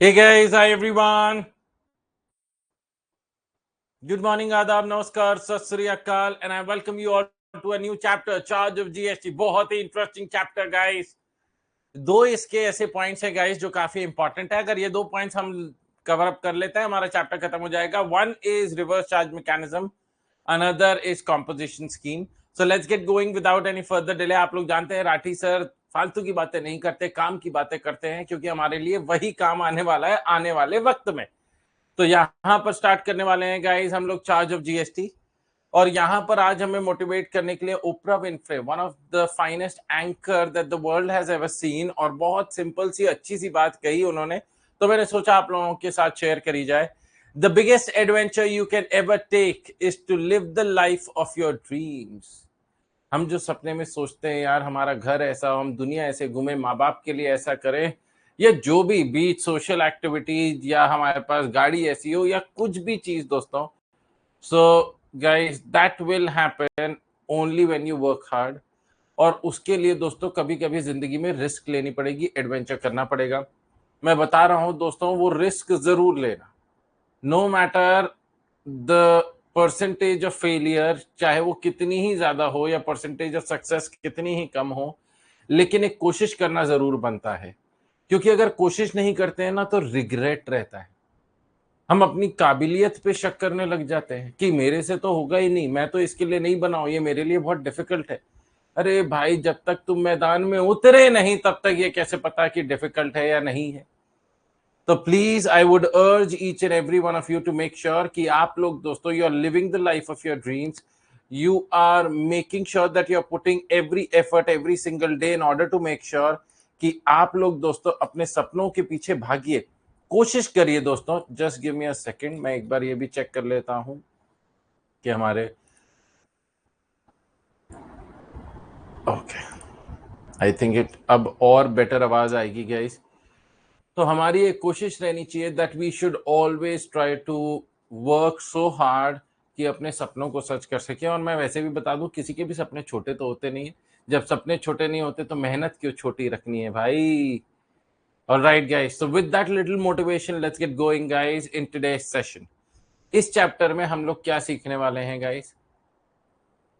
Hey guys, hi everyone. Good morning, Adab, Namaskar, Sat Sri Akal, and I welcome you all to a new chapter, Charge of GST. बहुत ही interesting chapter guys. दो इसके ऐसे points है guys जो काफी important है. अगर ये दो पॉइंट्स हम कवर अप कर लेते हैं हमारा चैप्टर खत्म हो जाएगा. One is reverse charge mechanism, another is composition scheme. So let's get going without any further delay. आप लोग जानते हैं राठी सर फालतू की बातें नहीं करते, काम की बातें करते हैं, क्योंकि हमारे लिए वही काम आने वाला है आने वाले वक्त में. तो यहां पर स्टार्ट करने वाले हैं गाइस हम लोग चार्ज ऑफ जीएसटी. और यहां पर आज हमें मोटिवेट करने के लिए Oprah Winfrey, one of the finest anchor that the world has ever seen, और बहुत सिंपल सी अच्छी सी बात कही उन्होंने, तो मैंने सोचा आप लोगों के साथ शेयर करी जाए. The biggest adventure you can ever take is to live the life of your dreams. हम जो सपने में सोचते हैं यार हमारा घर ऐसा हो, हम दुनिया ऐसे घूमे, माँ बाप के लिए ऐसा करें, या जो भी बीच सोशल एक्टिविटीज, या हमारे पास गाड़ी ऐसी हो, या कुछ भी चीज दोस्तों. So guys that will happen only when you work hard. और उसके लिए दोस्तों कभी कभी जिंदगी में रिस्क लेनी पड़ेगी, एडवेंचर करना पड़ेगा. मैं बता रहा हूं दोस्तों, वो रिस्क जरूर लेना, no matter the percentage of failure, चाहे वो कितनी ही ज्यादा हो या परसेंटेज ऑफ सक्सेस कितनी ही कम हो, लेकिन एक कोशिश करना जरूर बनता है. क्योंकि अगर कोशिश नहीं करते हैं ना तो रिग्रेट रहता है. हम अपनी काबिलियत पे शक करने लग जाते हैं कि मेरे से तो होगा ही नहीं, मैं तो इसके लिए नहीं बना हूं, ये मेरे लिए बहुत डिफिकल्ट है. अरे भाई, जब तक तुम मैदान में उतरे नहीं तब तक ये कैसे पता कि डिफिकल्ट है या नहीं है. तो please I would urge each and every one of you to make sure कि आप लोग दोस्तों you are living the life of your dreams. You are making sure that you are putting every effort every single day in order to make sure कि आप लोग दोस्तों अपने सपनों के पीछे भागिए, कोशिश करिए दोस्तों. Just give me a second, मैं एक बार ये भी चेक कर लेता हूं कि हमारे ओके, आई थिंक इट अब और बेटर आवाज आएगी गाइस. तो हमारी एक कोशिश रहनी चाहिए that we should always try to work so hard कि अपने सपनों को सच कर सके. और मैं वैसे भी बता दूं, किसी के भी सपने छोटे तो होते नहीं है. जब सपने छोटे नहीं होते तो मेहनत क्यों छोटी रखनी है भाई. Alright guys, so with that little motivation let's get going guys in today's session. इस चैप्टर में हम लोग क्या सीखने वाले हैं गाइस?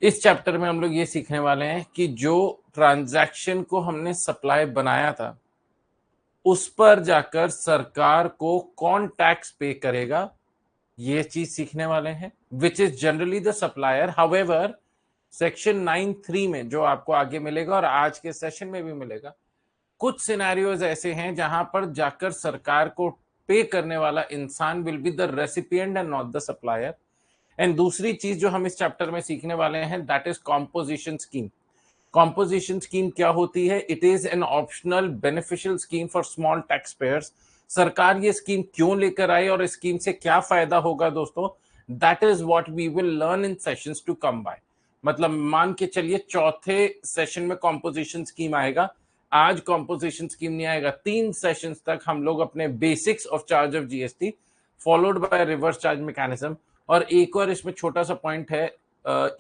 इस चैप्टर में हम लोग ये सीखने वाले हैं कि जो ट्रांजैक्शन को हमने सप्लाई बनाया था उस पर जाकर सरकार को कौन टैक्स पे करेगा, ये चीज सीखने वाले हैं, which is generally the supplier. However section 9(3) में जो आपको आगे मिलेगा और आज के सेशन में भी मिलेगा, कुछ सिनेरियोज ऐसे हैं जहां पर जाकर सरकार को पे करने वाला इंसान will be the recipient and not the supplier. And दूसरी चीज जो हम इस चैप्टर में सीखने वाले हैं that is composition scheme. Composition scheme क्या होती है? It is an optional beneficial scheme for small tax payers. सरकार ये स्कीम क्यों लेकर आई और इस स्कीम से क्या फायदा होगा दोस्तों, that is what we will learn in sessions to come by. मतलब मान के चलिए चौथे सेशन में कॉम्पोजिशन स्कीम आएगा, आज कॉम्पोजिशन स्कीम नहीं आएगा. 3 सेशंस तक हम लोग अपने basics of charge of GST followed by reverse charge mechanism. और एक और इसमें छोटा सा पॉइंट है,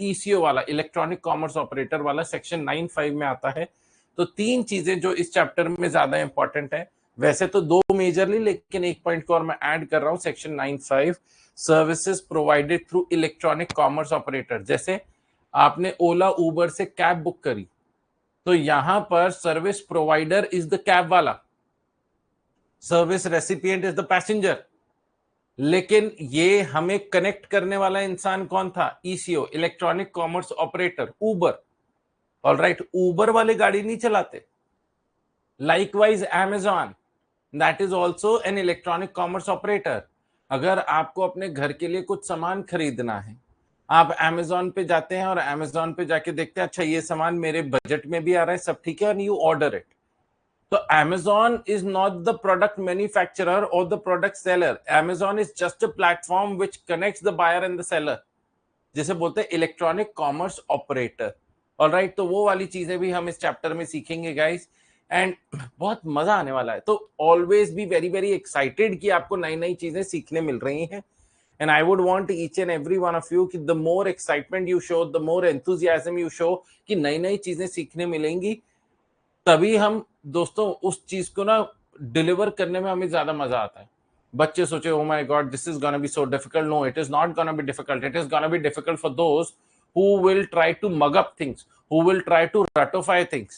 ईसीओ वाला, इलेक्ट्रॉनिक कॉमर्स ऑपरेटर वाला, सेक्शन 9(5) में आता है. तो 3 चीजें जो इस चैप्टर में ज्यादा इंपॉर्टेंट है, वैसे तो 2 मेजरली, लेकिन एक पॉइंट को और मैं ऐड कर रहा हूं. Section 9(5) services provided through electronic commerce operator. जैसे आपने ओला उबर से कैब बुक करी, तो यहां पर service provider is the cab वाला, service recipient is the passenger. लेकिन ये हमें कनेक्ट करने वाला इंसान कौन था? ECO, electronic commerce operator, Uber. Alright, Uber वाले गाड़ी नहीं चलाते. Likewise Amazon, that is also an electronic commerce operator. अगर आपको अपने घर के लिए कुछ सामान खरीदना है, आप Amazon पे जाते हैं और Amazon पे जाके देखते हैं अच्छा ये सामान मेरे बजट में भी आ रहा है, सब ठीक है, और you order it. So Amazon is not the product manufacturer or the product seller. Amazon is just a platform which connects the buyer and the seller. जिसे बोलते हैं इलेक्ट्रॉनिक कॉमर्स ऑपरेटर. ऑलराइट, तो वो वाली चीजें भी हम इस चैप्टर में सीखेंगे गाइस, एंड बहुत मजा आने वाला है. तो always be very very excited कि आपको नई नई चीजें सीखने मिल रही हैं. And I would want each and every one of you कि the more excitement you show, the more enthusiasm you show कि नई नई चीजें सीखने मिलेंगी, तभी हम दोस्तों उस चीज को ना डिलीवर करने में हमें ज्यादा मजा आता है। बच्चे सोचे oh my god this is gonna be so difficult, no it is not gonna be difficult, it is gonna be difficult for those who will try to mug up things, who will try to ratify things.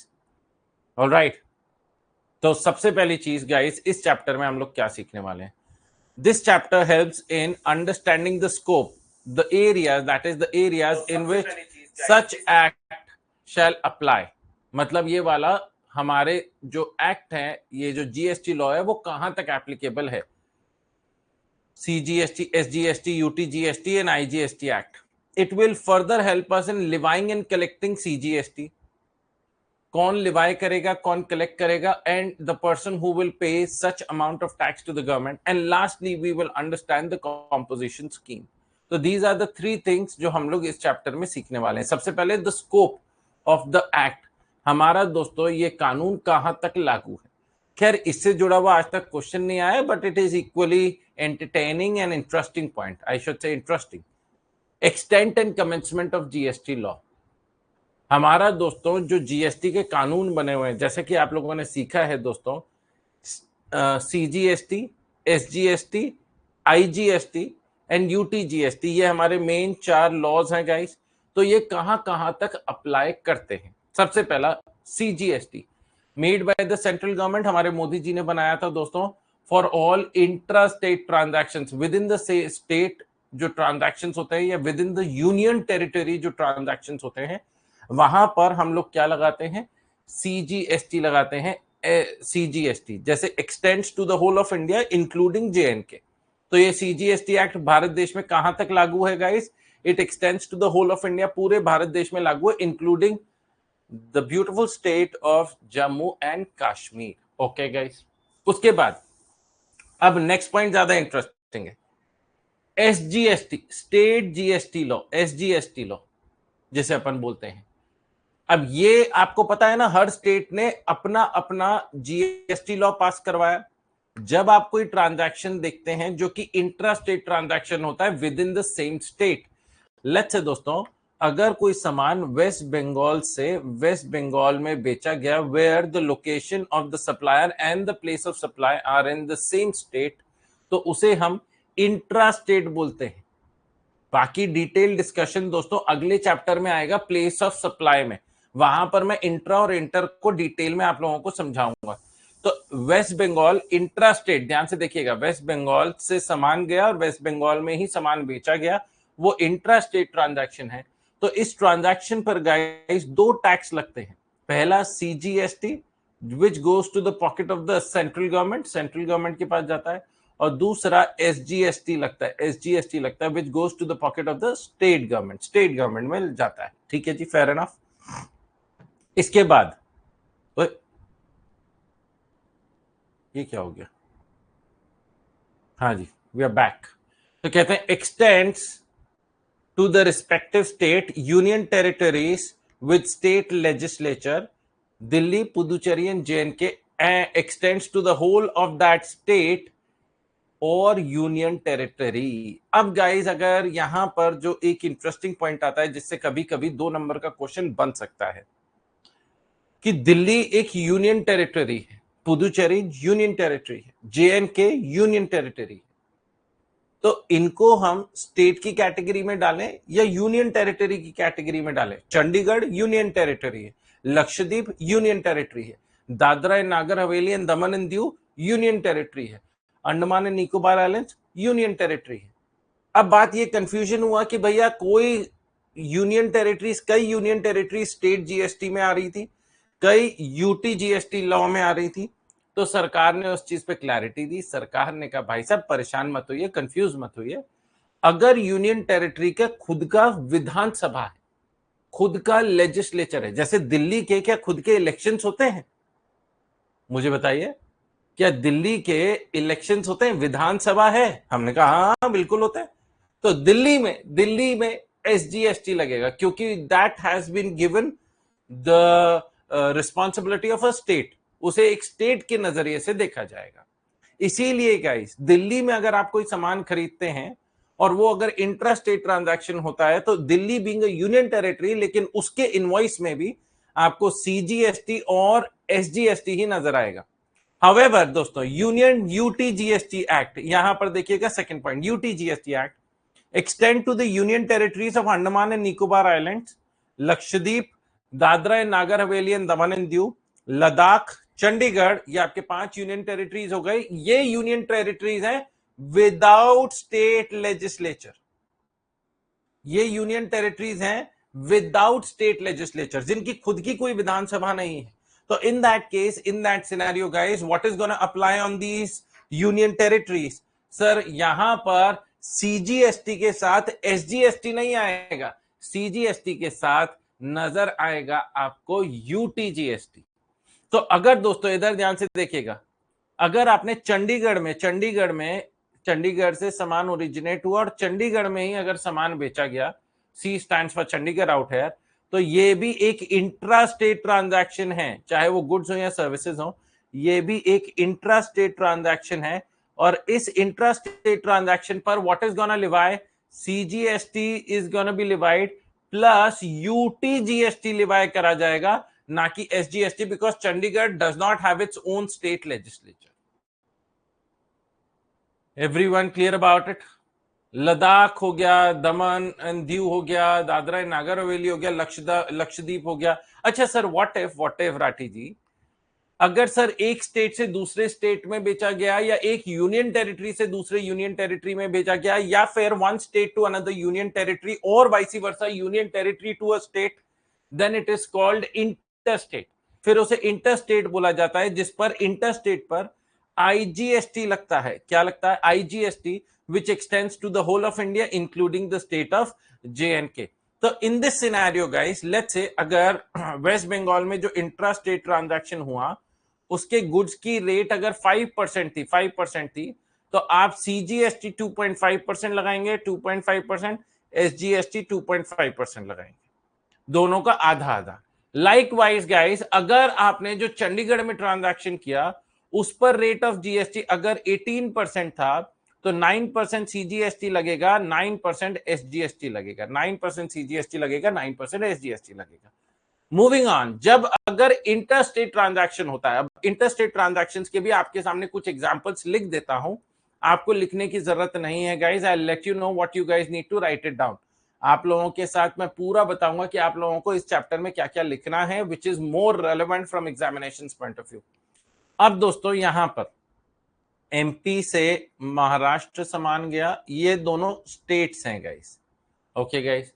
All right. तो सबसे पहली चीज guys, इस chapter में हम लोग क्या सीखने वाले हैं? This chapter helps in understanding the scope, the areas, that is the areas in which such act shall apply. मतलब ये वाला हमारे जो एक्ट है, ये जो जीएसटी लॉ है, वो कहां तक एप्लीकेबल है? CGST, SGST, UTGST and IGST Act. It will further help us in levying and collecting CGST. कौन लिवाई करेगा, कौन कलेक्ट करेगा, and the person who will pay such amount of tax to the government, and lastly we will understand the composition scheme. तो these are the three things जो हम लोग इस chapter में सीखने वाले हैं। सबसे पहले the scope of the act. हमारा दोस्तों ये कानून कहां तक लागू है? खैर इससे जुड़ा हुआ आज तक क्वेश्चन नहीं आया, but it is equally entertaining and interesting point, I should say interesting. Extent and commencement of GST law. हमारा दोस्तों जो जीएसटी के कानून बने हुए हैं, जैसे कि आप लोगों ने सीखा है दोस्तों, CGST, SGST, IGST and UTGST, ये हमारे मेन 4 लॉज हैं गाइस। तो ये कहां कहां तक अप्लाई करते हैं? सबसे पहला CGST, made by the central government, हमारे मोदी जी ने बनाया था दोस्तों, for all intra state transactions with in the state जो ट्रांजैक्शंस होते हैं, या within the union territory जो ट्रांजैक्शंस होते हैं, वहां पर हम लोग क्या लगाते हैं? सीजीएसटी लगाते हैं। सीजीएसटी जैसे extends to the whole of India including J N K. तो ये सीजीएसटी एक्ट भारत देश में कहां तक लागू है guys? It extends to the whole of India, पूरे भारत देश में लागू है, including the beautiful state of Jammu and Kashmir. Okay guys, उसके बाद अब नेक्स्ट पॉइंट ज्यादा इंटरेस्टिंग है। SGST, state GST law, SGST law जिसे अपन बोलते हैं। अब ये आपको पता है ना, हर स्टेट ने अपना अपना जीएसटी लॉ पास करवाया। जब आप कोई ट्रांजैक्शन देखते हैं जो कि इंट्रा स्टेट ट्रांजैक्शन होता है with in the same state, let's say दोस्तों, अगर कोई सामान वेस्ट बंगाल से वेस्ट बंगाल में बेचा गया, where the location of the supplier and the place of supply are in the same state, तो उसे हम इंट्रा स्टेट बोलते हैं। बाकी डिटेल डिस्कशन दोस्तों अगले चैप्टर में आएगा, प्लेस ऑफ सप्लाई में, वहां पर मैं इंट्रा और इंटर को डिटेल में आप लोगों को समझाऊंगा। तो वेस्ट बंगाल इंट्रा स्टेट, ध्यान से देखिएगा, वेस्ट बंगाल से सामान गया और वेस्ट बंगाल में ही सामान बेचा गया, वो इंट्रा स्टेट ट्रांजैक्शन है। तो इस ट्रांजैक्शन पर गाइस 2 टैक्स लगते हैं। पहला CGST which goes to the pocket of the central government, central government के पास जाता है, और दूसरा एसजीएसटी लगता है, एसजीएसटी लगता है which goes to the pocket of the state government, state government में जाता है। ठीक है जी, फेयर एनफ। इसके बाद ये क्या हो गया? हाँ जी, वी आर बैक। तो कहते हैं extends to the respective state union territories with state legislature, Delhi, Puducherry and J N K extends to the whole of that state और यूनियन टेरिटरी। अब गाइस अगर यहां पर जो एक इंटरेस्टिंग पॉइंट आता है जिससे कभी कभी 2 नंबर का क्वेश्चन बन सकता है, कि दिल्ली एक यूनियन टेरिटरी है, पुदुचेरी यूनियन टेरिटरी है, जेएनके यूनियन टेरिटरी है, तो इनको हम स्टेट की कैटेगरी में डालें या यूनियन टेरिटरी की कैटेगरी में डालें? चंडीगढ़ यूनियन टेरिटरी है, लक्षद्वीप यूनियन टेरिटरी है, Dadra and Nagar Haveli and Daman and Diu union territory है, Andaman and Nicobar islands union territory है। अब बात ये कंफ्यूजन हुआ कि भैया कोई यूनियन टेरिटरीज, कई यूनियन टेरिटरी स्टेट जीएसटी में आ रही थी, कई यूटी जीएसटी लॉ में आ रही थी। तो सरकार ने उस चीज पे क्लैरिटी दी। सरकार ने कहा भाई साहब परेशान मत होइए, कंफ्यूज मत होइए, अगर यूनियन टेरिटरी का खुद का विधानसभा है, खुद का लेजिस्लेचर है, जैसे दिल्ली के क्या खुद के इलेक्शंस होते हैं? मुझे बताइए, क्या दिल्ली के इलेक्शंस होते हैं? विधानसभा है? हमने कहा हाँ बिल्कुल होते हैं। तो दिल्ली में एसजीएसटी लगेगा, क्योंकि that has been given the responsibility of a state, उसे एक स्टेट के नजरिए से देखा जाएगा। इसीलिए गाइस दिल्ली में अगर आप कोई सामान खरीदते हैं और वो अगर इंट्रा स्टेट ट्रांजैक्शन होता है, तो Delhi being a union territory, लेकिन उसके इनवॉइस में भी आपको सीजीएसटी और एसजीएसटी ही नजर आएगा। हाउएवर दोस्तों, यूनियन यूटीजीएसटी एक्ट, यहां पर देखिएगा second point, UTGST act extend to the union territories of Andaman and Nicobar Islands, Lakshadweep, Dadra and Nagar Haveli and Daman and Diu, Ladakh, Chandigarh, ये आपके 5 यूनियन टेरिटरीज हो गए। ये यूनियन टेरिटरीज हैं विदाउट स्टेट लेजिस्लेचर, ये यूनियन टेरिटरीज हैं विदाउट स्टेट लेजिस्लेचर, जिनकी खुद की कोई विधानसभा नहीं है। तो in that case, in that scenario guys, what is gonna apply on these union territories? Sir यहां पर सीजीएसटी के साथ एसजीएसटी नहीं आएगा, सीजीएसटी के साथ नजर आएगा आपको यूटीजीएसटी। तो अगर दोस्तों इधर ध्यान से देखिएगा, अगर आपने चंडीगढ़ से सामान ओरिजिनेट हुआ और चंडीगढ़ में ही अगर सामान बेचा गया, C stands for Chandigarh out here, तो ये भी एक इंट्रा स्टेट ट्रांजैक्शन है, चाहे वो गुड्स हो या सर्विसेज हो, ये भी एक इंट्रा स्टेट ट्रांजैक्शन है। और इस इंट्रा स्टेट ट्रांजैक्शन पर what is gonna Levi? CGST is gonna B levied plus UTGST Levi करा जाएगा, ना कि SGST, because Chandigarh does not have its own state legislature. Everyone clear about it? Ladakh हो गया, दमन एंड दीव हो गया, दादरा एंड नागर हवेली हो गया, लक्षद्वीप हो गया। अच्छा सर, व्हाट इफ राठी जी, अगर सर एक स्टेट से दूसरे स्टेट में बेचा गया, या एक यूनियन टेरिटरी से दूसरे यूनियन टेरिटरी में बेचा गया, या फिर one state to another union territory, और vice versa union territory to a state, then it is called interstate. फिर उसे इंटरस्टेट बोला जाता है, जिस पर इंटरस्टेट पर आईजीएसटी लगता है। क्या लगता है? IGST, which extends to the whole of India including the state of J&K. तो in this scenario guys, let's say अगर वेस्ट बंगाल में जो इंट्रा स्टेट ट्रांजैक्शन हुआ, उसके गुड्स की रेट अगर 5% थी, तो आप सीजीएसटी 2.5% लगाएंगे, 2.5%, एसजीएसटी 2.5% लगाएंगे, दोनों का आधा आधा। लाइकवाइज गाइस, अगर आपने जो चंडीगढ़ में ट्रांजैक्शन किया, उस पर रेट ऑफ जीएसटी अगर 18% था, तो 9% सीजीएसटी लगेगा, 9% एसजीएसटी लगेगा, 9% सीजीएसटी लगेगा, 9% एसजीएसटी लगेगा। मूविंग ऑन, जब अगर इंटरस्टेट ट्रांजैक्शन होता है, अब इंटरस्टेट ट्रांजैक्शंस के भी आपके सामने कुछ एग्जांपल्स लिख देता हूं, आपको लिखने की जरूरत नहीं है guys, I let you know what you guys need to write it down. आप लोगों के साथ मैं पूरा बताऊंगा कि आप लोगों को इस चैप्टर में क्या क्या लिखना है, which is more relevant from examination point of view. अब दोस्तों यहां पर एमपी से महाराष्ट्र सामान गया, ये दोनों स्टेट्स हैं गाइस, ओके गाइस।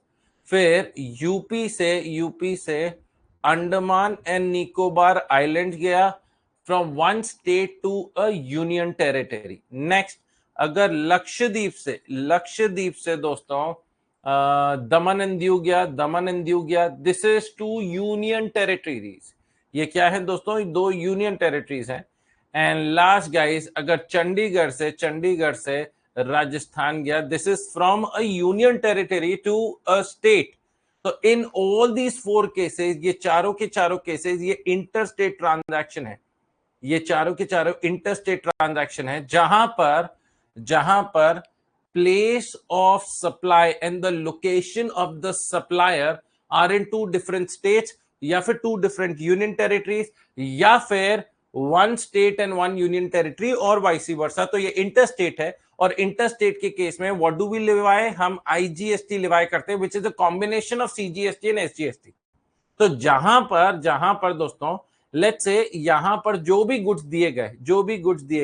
फिर यूपी से अंडमान एंड निकोबार आइलैंड गया, from one state to a union territory. Next, अगर लक्षद्वीप से दोस्तों दमन एंड दीव गया, this is two union territories. ये क्या है दोस्तों? दो यूनियन टेरिटरीज हैं। एंड लास्ट गाइस, अगर चंडीगढ़ से राजस्थान गया, this is from a union territory to a state. तो इन ऑल दीज 4 केसेस, ये चारों के चारों केसेस, ये इंटरस्टेट ट्रांजैक्शन है, ये चारों के चारों इंटरस्टेट ट्रांजैक्शन है, जहां पर place of supply and the location of the supplier are in 2 different states, या फिर 2 डिफरेंट यूनियन टेरिटरीज, या फिर 1 स्टेट एंड 1 यूनियन टेरिटरी, और वाइस वर्सा। तो ये इंटरस्टेट है, और इंटरस्टेट के केस में व्हाट डू वी लिवाई? हम आईजीएसटी लिवाई करते हैं, which is a combination of CGST and SGST. तो जहां पर दोस्तों, लेट्स से यहां पर जो भी गुड्स दिए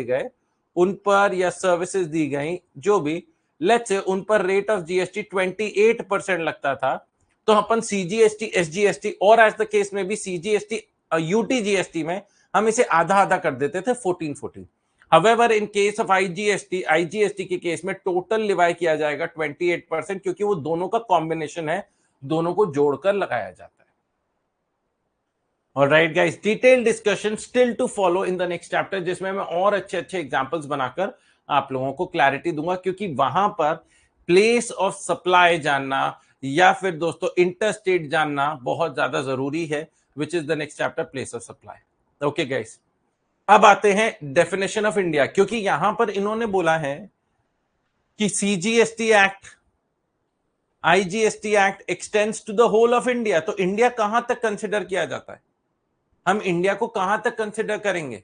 गए उन पर, या सर्विसेज दी गई जो भी, लेट्स से उन पर रेट ऑफ जीएसटी 28% लगता था, तो अपन सीजीएसटी, एसजीएसटी, और एज द केस में भी सीजीएसटी, यूटीजीएसटी में हम इसे आधा आधा कर देते थे, 14-14। However, in case of IGST के केस में टोटल लिवाई किया जाएगा 28%, क्योंकि वो दोनों का कॉम्बिनेशन है, दोनों को जोड़कर लगाया जाता है। Alright guys, detailed discussion still to follow in the next chapter, जिसमें मैं और अच्छे अच्छे एग्जांपल्स बनाकर आप लोगों को क्लैरिटी दूंगा, क्योंकि वहां पर प्लेस ऑफ सप्लाई जानना या फिर दोस्तों इंटरस्टेट जानना बहुत ज्यादा जरूरी है, which is the next chapter, place of supply. Okay guys, अब आते हैं डेफिनेशन ऑफ इंडिया, क्योंकि यहां पर इन्होंने बोला है कि CGST act, IGST act extends to the whole of India. तो इंडिया कहां तक कंसिडर किया जाता है? हम इंडिया को कहां तक कंसिडर करेंगे?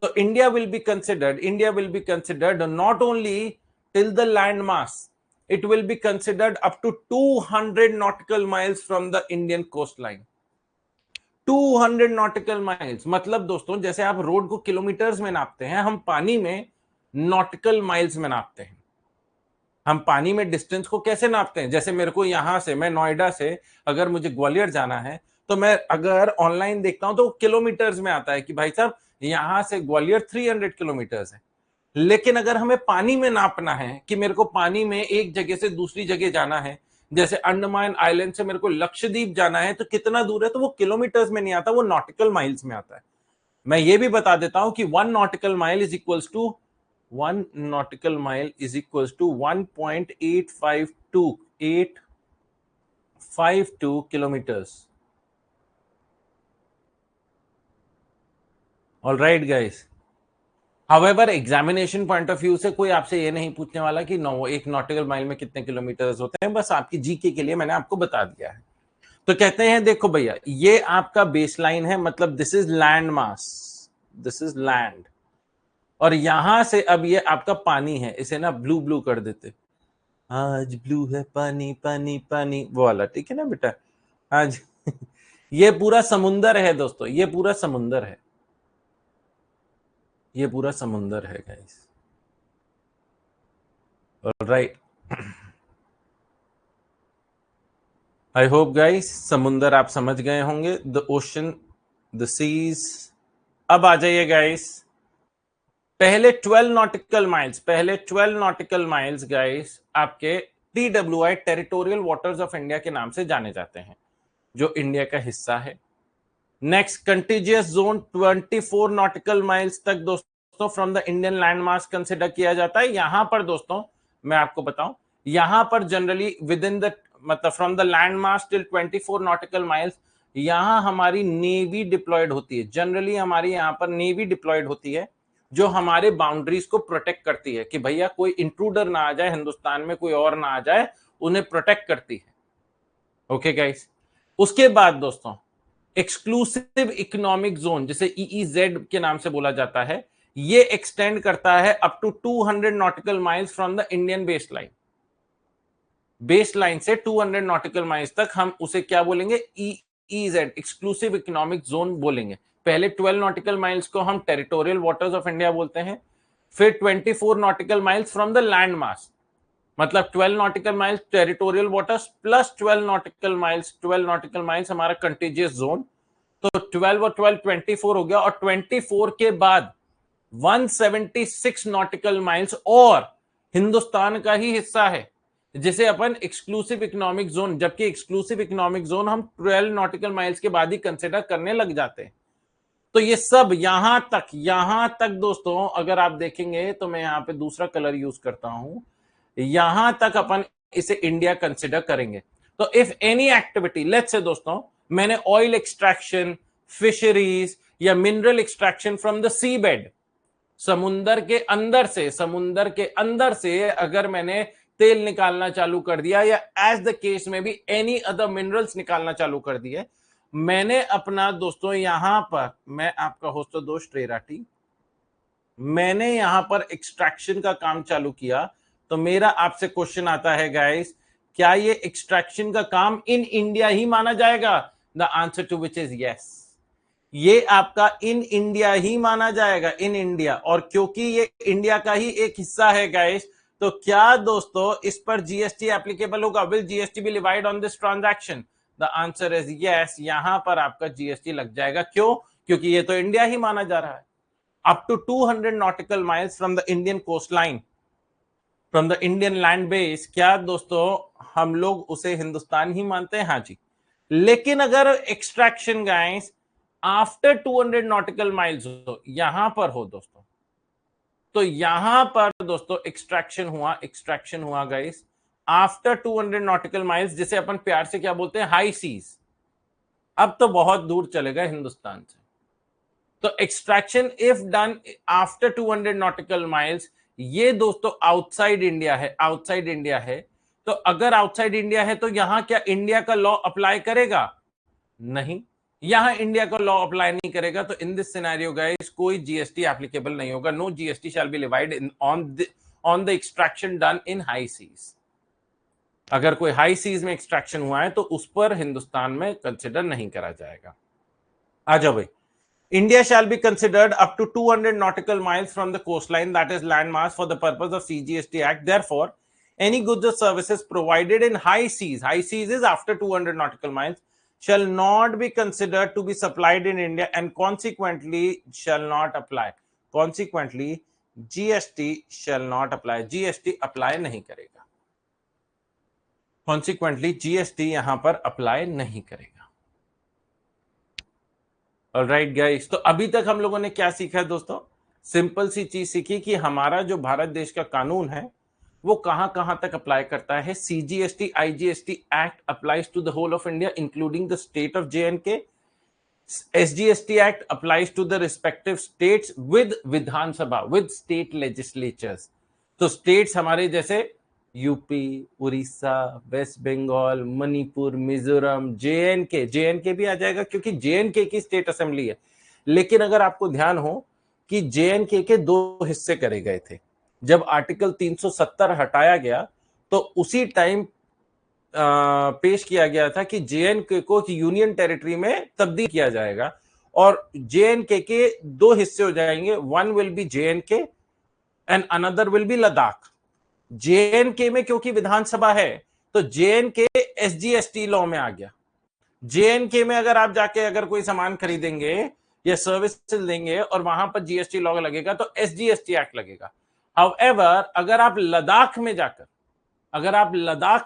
So India will be considered not only till the land mass, it will be considered up to 200 nautical miles from the Indian coastline. 200 nautical miles, मतलब दोस्तों जैसे आप रोड को किलोमीटर्स में नापते हैं, हम पानी में नॉटिकल माइल्स में नापते हैं। हम पानी में डिस्टेंस को कैसे नापते हैं? जैसे मेरे को यहां से, मैं नोएडा से अगर मुझे ग्वालियर जाना है, तो मैं अगर ऑनलाइन देखता हूं तो किलोमीटर्स में आता है कि भाई साहब यहां से ग्वालियर 300 किलोमीटर्स है। लेकिन अगर हमें पानी में नापना है कि मेरे को पानी में एक जगह से दूसरी जगह जाना है, जैसे अंडमान आइलैंड से मेरे को लक्षद्वीप जाना है, तो कितना दूर है, तो वो किलोमीटर्स में नहीं आता, वो नॉटिकल माइल्स में आता है। मैं ये भी बता देता हूं कि 1 nautical mile is equals to 1 nautical mile is equals to 1.852 kilometers. All right, guys. However, examination point of view से कोई आपसे ये नहीं पूछने वाला कि एक नॉटिकल माइल में कितने किलोमीटर्स होते हैं, बस आपकी जीके के लिए मैंने आपको बता दिया है। तो कहते हैं देखो भैया, ये आपका बेसलाइन है, मतलब this is land mass, this is land, और यहां से अब ये आपका पानी है, इसे ना ब्लू ब्लू कर देते, आज ब्लू है पानी पानी पानी, वो वाला, ठीक है ना बेटा आज ये पूरा समुंदर है दोस्तों, ये पूरा समुंदर है, ये पूरा समुंदर है guys. Alright, I hope guys समुंदर आप समझ गए होंगे, द ओशन, द सीज। अब आ जाइए गाइस, पहले 12 नॉटिकल माइल्स गाइस आपके TWI, territorial waters of India के नाम से जाने जाते हैं, जो इंडिया का हिस्सा है। नेक्स्ट, कंटिजियस जोन 24 नॉटिकल माइल्स तक दोस्तों from the Indian land mass consider किया जाता है। यहां पर दोस्तों मैं आपको बताऊं, यहां पर जनरली विद इन द, मतलब from the land mass till 24 nautical miles, यहां हमारी नेवी डिप्लॉयड होती है। जनरली हमारी यहां पर नेवी डिप्लॉयड होती है, जो हमारे बाउंड्रीज को प्रोटेक्ट करती है कि भैया कोई इंट्रूडर ना आ जाए, हिंदुस्तान में कोई और ना आ जाए, उन्हें प्रोटेक्ट करती है। ओके गाइस, उसके बाद दोस्तों एक्सक्लूसिव इकोनॉमिक जोन, जिसे EEZ के नाम से बोला जाता है, ये एक्सटेंड करता है up to 200 nautical miles from the Indian baseline. Baseline से 200 नॉटिकल माइल्स तक हम उसे क्या बोलेंगे? EEZ, एक्सक्लूसिव इकोनॉमिक जोन बोलेंगे। पहले 12 नॉटिकल माइल्स को हम टेरिटोरियल वाटर्स ऑफ इंडिया बोलते हैं, फिर 24 nautical miles from the land mass, मतलब 12 nautical miles territorial waters plus 12 nautical miles हमारा कंटिजियस जोन। तो 12 और 12 24 हो गया, और 24 के बाद 176 नॉटिकल माइल्स और हिंदुस्तान का ही हिस्सा है, जिसे अपन एक्सक्लूसिव इकोनॉमिक जोन, जबकि एक्सक्लूसिव इकोनॉमिक जोन हम 12 नॉटिकल माइल्स के बाद ही कंसिडर करने लग जाते हैं। तो ये सब यहां तक दोस्तों अगर आप देखेंगे, तो मैं यहां पे दूसरा कलर यूज करता हूं, यहां तक अपन इसे इंडिया कंसिडर करेंगे। तो if any activity, let's say दोस्तों मैंने ऑयल एक्सट्रैक्शन, फिशरीज या mineral extraction from the sea bed, समुंदर के अंदर से अगर मैंने तेल निकालना चालू कर दिया, या एज द केस में भी एनी अदर मिनरल्स निकालना चालू कर दिए, मैंने अपना दोस्तों यहां पर, मैं आपका होस्ट दोस्त ट्रेराटी, मैंने यहां पर एक्सट्रैक्शन का काम चालू किया, तो मेरा आपसे क्वेश्चन आता है गाइस, क्या ये एक्सट्रैक्शन का काम इन इंडिया ही माना जाएगा? The answer to which is yes, ये आपका इन इंडिया ही माना जाएगा, इन इंडिया। और क्योंकि ये इंडिया का ही एक हिस्सा है गाइस, तो क्या दोस्तों इस पर जीएसटी एप्लीकेबल होगा? Will GST be levied on this transaction? The answer is yes, यहां पर आपका जीएसटी लग जाएगा। क्यों? क्योंकि ये तो इंडिया ही माना जा रहा है। Up to 200 nautical miles from the Indian coast line, from the Indian land base, क्या दोस्तों हम लोग उसे हिंदुस्तान ही मानते हैं? हाँ जी। लेकिन अगर extraction guys after 200 nautical miles हो, यहां पर हो दोस्तों, तो यहां पर दोस्तों एक्सट्रैक्शन हुआ गाइस आफ्टर 200 नॉटिकल माइल्स, जिसे अपन प्यार से क्या बोलते हैं? High seas. अब तो बहुत दूर चलेगा हिंदुस्तान से। तो extraction if done after 200 nautical miles, ये दोस्तों आउटसाइड इंडिया है। तो अगर आउटसाइड इंडिया है, तो यहां क्या इंडिया का लॉ अप्लाई करेगा? नहीं, यहां इंडिया का लॉ अप्लाई नहीं करेगा, तो इन दिस सिनेरियो गाइस कोई जीएसटी एप्लीकेबल नहीं होगा. No GST shall be levied in on the extraction done in high seas. अगर कोई हाई सीज में एक्सट्रैक्शन हुआ है तो उस पर हिंदुस्तान में कंसिडर नहीं करा जाएगा. आ जाओ भाई. India shall be considered up to 200 nautical miles from the coastline, that is landmass, for the purpose of CGST Act. Therefore, any goods or services provided in high seas is after 200 nautical miles, shall not be considered to be supplied in India and consequently shall not apply. Consequently, GST shall not apply. GST apply नहीं करेगा. Consequently, GST यहां पर apply नहीं करेगा. Alright guys, तो अभी तक हम लोगों ने क्या सीखा है दोस्तों? सिंपल सी चीज सीखी कि हमारा जो भारत देश का कानून है वो कहां कहां तक अप्लाई करता है. CGST IGST act applies to the whole of India including the state of J and K. SGST act applies to the respective states with Vidhan Sabha, with state legislatures. तो स्टेट्स हमारे जैसे यूपी, उड़ीसा, वेस्ट बंगाल, मणिपुर, मिजोरम, जेएनके भी आ जाएगा क्योंकि जेएनके की स्टेट असेंबली है. लेकिन अगर आपको ध्यान हो कि जेएनके के दो हिस्से करे गए थे. जब आर्टिकल 370 हटाया गया तो उसी टाइम पेश किया गया था कि जेएनके को यूनियन टेरिटरी में तब्दील किया जाएगा और जेएनके के दो हिस्से हो जाएंगे. One will be JNK and another will be Ladakh. JNK में क्योंकि विधानसभा है तो जेएनके एसजीएसटी लॉ में आ गया. जेएनके में अगर आप जाके अगर कोई सामान खरीदेंगे या सर्विसेज देंगे और वहां पर जीएसटी लॉ लगेगा तो एसजीएसटी एक्ट लगेगा. हाउएवर अगर आप लद्दाख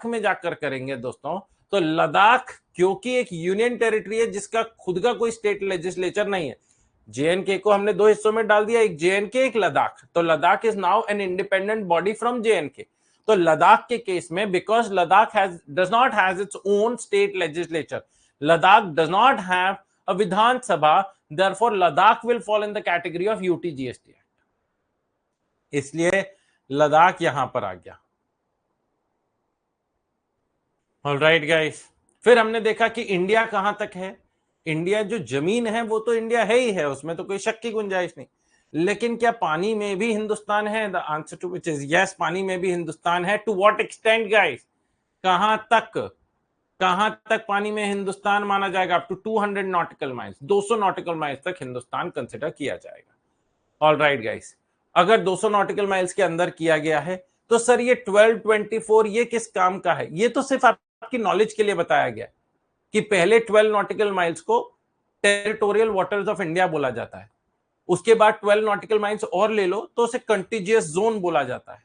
में जाकर करेंगे दोस्तों, तो लद्दाख क्योंकि एक यूनियन टेरिटरी है जिसका खुद का कोई स्टेट लेजिस्लेचर नहीं है. जेएनके को हमने दो हिस्सों में डाल दिया, एक जेएनके एक लद्दाख. तो Ladakh is now an independent body from JNK. तो लद्दाख के केस में because Ladakh does not has its own state legislature, Ladakh does not have a Vidhan Sabha, therefore Ladakh will fall in the category of UT GST act. इसलिए लद्दाख यहां पर आ गया. Alright guys, फिर हमने देखा कि इंडिया कहां तक है. इंडिया जो जमीन है वो तो इंडिया है ही है, उसमें तो कोई शक की गुंजाइश नहीं. लेकिन क्या पानी में भी हिंदुस्तान है? The answer to which is yes, पानी में भी हिंदुस्तान है. To what extent guys? कहां तक पानी में हिंदुस्तान माना जाएगा? Up to 200 nautical miles, 200 nautical miles तक हिंदुस्तान कंसिडर किया जाएगा. ऑलराइट गाइस, अगर 200 नॉटिकल माइल्स के अंदर किया गया है तो सर ये 1224 ये किस काम का है? ये तो सिर्फ आपकी नॉलेज के लिए बताया गया कि पहले 12 नॉटिकल माइल्स को टेरिटोरियल वाटर्स ऑफ इंडिया बोला जाता है. उसके बाद 12 नॉटिकल माइल्स और ले लो तो उसे कंटिजियस जोन बोला जाता है.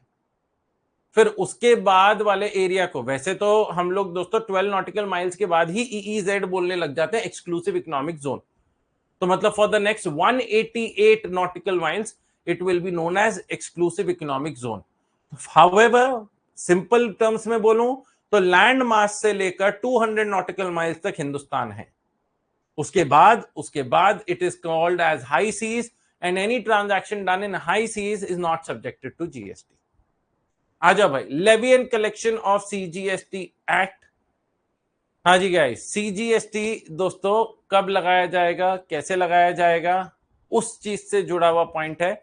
फिर उसके बाद वाले एरिया को, वैसे तो हम लोग दोस्तों 12 नॉटिकल माइल्स के बाद ही ईईजेड बोलने लग जाते हैं, एक्सक्लूसिव इकोनॉमिक जोन. तो मतलब for the next 188 nautical miles it will be known as exclusive economic zone. However simple terms में बोलूं तो लैंड मास से लेकर 200 नॉटिकल माइल्स तक हिंदुस्तान है. उसके बाद it is called as high seas and any transaction done in high seas is not subjected to GST. आ जाओ भाई, levy and collection of CGST act. हाँ जी गाइस, सीजीएसटी दोस्तों कब लगाया जाएगा, कैसे लगाया जाएगा, उस चीज से जुड़ा हुआ पॉइंट है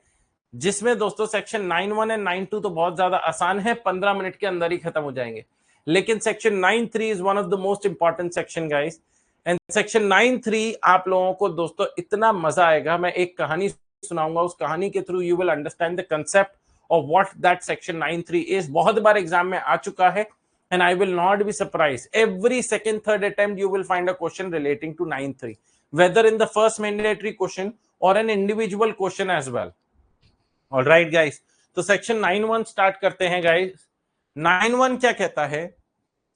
जिसमें दोस्तों सेक्शन 9(1) एंड 9(2) तो बहुत ज्यादा आसान है, 15 मिनट के अंदर ही खत्म हो जाएंगे. लेकिन section 9(3) is one of the most important section guys. And section 9(3) आप लोगों को दोस्तों इतना मजा आएगा. मैं एक कहानी सुनाऊंगा, उस कहानी के through you will understand the concept of what that section 9(3) is. बहुत बार एग्जाम में आ चुका है and I will not be surprised. Every second, third attempt, you will find a question relating to 9(3), whether in the first mandatory question or an individual question as well. All right, guys. तो section 9(1) start करते हैं, guys. 9(1) क्या कहता है?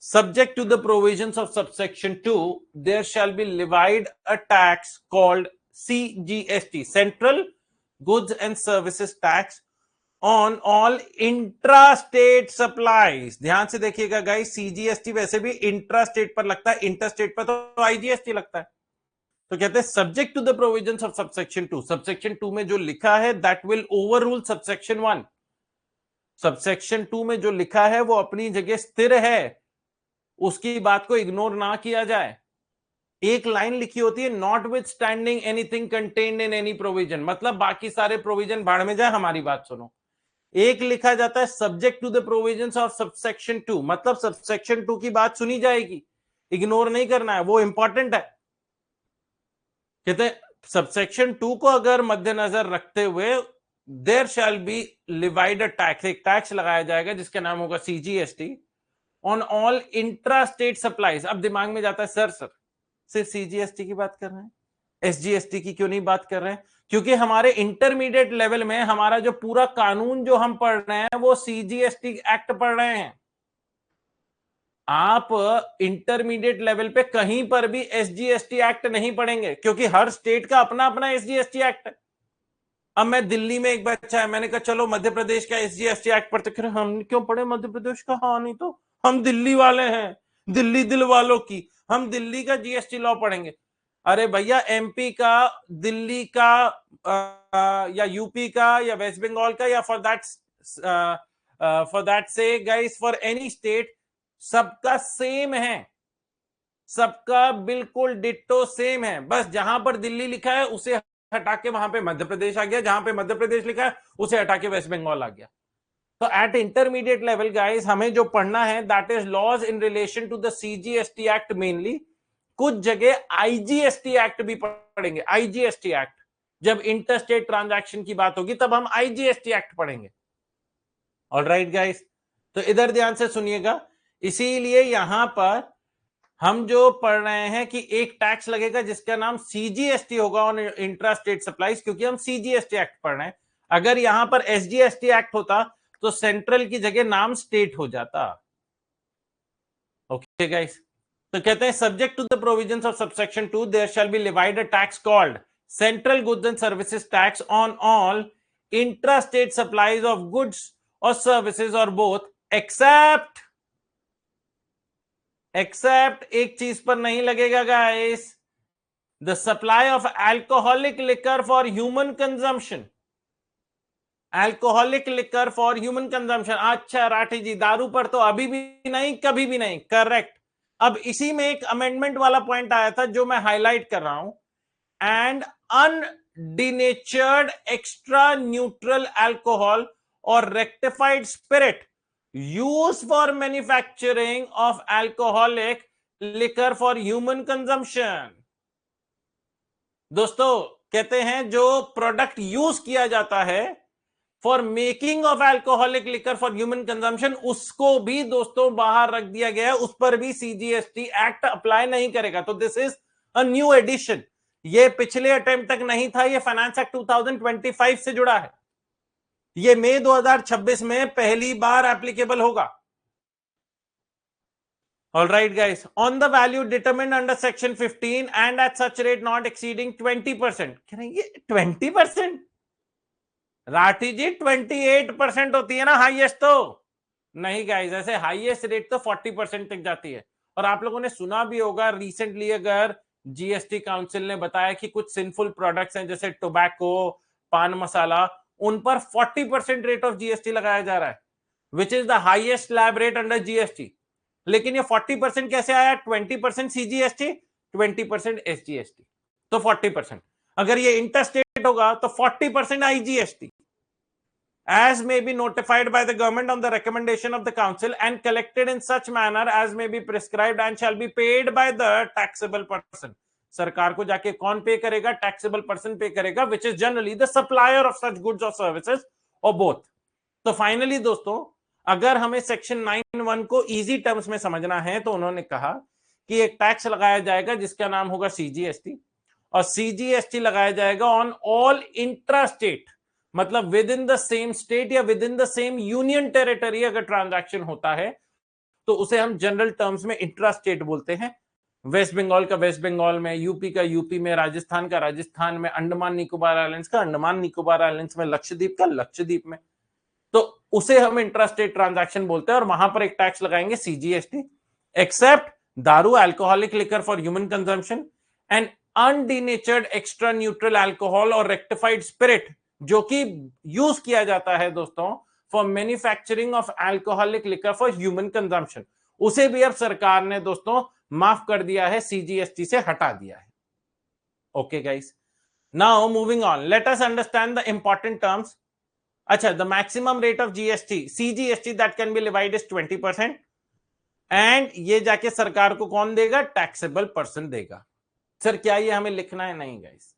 Subject to the provisions of subsection 2, there shall be levied a tax called CGST, Central Goods and Services Tax, on all intrastate supplies. ध्यान से देखिएगा guys, CGST वैसे भी इंट्रास्टेट पर लगता है, इंटरस्टेट पर तो आईजीएसटी लगता है. तो कहते हैं subject to the provisions of subsection 2. Subsection 2 में जो लिखा है that will overrule subsection 1. Subsection 2 में जो लिखा है वो अपनी जगह स्थिर है, उसकी बात को इग्नोर ना किया जाए. एक लाइन लिखी होती है not with standing anything contained in any provision, मतलब बाकी सारे प्रोविजन भाड़ में जाए, हमारी बात सुनो। एक लिखा जाता है subject to the provisions of subsection 2, मतलब सबसेक्शन 2 की बात सुनी जाएगी, इग्नोर नहीं करना है, वो इंपॉर्टेंट है। कहते हैं सबसेक्शन 2 को अगर मद्देनजर रखते हुए there shall be levied a tax, एक टैक्स लगाया जाएगा जिसका नाम होगा CGST on all intra state supplies. अब दिमाग में जाता है सर सिर्फ सीजीएसटी की बात कर रहे हैं, एसजीएसटी की क्यों नहीं बात कर रहे हैं? क्योंकि हमारे इंटरमीडिएट लेवल में हमारा जो पूरा कानून जो हम पढ़ रहे हैं वो सीजीएसटी एक्ट पढ़ रहे हैं। आप इंटरमीडिएट लेवल पे कहीं पर भी एसजीएसटी एक्ट नहीं पढ़ेंगे, क्योंकि हर स्टेट का अपना अपना एसजीएसटी एक्ट है। अब मैं दिल्ली में एक बच्चा है, मैंने कहा चलो मध्य प्रदेश का एसजीएसटी एक्ट पढ़ते, कह रहे हम क्यों पढ़े मध्य प्रदेश का? हाँ नहीं तो हम दिल्ली वाले हैं, दिल्ली दिल वालों की, हम दिल्ली का जीएसटी लॉ पढ़ेंगे। अरे भैया एमपी का, दिल्ली का, या यूपी का, या वेस्ट बंगाल का, या फॉर दैट से गाइस फॉर एनी स्टेट, सबका सेम है, सबका बिल्कुल डिट्टो सेम है। बस जहां पर दिल्ली लिखा है उसे हटा के वहां पे मध्य प्रदेश आ गया, जहां पे मध्य प्रदेश लिखा है उसे हटा के वेस्ट बंगाल आ गया। तो एट इंटरमीडिएट लेवल गाइस हमें जो पढ़ना है that is laws in relation to the CGST act mainly. कुछ जगह आईजीएसटी एक्ट भी पढ़ेंगे, आईजीएसटी एक्ट, जब इंटरस्टेट ट्रांजैक्शन की बात होगी तब हम आईजीएसटी एक्ट पढ़ेंगे। ऑलराइट गाइस, तो इधर ध्यान से सुनिएगा। इसीलिए यहां पर हम जो पढ़ रहे हैं कि एक टैक्स लगेगा जिसका नाम सीजीएसटी होगा ऑन इंट्रा स्टेट सप्लाईज, क्योंकि हम सीजीएसटी एक्ट पढ़ रहे हैं। अगर यहां पर एसजीएसटी एक्ट होता तो सेंट्रल की जगह नाम स्टेट हो जाता। ओके गाइस, तो कहते हैं subject to the provisions of subsection 2 there shall be levied a tax called central goods and services tax on all intra state supplies of goods और सर्विसेज और बोथ एक्सेप्ट एक चीज पर नहीं लगेगा guys, the supply of alcoholic liquor for human consumption. Alcoholic liquor for human consumption, अच्छा राठी जी दारू पर तो अभी भी नहीं कभी भी नहीं, करेक्ट। अब इसी में एक अमेंडमेंट वाला पॉइंट आया था जो मैं हाईलाइट कर रहा हूं, and undenatured extra neutral alcohol और rectified spirit used for manufacturing of alcoholic liquor for human consumption। दोस्तों कहते हैं जो प्रोडक्ट यूज किया जाता है for making of alcoholic liquor for human consumption, उसको भी दोस्तों बाहर रख दिया गया है, उस पर भी सीजीएसटी एक्ट अप्लाई नहीं करेगा। तो this is a new addition, ये पिछले अटेम्प्ट तक नहीं था, ये फाइनेंस एक्ट 2025 से जुड़ा है, ये मई 2026 में पहली बार एप्लीकेबल होगा। All right, guys. On the value determined under section 15 and at such rate not exceeding 20%. कह रहे ये 20%? राठी जी 28% होती है ना हाईएस्ट, तो नहीं गाइस, ऐसे हाईएस्ट रेट तो 40% तक जाती है। और आप लोगों ने सुना भी होगा रिसेंटली, अगर जीएसटी काउंसिल ने बताया कि कुछ सिंफुल प्रोडक्ट्स हैं जैसे टोबैको, पान मसाला, उन पर 40% रेट ऑफ जीएसटी लगाया जा रहा है, which is the highest slab rate under GST. लेकिन ये 40% कैसे आया? 20% सीजीएसटी, 20% एसजीएसटी, तो 40%। अगर ये इंटरस्टेट होगा तो 40% IGST, as may be notified by the government on the recommendation of the council and collected in such manner as may be prescribed and shall be paid by the taxable person। सरकार को जाके कौन पे करेगा? Taxable person पे करेगा, which is generally the supplier of such goods और services और बोथ। तो फाइनली दोस्तों, अगर हमें सेक्शन 9(1) को इजी टर्म्स में समझना है तो उन्होंने कहा कि एक टैक्स लगाया जाएगा जिसका नाम होगा सीजीएसटी, और सीजीएसटी लगाया जाएगा ऑन ऑल इंट्रा स्टेट, मतलब within the same state या within the same union territory अगर ट्रांजैक्शन होता है तो उसे हम जनरल टर्म्स में इंट्रा स्टेट बोलते हैं। वेस्ट बंगाल का वेस्ट बंगाल में, यूपी का यूपी में, राजस्थान का राजस्थान में, अंडमान निकोबार आइलैंड्स का अंडमान निकोबार आइलैंड्स में, लक्षद्वीप का लक्षद्वीप में, तो उसे हम इंट्रा स्टेट ट्रांजैक्शन बोलते हैं और वहां पर एक टैक्स लगाएंगे सीजीएसटी, एक्सेप्ट दारू alcoholic liquor for human consumption and undenatured extra neutral alcohol और रेक्टिफाइड स्पिरिट, जो कि यूज किया जाता है दोस्तों for manufacturing of alcoholic liquor for human consumption, उसे भी अब सरकार ने दोस्तों माफ कर दिया है, सीजीएसटी से हटा दिया है। Okay guys, now moving on, let us understand the important terms. अच्छा, the maximum rate of GST, CGST that can be levied is 20%, and ये जाके सरकार को कौन देगा? टैक्सेबल पर्सन देगा। सर क्या ये हमें लिखना है? नहीं गाइस,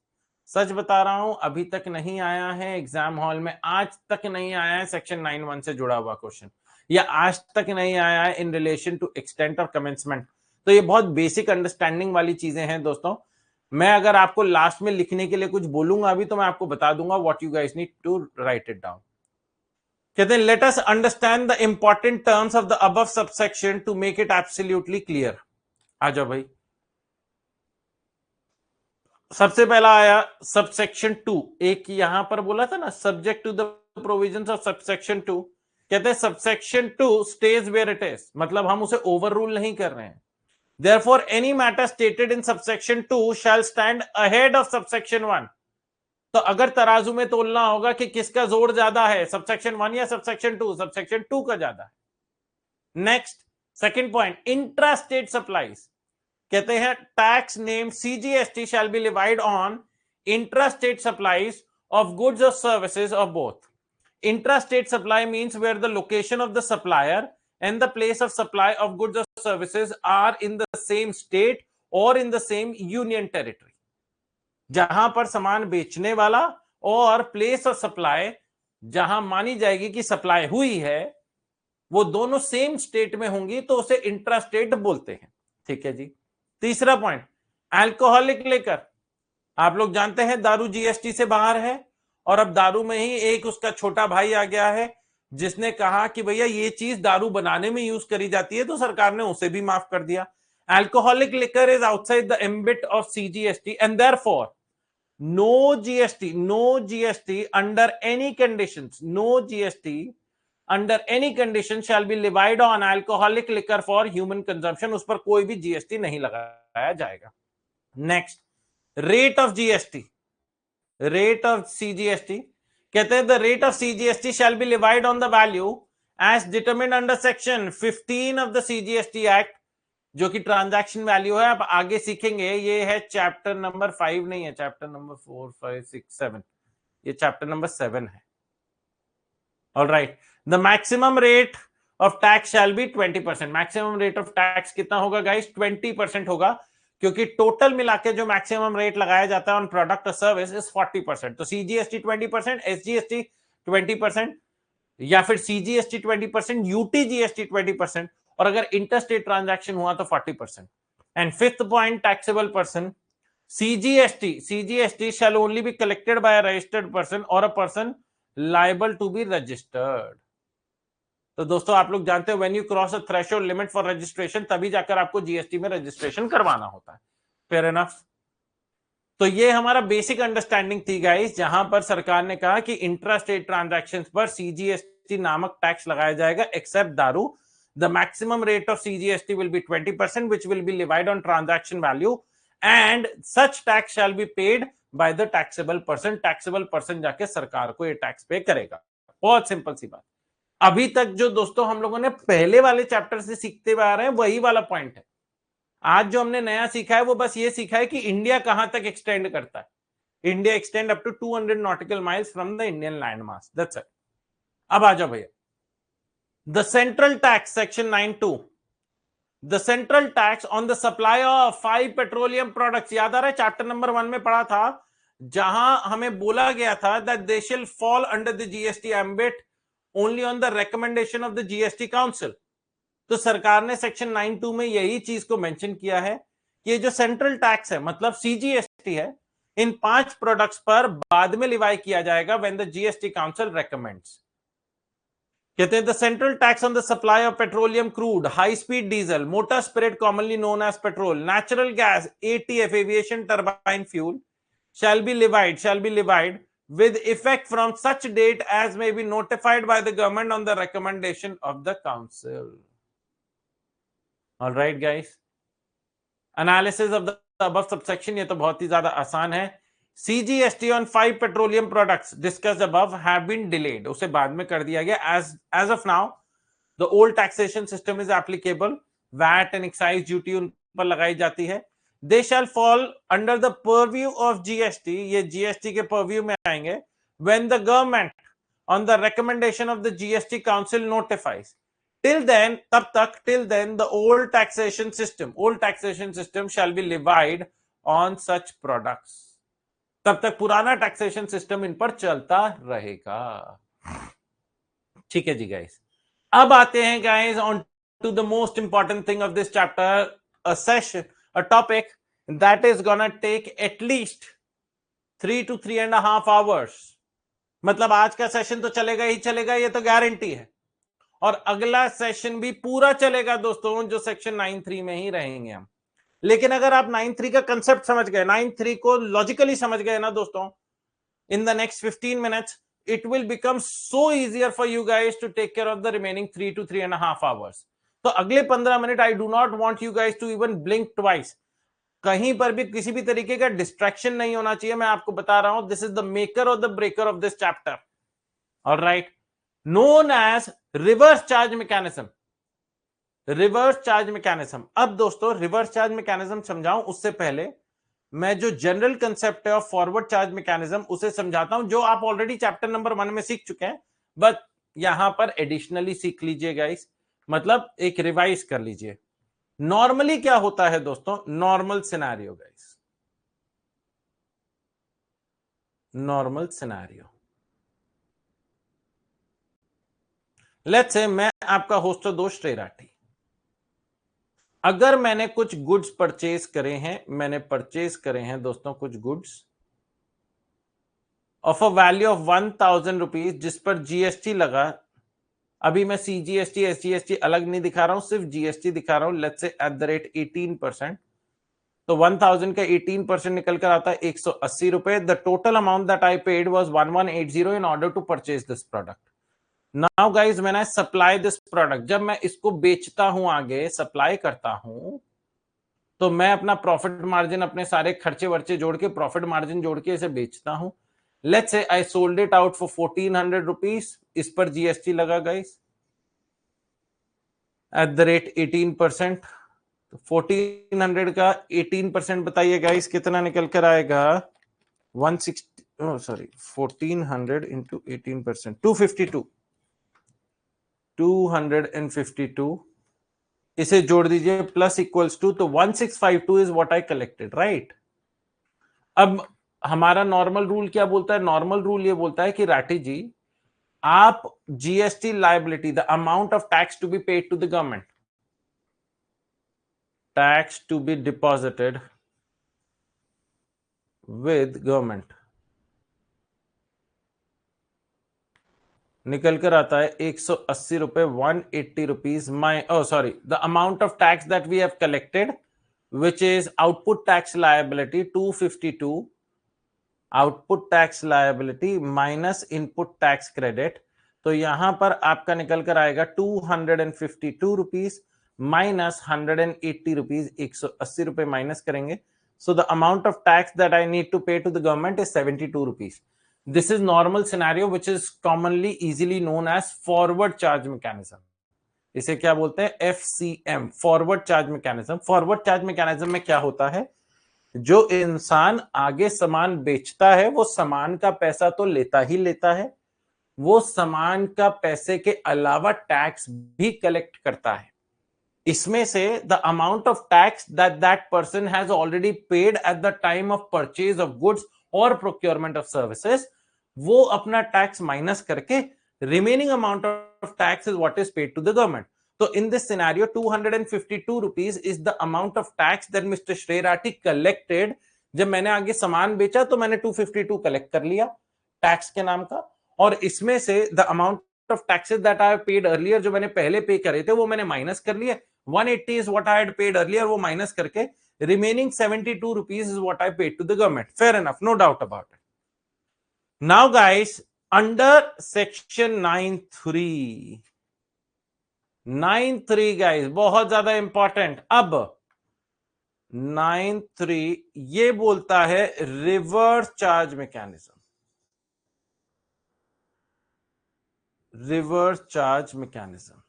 सच बता रहा हूं, अभी तक नहीं आया है एग्जाम हॉल में, आज तक नहीं आया है सेक्शन 9(1) से जुड़ा हुआ क्वेश्चन, या आज तक नहीं आया है इन रिलेशन टू एक्सटेंट और कमेंसमेंट। तो ये बहुत बेसिक अंडरस्टैंडिंग वाली चीजें हैं दोस्तों। मैं अगर आपको लास्ट में लिखने के लिए कुछ बोलूंगा अभी, तो मैं आपको बता दूंगा what you guys need to write it down. कहते हैं let us understand the important terms of the above subsection to make it absolutely clear. आ जाओ भाई, सबसे पहला आया सबसेक्शन 2, एक यहां पर बोला था ना, subject to the provisions of subsection 2। कहते हैं subsection 2 stays where it is, मतलब हम उसे ओवर रूल नहीं कर रहे हैं। Therefore, any matter stated in subsection 2 shall stand ahead of subsection 1. तो अगर तराजू में तोलना होगा कि किसका जोर ज्यादा है, सबसेक्शन 1 या सबसेक्शन 2, सबसेक्शन 2 का ज्यादा है। Next, second point, intra state supplies. कहते हैं tax name CGST shall be levied on intra state supplies of goods और services of both. Intra state supply means where the location of the supplier and the place of supply of goods or services are in the same state or in the same union territory। जहां पर सामान बेचने वाला और place of supply जहां मानी जाएगी कि सप्लाई हुई है, वो दोनों सेम स्टेट में होंगी, तो उसे इंट्रा स्टेट बोलते हैं। ठीक है जी। तीसरा पॉइंट, अल्कोहलिक लेकर। आप लोग जानते हैं दारू जीएसटी से बाहर है, और अब दारू में ही एक उसका छोटा भाई आ गया है जिसने कहा कि भैया ये चीज दारू बनाने में यूज करी जाती है, तो सरकार ने उसे भी माफ कर दिया। Alcoholic liquor is outside the ambit of CGST and therefore no GST under any conditions, no GST under any condition shall be levied on alcoholic liquor for human consumption. उस पर कोई भी जीएसटी नहीं लगाया जाएगा। Next, rate of GST, rate of CGST. कहते हैं the rate of CGST shall be levied on the value as determined under section 15 of the CGST act, जो कि ट्रांजैक्शन वैल्यू है। आप आगे सीखेंगे, ये है चैप्टर नंबर 5 नहीं है, चैप्टर नंबर 4, 5, 6, 7, ये चैप्टर नंबर 7 है। Alright, the maximum rate of tax shall be 20%। Maximum rate of tax कितना होगा गाइस? 20% होगा, क्योंकि टोटल मिला के जो मैक्सिमम रेट लगाया जाता है ऑन प्रोडक्ट और सर्विस इज 40%। तो सीजीएसटी 20%, एसजीएसटी 20%, या फिर सीजीएसटी 20%, यूटीजीएसटी 20%, और अगर इंटरस्टेट ट्रांजैक्शन हुआ तो 40%। And fifth point, taxable person. CGST shall only be collected by a registered person और a person liable to be registered. तो दोस्तों आप लोग जानते हैं when you cross a threshold limit for registration, तभी जाकर आपको जीएसटी में रजिस्ट्रेशन करवाना होता है। Fair enough. तो ये हमारा बेसिक अंडरस्टैंडिंग थी गाइस, जहां पर सरकार ने कहा कि इंट्रा स्टेट ट्रांजैक्शंस पर सीजीएसटी नामक टैक्स लगाया जाएगा एक्सेप्ट दारू। The maximum rate of CGST will be 20%, which will be levied on transaction value, and such tax shall be paid by the taxable person। Taxable person जाके सरकार को ये tax पे करेगा। बहुत सिंपल सी बात। अभी तक जो दोस्तों हम लोगों ने पहले वाले चैप्टर से सीखते हुए आ रहे हैं, वही वाला पॉइंट है। आज जो हमने नया सीखा है वो बस ये सीखा है कि इंडिया कहां तक एक्सटेंड करता है। India extend up to 200 nautical miles from the Indian landmass. That's it. अब आ जाओ भैया, the central tax section 9(2), the central tax on the supply of 5 petroleum products. याद आ रहा है चैप्टर नंबर 1 में पढ़ा था, जहां हमें बोला गया था that they shall fall under the GST ambit only on the recommendation of the GST council. तो सरकार ने सेक्शन 9(2) में यही चीज को मेंशन किया है कि ये जो सेंट्रल टैक्स है, मतलब सीजीएसटी है, इन 5 प्रोडक्ट्स पर बाद में लिवाई किया जाएगा when the GST council recommends. कहते हैं the central tax on the supply of petroleum crude, high speed diesel, motor spirit commonly known as petrol, natural gas, ATF aviation turbine fuel shall be levied with effect from such date as may be notified by the government on the recommendation of the council। all right guys, analysis of the above subsection, ये तो बहुत ही ज्यादा आसान है। CGST on 5 petroleum products discussed above have been delayed, उसे बाद में कर दिया गया। as of now the old taxation system is applicable। VAT and excise duty उन पर लगाई जाती है, they shall fall under the purview of GST, ये जीएसटी के परव्यू में आएंगे, when the government on the recommendation of the GST council notifies, till then, तब तक, till then the old taxation system shall be levied on such products, तब तक पुराना taxation system in पर चलता रहेगा। ठीक है जी गाइस, अब आते हैं guys on to the most important thing of this chapter, a session, a topic that is gonna take at least 3 to 3.5 hours। मतलब आज का सेशन तो चलेगा ही चलेगा, ये तो गारंटी है, और अगला सेशन भी पूरा चलेगा दोस्तों, जो सेक्शन 9.3 में ही रहेंगे हम। लेकिन अगर आप 9.3 का कंसेप्ट समझ गए, 9.3 को लॉजिकली समझ गए ना दोस्तों, in the next 15 minutes it will become so easier for you guys to take care of the remaining 3 to 3.5 hours। तो अगले 15 minute I do not want you guys to even blink twice, कहीं पर भी किसी भी तरीके का distraction नहीं होना चाहिए, मैं आपको बता रहा हूं, दिस इज द मेकर और the breaker of this chapter, alright, known as reverse charge mechanism. Reverse charge mechanism, अब दोस्तों रिवर्स चार्ज मैकेनिज्म समझाऊं उससे पहले मैं जो जनरल कंसेप्ट है ऑफ फॉरवर्ड चार्ज मैकेनिज्म उसे समझाता हूं, जो आप ऑलरेडी चैप्टर नंबर 1 में सीख चुके हैं, बट यहां पर एडिशनली सीख लीजिए गाइस, मतलब एक रिवाइज कर लीजिए। नॉर्मली क्या होता है दोस्तों, normal scenario guys, normal scenario, let's say मैं आपका होस्ट दोस्त श्री राठी, अगर मैंने कुछ गुड्स परचेज करे हैं, मैंने परचेज करे हैं दोस्तों कुछ goods of a value of 1000 rupees, जिस पर जीएसटी लगा, अभी मैं सीजीएसटी एसजीएसटी अलग नहीं दिखा रहा हूं, सिर्फ जीएसटी दिखा रहा हूं, let's say eight the rate 18%, तो 1000 का 18% निकल कर आता है 180 रुपए। The total amount that I paid was 1180 in order to purchase this product. Now guys when I supply this product, जब मैं इसको बेचता हूं, आगे सप्लाई करता हूं, तो मैं अपना प्रॉफिट मार्जिन, अपने सारे खर्चे वर्चे जोड़ के प्रॉफिट मार्जिन जोड़ के इसे बेचता हूं। Let's say I sold it out for 1400 rupees, इस पर जीएसटी लगा गाइस एट द रेट 18%, तो 1400 का 18% बताइए गाइस कितना निकल कर आएगा, 160, सॉरी 1400 इंटू 18%, 252, 252, इसे जोड़ दीजिए प्लस इक्वल्स टू, तो 1652 is what I collected, right. अब हमारा नॉर्मल रूल क्या बोलता है, नॉर्मल रूल ये बोलता है कि राठी जी, आप GST liability, the amount of tax to be paid to the government, tax to be deposited with government, निकल कर आता है 180 रुपए, 180 rupees, my sorry, the amount of tax that we have collected which is output tax liability 252, output tax liability minus input tax credit, तो यहां पर आपका निकल कर आएगा 252 रुपीज माइनस 180 रुपीज, 180 रुपए माइनस करेंगे, so the amount of tax that I need to pay to the government is 72 rupees. This is normal scenario which is commonly easily known as forward charge mechanism। इसे क्या बोलते हैं, FCM, forward charge mechanism. Forward charge mechanism में क्या होता है, जो इंसान आगे सामान बेचता है वो सामान का पैसा तो लेता ही लेता है, वो सामान का पैसे के अलावा टैक्स भी कलेक्ट करता है। इसमें से the amount of tax that that person has already paid at the time of purchase of goods और प्रोक्योरमेंट ऑफ सर्विसेज, वो अपना टैक्स माइनस करके remaining amount of tax is what is paid to the government. तो in this scenario 252 rupees is the amount of tax that mister Shri Rathi collected. जब मैंने आगे सामान बेचा तो मैंने 252 कलेक्ट कर लिया टैक्स के नाम का, और इसमें से the amount of taxes that I paid earlier, जो मैंने पहले पे करे थे वो मैंने माइनस कर लिए, 180 is what I had paid earlier, वो माइनस करके remaining 72 rupees is what I paid to the government। Fair enough, no doubt about it। Now guys, under section 9.3, 9.3 guys बहुत ज्यादा इंपॉर्टेंट। अब 9.3 ये बोलता है reverse charge mechanism, reverse charge mechanism.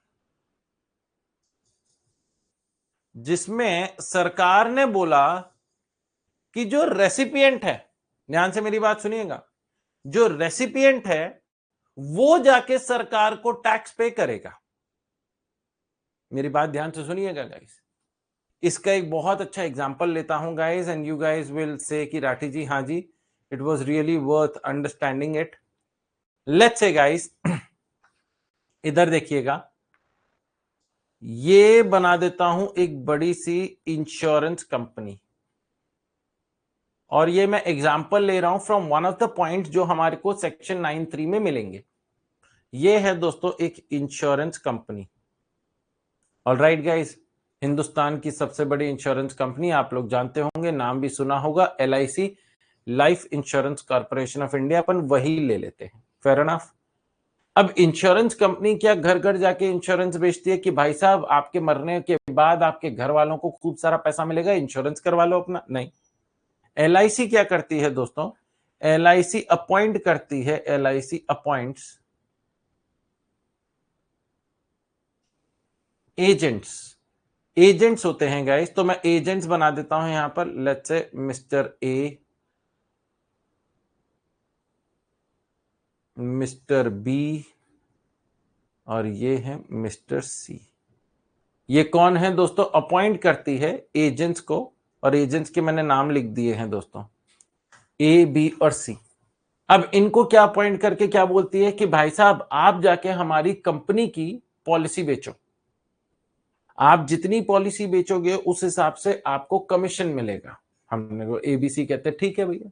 जिसमें सरकार ने बोला कि जो रेसिपिएंट है, ध्यान से मेरी बात सुनिएगा, जो रेसिपिएंट है वो जाके सरकार को टैक्स पे करेगा। मेरी बात ध्यान से सुनिएगा गाइस। इसका एक बहुत अच्छा एग्जांपल लेता हूं guys, and you guys will say कि राठी जी, हाँ जी, it was really worth understanding it. Let's say guys, इधर देखिएगा, ये बना देता हूं एक बड़ी सी इंश्योरेंस कंपनी, और ये मैं एग्जांपल ले रहा हूं from one of the points जो हमारे को सेक्शन 9(3) में मिलेंगे। ये है दोस्तों एक insurance company. Alright guys, Hindustan की सबसे बड़ी इंश्योरेंस कंपनी आप लोग जानते होंगे, नाम भी सुना होगा, LIC, life insurance corporation of India, अपन वही ले लेते हैं। Fair enough. अब इंश्योरेंस कंपनी क्या घर घर जाके इंश्योरेंस बेचती है कि भाई साहब आपके मरने के बाद आपके घर वालों को खूब सारा पैसा मिलेगा, इंश्योरेंस करवा लो अपना? नहीं। LIC क्या करती है दोस्तों? LIC अपॉइंट करती है, LIC अपॉइंट्स एजेंट्स। एजेंट्स होते हैं गाइस, तो मैं एजेंट्स बना देता हूं यहां पर, let's say mister A, mister B, और ये है मिस्टर सी। ये कौन है दोस्तों? अपॉइंट करती है एजेंट्स को, और एजेंट्स के मैंने नाम लिख दिए हैं दोस्तों, ए, बी और सी। अब इनको क्या अपॉइंट करके क्या बोलती है कि भाई साहब आप जाके हमारी कंपनी की पॉलिसी बेचो, आप जितनी पॉलिसी बेचोगे उस हिसाब से आपको कमीशन मिलेगा। हमने को ABC कहते हैं, ठीक है भैया।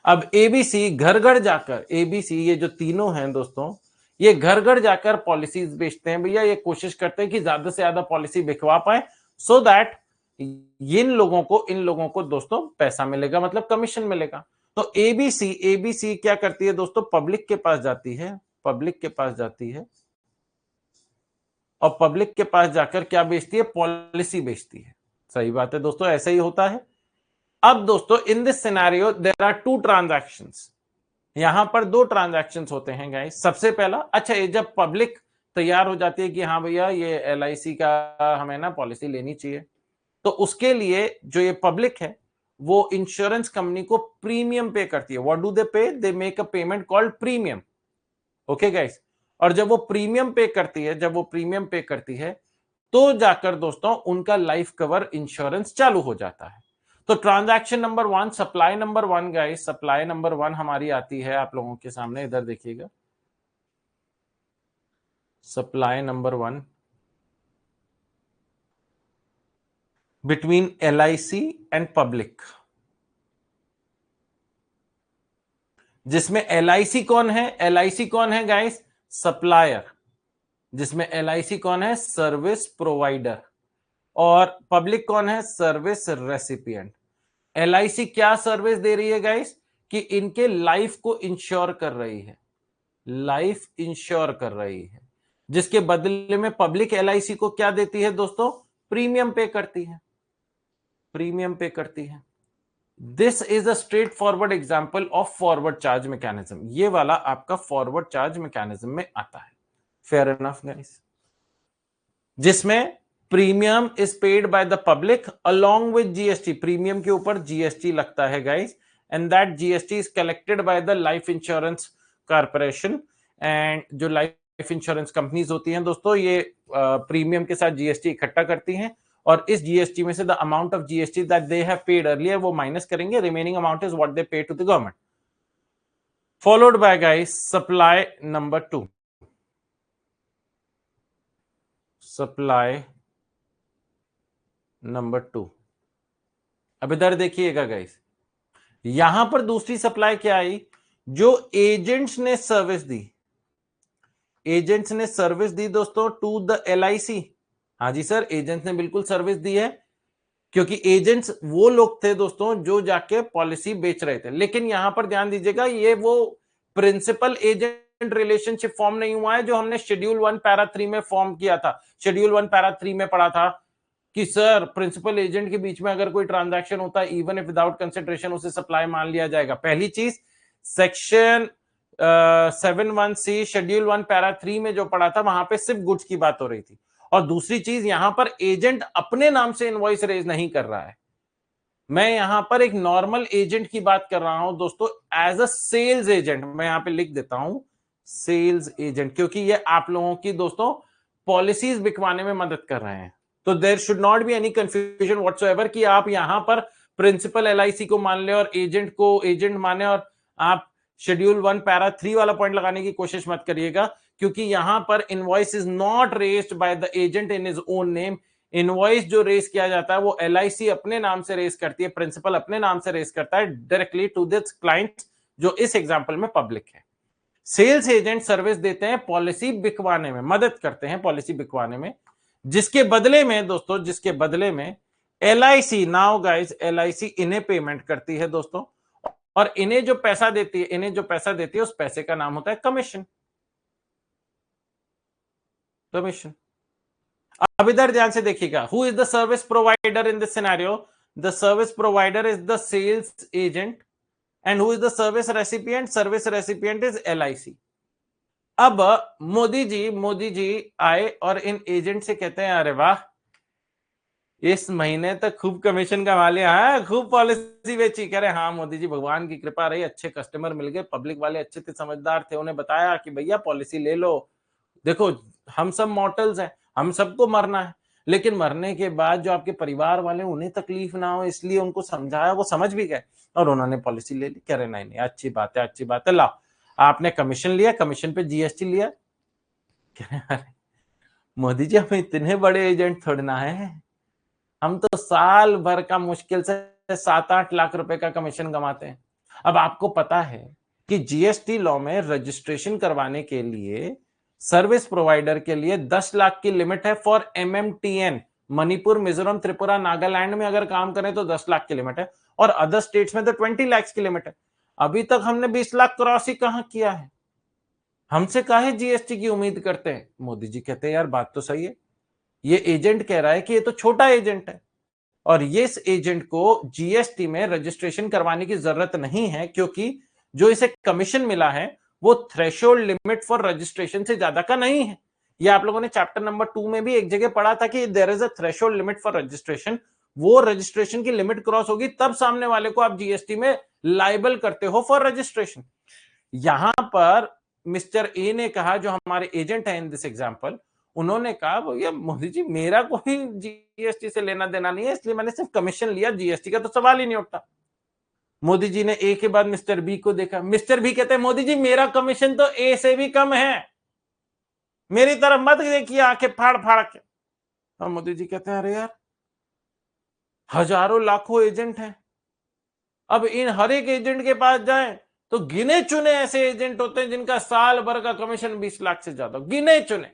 अब ABC घर घर जाकर, ABC ये जो तीनों हैं दोस्तों, ये घर घर जाकर पॉलिसीज बेचते हैं भैया। ये कोशिश करते हैं कि ज्यादा से ज्यादा पॉलिसी बिकवा पाए, सो दैट इन लोगों को दोस्तों पैसा मिलेगा, मतलब कमीशन मिलेगा। तो ABC क्या करती है दोस्तों? पब्लिक के पास जाती है, पब्लिक के पास जाती है, और पब्लिक के पास जाकर क्या बेचती है? पॉलिसी बेचती है। सही बात है दोस्तों, ऐसा ही होता है। अब दोस्तों in this scenario there are two transactions. यहां पर दो ट्रांजैक्शंस होते हैं गाइस। सबसे पहला, अच्छा, ये जब पब्लिक तैयार हो जाती है कि हाँ भैया ये LIC का हमें ना पॉलिसी लेनी चाहिए, तो उसके लिए जो ये पब्लिक है वो इंश्योरेंस कंपनी को प्रीमियम पे करती है। व्हाट डू दे पे? They make a payment called premium. Okay guys. और जब वो प्रीमियम पे करती है, जब वो प्रीमियम पे करती है, तो जाकर दोस्तों उनका लाइफ कवर इंश्योरेंस चालू हो जाता है। तो transaction number 1, supply number 1 guys, supply number 1 हमारी आती है आप लोगों के सामने, इधर देखिएगा, supply number 1 between LIC and public, जिसमें LIC कौन है? LIC कौन है गाइस? सप्लायर। जिसमें LIC कौन है? Service provider. और पब्लिक कौन है? Service recipient. LIC क्या सर्विस दे रही है गाइस? कि इनके लाइफ को इंश्योर कर रही है, लाइफ इंश्योर कर रही है, जिसके बदले में पब्लिक LIC को क्या देती है दोस्तों? प्रीमियम पे करती है, प्रीमियम पे करती है। This is a straight forward example of forward charge mechanism. ये वाला आपका फॉरवर्ड चार्ज मैकेनिज्म में आता है। Fair enough guys. जिसमें premium is paid by the public along with GST। Premium के ऊपर GST लगता है guys, and that GST is collected by the life insurance corporation. And जो लाइफ इंश्योरेंस कंपनीज होती हैं दोस्तों, ये प्रीमियम के साथ GST इकट्ठा करती हैं, और इस GST में से the amount of GST that they have paid earlier वो माइनस करेंगे। Remaining amount is what they pay to the government. Followed by guys supply number 2, supply number 2। अब इधर देखिएगा गाइस, यहां पर दूसरी सप्लाई क्या आई? जो एजेंट्स ने सर्विस दी, एजेंट्स ने सर्विस दी दोस्तों टू द LIC। हाँ जी सर, एजेंट्स ने बिल्कुल सर्विस दी है, क्योंकि एजेंट्स वो लोग थे दोस्तों जो जाके पॉलिसी बेच रहे थे। लेकिन यहां पर ध्यान दीजिएगा, ये वो प्रिंसिपल एजेंट रिलेशनशिप फॉर्म नहीं हुआ है जो हमने शेड्यूल 1 पैरा 3 में फॉर्म किया था। शेड्यूल 1 पैरा 3 में पढ़ा था कि सर प्रिंसिपल एजेंट के बीच में अगर कोई ट्रांजैक्शन होता है, इवन इफ विदाउट कंसिडरेशन, उसे सप्लाई मान लिया जाएगा। पहली चीज, सेक्शन 7(1)(c) शेड्यूल 1 पैरा 3 में जो पढ़ा था, वहां पे सिर्फ गुड्स की बात हो रही थी। और दूसरी चीज, यहां पर एजेंट अपने नाम से इनवॉइस रेज नहीं कर रहा है, मैं यहां पर एक नॉर्मल एजेंट की बात कर रहा हूं दोस्तों, एज अ सेल्स एजेंट। मैं यहां पे लिख देता हूं सेल्स एजेंट, क्योंकि ये आप लोगों की दोस्तों पॉलिसीज बिकवाने में मदद कर रहे हैं। तो there should not be any confusion whatsoever कि आप यहां पर प्रिंसिपल एलआईसी को मान ले और एजेंट को एजेंट माने, और आप शेड्यूल 1 पैरा 3 वाला पॉइंट लगाने की कोशिश मत करिएगा, क्योंकि यहां पर invoice is not raised by the agent in his own name. Invoice जो रेस किया जाता है वो एलआईसी अपने नाम से रेस करती है, प्रिंसिपल अपने नाम से रेस करता है डायरेक्टली टू दिस क्लाइंट, जो इस एग्जांपल में पब्लिक है। सेल्स एजेंट सर्विस देते हैं पॉलिसी बिकवाने में, मदद करते हैं पॉलिसी बिकवाने में, जिसके बदले में दोस्तों, जिसके बदले में एलआईसी, नाउ गाइस, एलआईसी इन्हें पेमेंट करती है दोस्तों, और इन्हें जो पैसा देती है, इन्हें जो पैसा देती है उस पैसे का नाम होता है कमीशन। कमीशन। अब इधर ध्यान से देखिएगा, who is the service provider in this scenario? The service provider is the sales agent, and who is the service recipient? Service recipient is LIC. अब मोदी जी आए और इन एजेंट से कहते हैं, अरे वाह, इस महीने तक खूब कमीशन कमा लिया है, खूब पॉलिसी बेची। कह रहे हाँ मोदी जी, भगवान की कृपा रही, अच्छे कस्टमर मिल गए, पब्लिक वाले अच्छे थे, समझदार थे, उन्हें बताया कि भैया पॉलिसी ले लो, देखो हम सब मॉर्टल्स हैं, हम सबको मरना है, लेकिन मरने के बाद जो आपके परिवार वाले उन्हें तकलीफ ना हो, इसलिए उनको समझाया, वो समझ भी गए और उन्होंने पॉलिसी ले ली। कह रहे नहीं नहीं, अच्छी बात है, अच्छी बात है, लाओ। आपने कमीशन लिया, कमीशन पे जीएसटी लिया। कह रहे अरे मोदी जी, हम इतने बड़े एजेंट थोड़ी ना है, हम तो साल भर का मुश्किल से 7-8 लाख रुपए का कमीशन कमाते हैं। अब आपको पता है कि जीएसटी लॉ में रजिस्ट्रेशन करवाने के लिए सर्विस प्रोवाइडर के लिए 10 लाख की लिमिट है फॉर एमएमटीएन। मणिपुर, मिजोरम, त्रिपुरा, नागालैंड में अगर काम करें तो 10 लाख की लिमिट है, और अदर स्टेट्स में तो 20 लाख की लिमिट है। अभी तक हमने 20 लाख क्रॉस ही कहां किया है, हमसे काहे जीएसटी की उम्मीद करते हैं? मोदी जी कहते हैं यार बात तो सही है, ये एजेंट कह रहा है कि ये तो छोटा एजेंट है, और ये इस एजेंट को जीएसटी में रजिस्ट्रेशन करवाने की जरूरत नहीं है, क्योंकि जो इसे कमीशन मिला है वो थ्रेशोल्ड लिमिट फॉर रजिस्ट्रेशन से ज्यादा का नहीं है। ये आप लोगों ने चैप्टर नंबर 2 में भी एक जगह पढ़ा था कि there is a threshold limit for registration. वो रजिस्ट्रेशन की लिमिट क्रॉस होगी तब सामने वाले को आप जीएसटी में लाइबल करते हो फॉर रजिस्ट्रेशन। यहां पर मिस्टर ए ने कहा, जो हमारे एजेंट है इन दिस एग्जांपल, उन्होंने कहा भैया मोदी जी, मेरा कोई जीएसटी से लेना देना नहीं है, इसलिए मैंने सिर्फ कमीशन लिया, जीएसटी का तो सवाल ही नहीं उठता। मोदी जी ने ए के बाद मिस्टर बी को देखा, मिस्टर बी कहते हैं मोदी जी, मेरा कमीशन तो ए से भी कम है, मेरी तरफ मत देखिए आंखें फाड़ फाड़ के। और मोदी जी कहते हैं अरे यार, हजारों लाखों एजेंट हैं, अब इन हर एक एजेंट के पास जाएं तो गिने चुने ऐसे एजेंट होते हैं जिनका साल भर का कमीशन 20 लाख से ज्यादा, गिने चुने,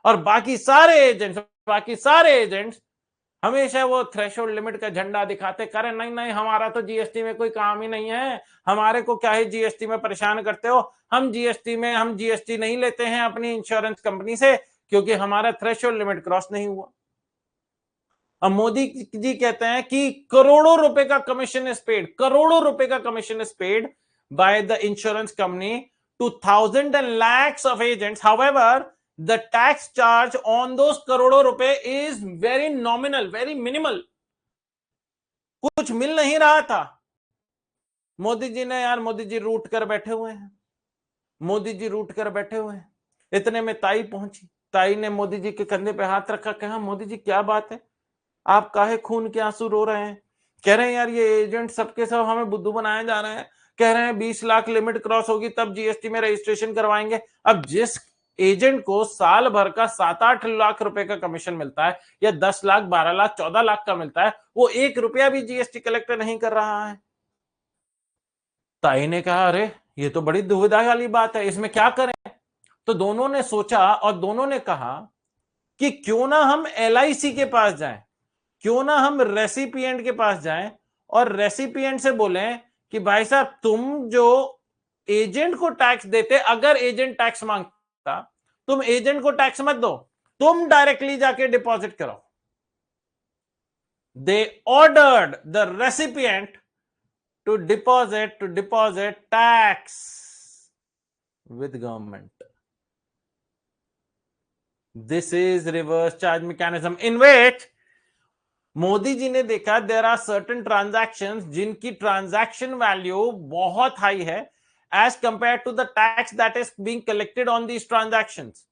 और बाकी सारे एजेंट्स हमेशा वो थ्रेशोल्ड लिमिट का झंडा दिखाते, करें नहीं नहीं, हमारा तो जीएसटी में कोई काम ही नहीं है, हमारे को क्या है जीएसटी में परेशान करते हो, हम जीएसटी नहीं लेते हैं अपनी इंश्योरेंस कंपनी से, क्योंकि हमारा थ्रेशोल्ड लिमिट क्रॉस नहीं हुआ। अब मोदी जी कहते हैं कि करोड़ों रुपए का कमीशन इज पेड, करोड़ों रुपए का commission is paid by the insurance company two thousand and lakhs of agents, however the tax charge on those करोड़ों रुपए is very nominal, very minimal, कुछ मिल नहीं रहा था। मोदी जी ने, यार मोदी जी रूट कर बैठे हुए हैं, मोदी जी रूट कर बैठे हुए हैं। इतने में ताई पहुंची, ताई ने मोदी जी के कंधे पे हाथ रखा, कहा मोदी जी क्या बात है, आप काहे खून के आंसू रो रहे हैं? कह रहे हैं यार ये एजेंट सबके सब हमें बुद्धू बनाए जा रहे हैं, कह रहे हैं 20 लाख लिमिट क्रॉस होगी तब जीएसटी में रजिस्ट्रेशन करवाएंगे। अब जिस एजेंट को साल भर का 7-8 लाख रुपए का कमीशन मिलता है, या 10 लाख, 12 लाख, 14 लाख का मिलता है, वो 1 रुपया भी जीएसटी कलेक्टर नहीं कर रहा है। ताई ने कहा अरे ये तो बड़ी दुविधा वाली बात है, इसमें क्या करें? तो दोनों ने सोचा और दोनों ने कहा कि क्यों ना हम एलआईसी के पास जाएं, क्यों ना हम रेसिपिएंट के पास जाएं और रेसिपिएंट से बोलें कि भाई साहब, तुम जो एजेंट को टैक्स देते, अगर एजेंट टैक्स मांगता, तुम एजेंट को टैक्स मत दो, तुम डायरेक्टली जाके डिपॉजिट कराओ। They ordered the recipient to deposit tax with government. This is reverse charge mechanism in which Modi ji ने देखा देयर आर सर्टेन ट्रांजैक्शंस जिनकी ट्रांजैक्शन वैल्यू बहुत हाई है as compare to the tax that is being collected on these transactions.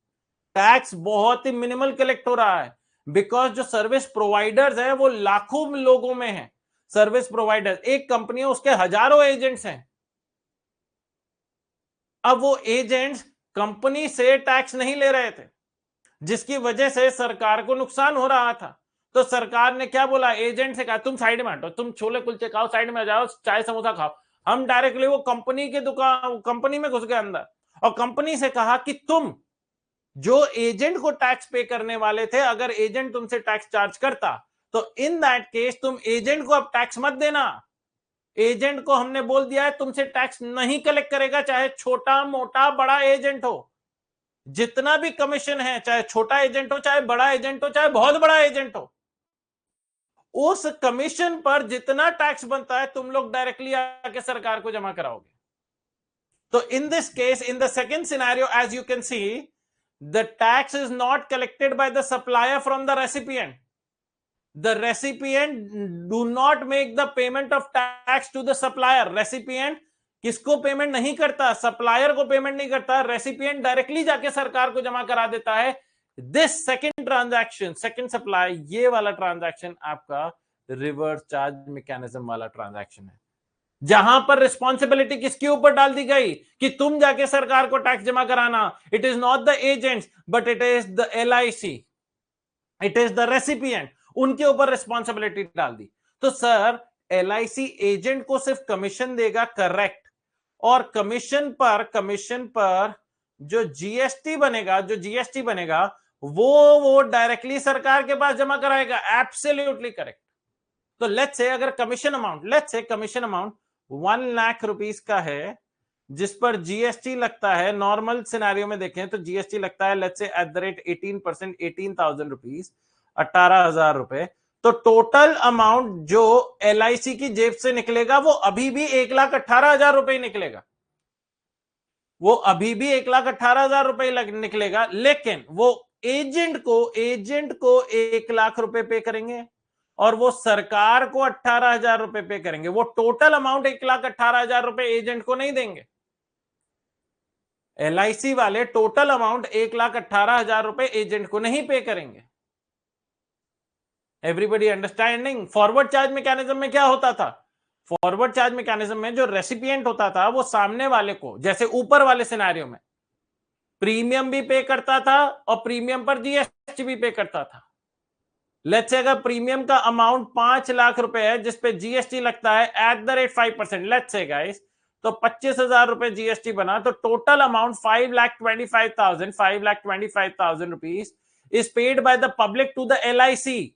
Tax बहुत ही minimal collect हो रहा है बिकॉज जो सर्विस प्रोवाइडर्स है वो लाखों लोगों में है। सर्विस प्रोवाइडर एक कंपनी है, उसके हजारों एजेंट्स हैं। अब वो एजेंट्स कंपनी से टैक्स नहीं ले रहे थे, जिसकी वजह से सरकार को नुकसान हो रहा था। तो सरकार ने क्या बोला, एजेंट से कहा तुम साइड में हटो, तुम छोले कुलचे खाओ, साइड में जाओ, चाय समोसा खाओ। हम डायरेक्टली वो कंपनी के दुकान कंपनी में घुस गए अंदर और कंपनी से कहा कि तुम जो एजेंट को टैक्स पे करने वाले थे, अगर एजेंट तुमसे टैक्स चार्ज करता तो इन दैट केस तुम एजेंट को अब टैक्स मत देना। एजेंट को हमने बोल दिया है तुमसे टैक्स नहीं कलेक्ट करेगा, चाहे छोटा मोटा बड़ा एजेंट हो। जितना भी कमीशन है, चाहे छोटा एजेंट हो, चाहे बड़ा एजेंट हो, चाहे बहुत बड़ा एजेंट हो, उस कमीशन पर जितना टैक्स बनता है तुम लोग डायरेक्टली आके सरकार को जमा कराओगे। तो in this case, in the second scenario, as you can see, the tax is not collected by the supplier from the recipient. The recipient do not make the payment of tax to the supplier. Recipient किसको payment नहीं करता, supplier को payment नहीं करता, recipient directly जाके सरकार को जमा करा देता है। This second transaction, second supply, ये वाला ट्रांजैक्शन आपका रिवर्स चार्ज मैकेनिज्म वाला ट्रांजैक्शन है, जहां पर रिस्पॉन्सिबिलिटी किसके ऊपर डाल दी गई कि तुम जाके सरकार को टैक्स जमा कराना। It is not the agents but it is the LIC, it is the recipient, उनके ऊपर रिस्पॉन्सिबिलिटी डाल दी। तो सर LIC एजेंट को सिर्फ कमीशन देगा, करेक्ट, और कमीशन पर जो जीएसटी बनेगा वो डायरेक्टली सरकार के पास जमा कराएगा। Absolutely correct. तो लेट्स से अगर कमीशन अमाउंट 1 लाख रुपीस का है, जिस पर जीएसटी लगता है, नॉर्मल सिनेरियो में देखें तो जीएसटी लगता है लेट्स से @18%, 18,000 रुपीस, 18,000 रुपए। तो टोटल अमाउंट जो LIC की जेब से निकलेगा वो अभी भी 1,18,000 रुपए निकलेगा, वो अभी भी 1,18,000 रुपए निकलेगा। लेकिन वो एजेंट को 1 लाख रुपए पे करेंगे और वो सरकार को 18,000 रुपए पे करेंगे। वो टोटल अमाउंट 1,18,000 रुपए एजेंट को नहीं देंगे। LIC वाले टोटल अमाउंट 1,18,000 रुपए एजेंट को नहीं पे करेंगे। Everybody understanding? Forward charge mechanism में क्या होता था? फॉरवर्ड चार्ज मैकेनिज्म में जो रेसिपिएंट होता था वो सामने वाले को, जैसे ऊपर वाले सिनेरियो में, प्रीमियम भी पे करता था और प्रीमियम पर जीएसटी भी पे करता था। लेट्स से अगर प्रीमियम का अमाउंट 5 लाख रुपए है जिसपे जीएसटी लगता है @5%, लेट्स से गाइस, तो 25,000 रुपए जीएसटी बना, तो total amount 5,25,000 rupees is paid by the public to the LIC।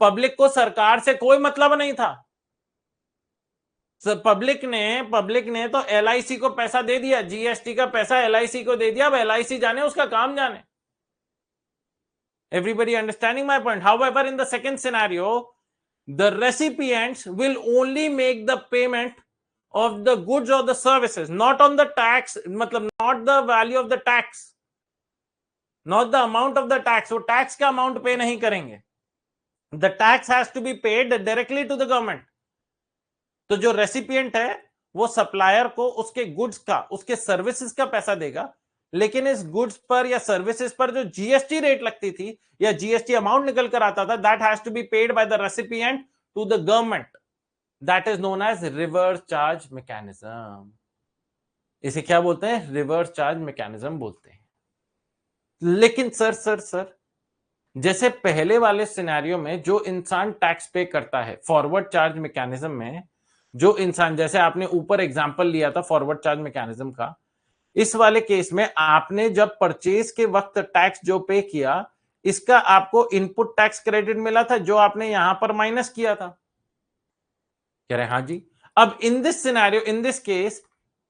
Public को सरकार से कोई मतलब नहीं था। पब्लिक ने तो LIC को पैसा दे दिया, जीएसटी का पैसा LIC को दे दिया, अब LIC जाने उसका काम जाने। Everybody understanding my point? However, in the second scenario, the recipients will only make the payment of the goods or the services, not on the tax, मतलब not the value of the tax, not the amount of the tax. वो tax का amount pay नहीं करेंगे। The tax has to be paid directly to the government. तो जो recipient है वो supplier को उसके गुड्स का, उसके सर्विसेज का पैसा देगा, लेकिन इस गुड्स पर या सर्विसेज पर जो जीएसटी रेट लगती थी या जीएसटी अमाउंट निकल कर आता था, that has to be paid by the recipient to the government. That is known as reverse charge mechanism. इसे क्या बोलते हैं? रिवर्स चार्ज मैकेनिज्म बोलते हैं। लेकिन सर जैसे पहले वाले सिनेरियो में जो इंसान टैक्स पे करता है, फॉरवर्ड चार्ज मैकेनिज्म में जो इंसान, जैसे आपने ऊपर एग्जांपल लिया था फॉरवर्ड चार्ज मैकेनिज्म का, इस वाले केस में आपने जब परचेज के वक्त टैक्स जो पे किया, इसका आपको इनपुट टैक्स क्रेडिट मिला था जो आपने यहां पर माइनस किया था। कह रहे हाँ जी। अब इन this scenario, in this case,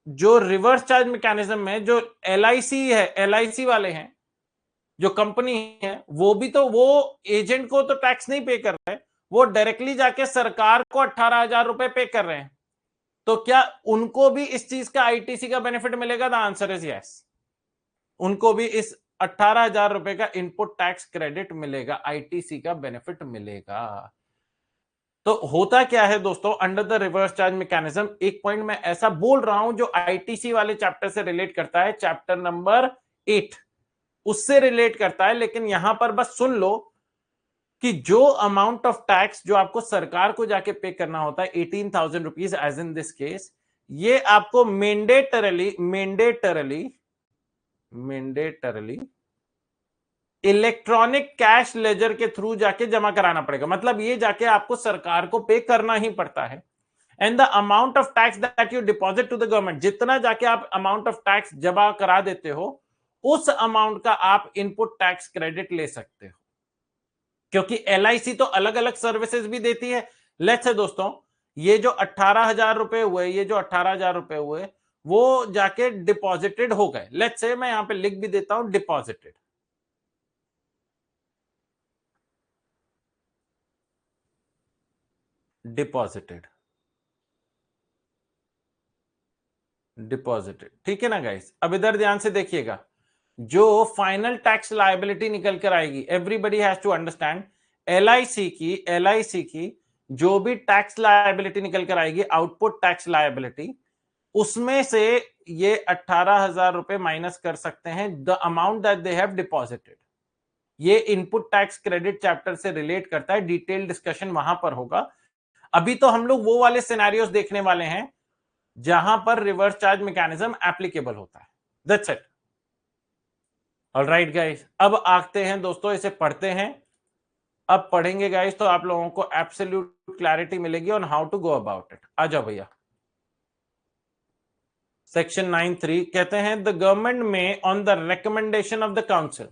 जो रिवर्स चार्ज मैकेनिज्म में जो LIC है, LIC वाले हैं, जो कंपनी है, वो भी तो वो एजेंट को तो टैक्स नहीं पे कर रहे, वो डायरेक्टली जाके सरकार को 18,000 रुपए पे कर रहे हैं। तो क्या उनको भी इस चीज का ITC का बेनिफिट मिलेगा? The answer is yes. उनको भी इस 18,000 रुपए का इनपुट टैक्स क्रेडिट मिलेगा, आईटीसी का बेनिफिट मिलेगा। तो होता क्या है दोस्तों, under the reverse charge mechanism, एक पॉइंट मैं ऐसा बोल रहा हूं जो आईटीसी वाले चैप्टर से रिलेट करता है, चैप्टर नंबर 8 उससे रिलेट करता है, लेकिन यहां पर बस सुन लो कि जो अमाउंट ऑफ टैक्स जो आपको सरकार को जाके पे करना होता है 18,000 rupees as in this case, ये आपको मैंडेटरली इलेक्ट्रॉनिक कैश लेजर के थ्रू जाके जमा कराना पड़ेगा। मतलब ये जाके आपको सरकार को पे करना ही पड़ता है। And the amount of tax that you deposit to the government, जितना जाके आप अमाउंट ऑफ टैक्स जमा करा देते हो, उस अमाउंट का आप इनपुट टैक्स क्रेडिट ले सकते हो। क्योंकि एलआईसी तो अलग अलग सर्विसेज भी देती है। लेट्स से दोस्तों, ये जो 18,000 रुपए हुए, ये जो 18,000 रुपए हुए, वो जाके डिपॉजिटेड हो गए। लेट्स से मैं यहां पे लिख भी देता हूं डिपॉजिटेड। डिपॉजिटेड, ठीक है ना गाइस। अब इधर ध्यान से देखिएगा, जो फाइनल टैक्स लायबिलिटी निकल कर आएगी, everybody has to understand, LIC की जो भी टैक्स लायबिलिटी निकल कर आएगी, आउटपुट टैक्स लायबिलिटी, उसमें से ये 18,000 रुपए माइनस कर सकते हैं, the amount that they have deposited. ये इनपुट टैक्स क्रेडिट चैप्टर से रिलेट करता है, डिटेल डिस्कशन वहां पर होगा। अभी तो हम लोग वो वाले सिनेरियोस देखने वाले हैं जहां पर रिवर्स चार्ज मैकेनिज्म एप्लीकेबल होता है। That's it. ऑलराइट गाइस, अब आते हैं दोस्तों, इसे पढ़ते हैं। अब पढ़ेंगे गाइस तो आप लोगों को एब्सोल्यूट क्लैरिटी मिलेगी on how to go about it. आ जाओ भैया। सेक्शन 9(3) कहते हैं, द गवर्नमेंट में on the recommendation of the council,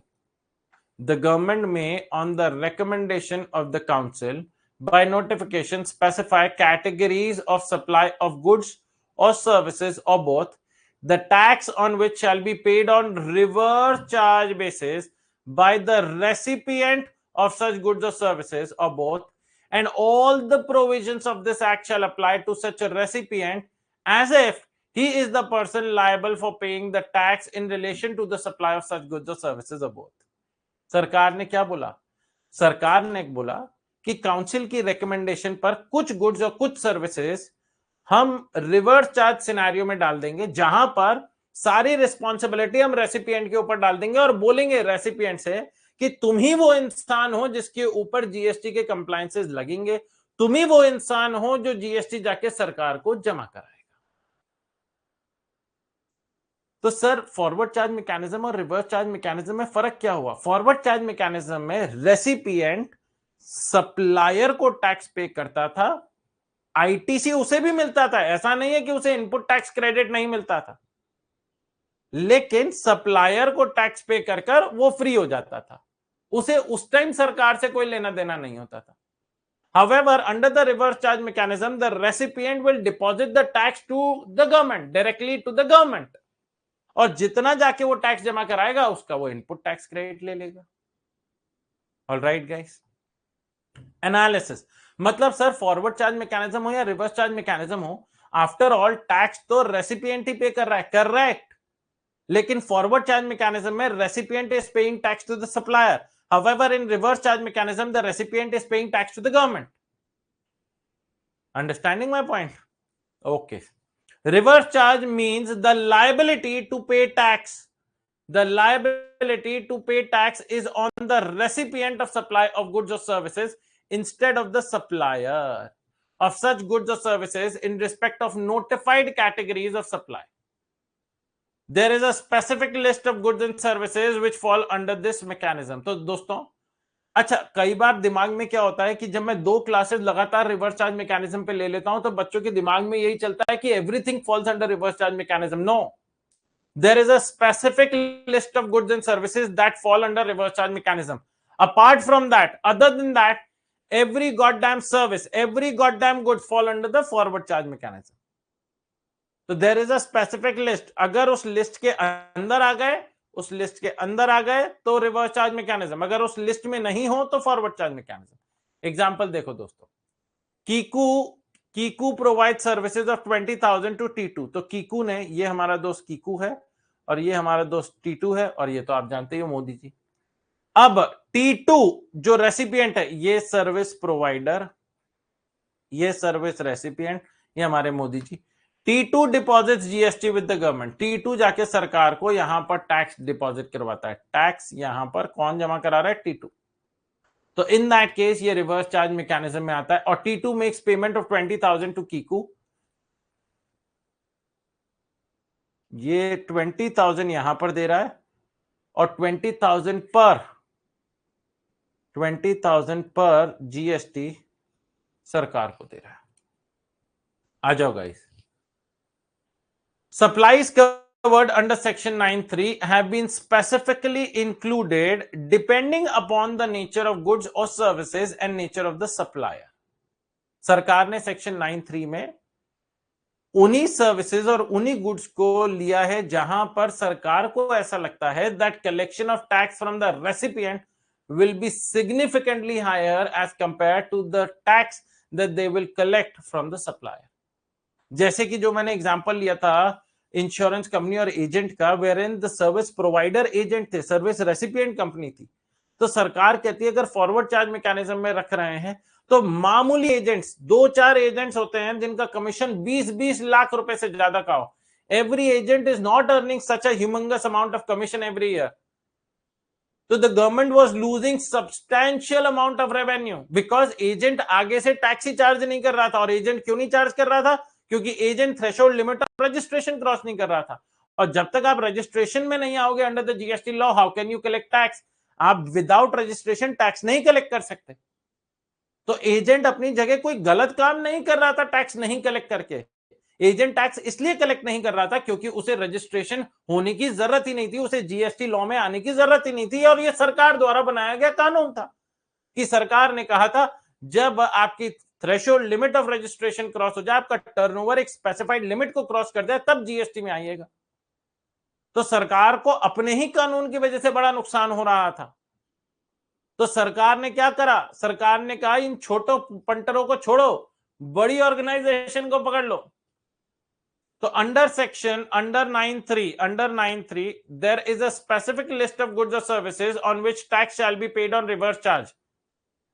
the government may on the recommendation of the council by notification specify categories of supply of goods or services or both, the tax on which shall be paid on reverse charge basis by the recipient of such goods or services or both, and all the provisions of this act shall apply to such a recipient as if he is the person liable for paying the tax in relation to the supply of such goods or services or both। सरकार ने क्या बोला? सरकार ने बोला कि council की recommendation पर कुछ गुड्स और कुछ सर्विसेज हम रिवर्स चार्ज सिनेरियो में डाल देंगे, जहां पर सारी रिस्पॉन्सिबिलिटी हम रेसिपिएंट के ऊपर डाल देंगे और बोलेंगे रेसिपिएंट से कि तुम ही वो इंसान हो जिसके ऊपर जीएसटी के कंप्लायंसेस लगेंगे, तुम ही वो इंसान हो जो जीएसटी जाके सरकार को जमा कराएगा। तो सर, फॉरवर्ड चार्ज मैकेनिज्म और रिवर्स चार्ज मैकेनिज्म में फर्क क्या हुआ? फॉरवर्ड चार्ज मैकेनिज्म में रेसिपिएंट सप्लायर को टैक्स पे करता था, आईटीसी उसे भी मिलता था, ऐसा नहीं है कि उसे इनपुट टैक्स क्रेडिट नहीं मिलता था, लेकिन सप्लायर को टैक्स पे कर कर वो फ्री हो जाता था, उसे उस टाइम सरकार से कोई लेना देना नहीं होता था। However, under the reverse charge mechanism, the recipient will deposit the tax to the government, directly to the government, और जितना जाके वो टैक्स जमा कराएगा उसका वो इनपुट टैक्स क्रेडिट ले लेगा। ऑलराइट गाइस, एनालिसिस मतलब सर, फॉरवर्ड चार्ज मैकेनिज्म हो या रिवर्स चार्ज मैकेनिज्म हो, आफ्टर ऑल टैक्स तो रेसिपिएंट ही पे कर रहा है, करेक्ट। लेकिन फॉरवर्ड चार्ज मैकेनिज्म में recipient is paying tax to the supplier, however in reverse charge mechanism the recipient is paying tax to the government. Understanding my point? Okay. Reverse charge means the liability to pay tax. The liability to pay tax is on the recipient of supply of goods or services instead of the supplier of such goods or services in respect of notified categories of supply. There is a specific list of goods and services which fall under this mechanism. तो दोस्तों, अच्छा, कई बार दिमाग में क्या होता है कि जब मैं 2 क्लासेस लगातार रिवर्स चार्ज मैकेनिज्म पे ले लेता हूं तो बच्चों के दिमाग में यही चलता है कि everything falls under reverse charge mechanism. No, there is a specific list of goods and services that fall under reverse charge mechanism. Apart from that, other than that, every goddamn service, every goddamn goods fall under the forward charge mechanism. तो there is a specific list, अगर उस list के अंदर आ गए, उस list के अंदर आ गए तो रिवर्स चार्ज मैकेनिज्म, अगर उस लिस्ट में नहीं हो तो फॉरवर्ड चार्ज मैकेनिज्म। एग्जांपल देखो दोस्तों, Kiku provide services of 20,000 to T two. तो कीकू ने, ये हमारा दोस्त कीकू है, और ये हमारा दोस्त T2 है, और ये तो आप जानते ही हो मोदी जी। अब T2 जो रेसिपिएंट है, ये सर्विस प्रोवाइडर, ये सर्विस रेसिपिएंट, ये हमारे Modi ji. T2 deposit GST with the government. T2 जाके सरकार को यहां पर टैक्स डिपॉजिट करवाता है। टैक्स यहां पर कौन जमा करा रहा है? T2। तो इन दैट केस ये रिवर्स चार्ज मैकेनिज्म में आता है, और T2 makes payment of 20,000 to Kiku. ये 20,000 यहां पर दे रहा है, और 20,000 पर जीएसटी सरकार को दे रहा है। आ जाओ guys. Supplies covered under section 9(3) have been specifically included depending upon the nature of goods or services and nature of the supplier. सरकार ने सेक्शन 9(3) में उन्हीं सर्विसेज और उन्हीं गुड्स को लिया है जहां पर सरकार को ऐसा लगता है that collection of tax from the recipient will be significantly higher as compared to the tax that they will collect from the supplier. जैसे कि जो मैंने एग्जांपल लिया था इंश्योरेंस कंपनी और एजेंट का, where in the service provider agent थे, service recipient company थी। तो सरकार कहती है अगर फॉरवर्ड चार्ज मैकेनिज्म में रख रहे हैं तो मामूली एजेंट्स, 2-4 एजेंट्स होते हैं जिनका कमीशन 20-20 लाख रुपए से ज्यादा का हो। Every agent is not earning such a humongous amount of commission every year. तो the government was losing substantial amount of revenue because agent आगे से टैक्स ही चार्ज नहीं कर रहा था। और एजेंट क्यों नहीं चार्ज कर रहा था? क्योंकि agent threshold limit of registration cross नहीं कर रहा था। और जब तक आप रजिस्ट्रेशन में नहीं आओगे under the GST law, how can you collect tax? आप विदाउट रजिस्ट्रेशन टैक्स नहीं कलेक्ट कर सकते। तो एजेंट अपनी जगह कोई गलत काम नहीं कर रहा था टैक्स नहीं कलेक्ट करके। एजेंट टैक्स इसलिए कलेक्ट नहीं कर रहा था क्योंकि उसे रजिस्ट्रेशन होने की जरूरत ही नहीं थी, उसे जीएसटी लॉ में आने की जरूरत ही नहीं थी। और यह सरकार द्वारा बनाया गया कानून था कि सरकार ने कहा था जब आपकी threshold limit of registration cross हो जाए, आपका टर्नओवर एक स्पेसिफाइड लिमिट को क्रॉस कर जाए, तब जीएसटी में आइएगा। तो सरकार को अपने ही कानून की वजह से बड़ा नुकसान हो रहा था। तो सरकार ने क्या करा? सरकार ने कहा इन छोटो पंटरों को छोड़ो, बड़ी ऑर्गेनाइजेशन को पकड़ लो। तो under 9(3), there is a specific list of goods or services on which tax shall be paid on reverse charge.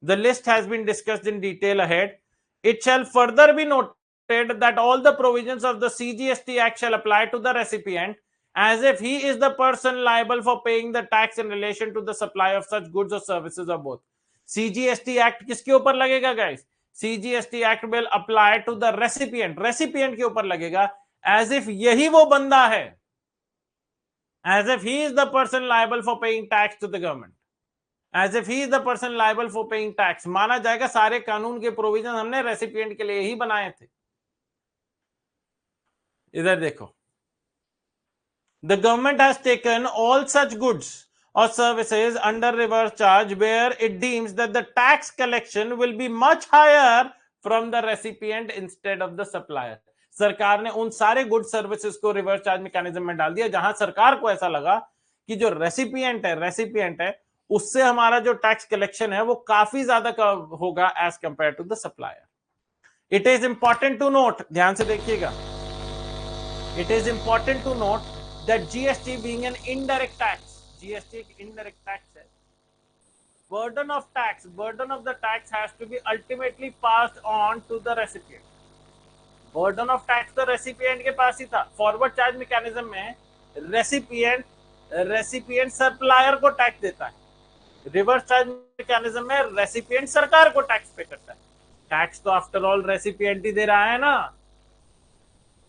The list has been discussed in detail ahead. It shall further be noted that all the provisions of the CGST Act shall apply to the recipient as if he is the person liable for paying the tax in relation to the supply of such goods or services or both. CGST Act किसके ऊपर लगेगा guys? CGST Act will apply to the recipient. Recipient के ऊपर लगेगा as if यही वो बंदा है, as if he is the person liable for paying tax to the government, as if he is the person liable for paying tax. माना जाएगा सारे कानून के प्रोविजन हमने रेसिपिएंट के लिए ही बनाए थे। इधर देखो, the government has taken all such goods or services under reverse charge where it deems that the tax collection will be much higher from the recipient instead of the supplier. सरकार ने उन सारे गुड सर्विसेज को reverse charge mechanism में डाल दिया जहां सरकार को ऐसा लगा कि जो रेसिपिएंट है उससे हमारा जो टैक्स कलेक्शन है वो काफी ज्यादा होगा as compare to the supplier. It is important to note, ध्यान से देखिएगा, it is important to note that GST being an indirect tax, GST एक indirect tax है, burden of the tax has to be ultimately passed on to the recipient. Burden of tax तो recipient के पास ही था। Forward charge mechanism में recipient supplier को tax देता है, रिवर्स चार्ज मैकेनिज्म में रेसिपिएंट सरकार को टैक्स पे करता है। टैक्स तो आफ्टर ऑल रेसिपिएंट ही दे रहा है ना।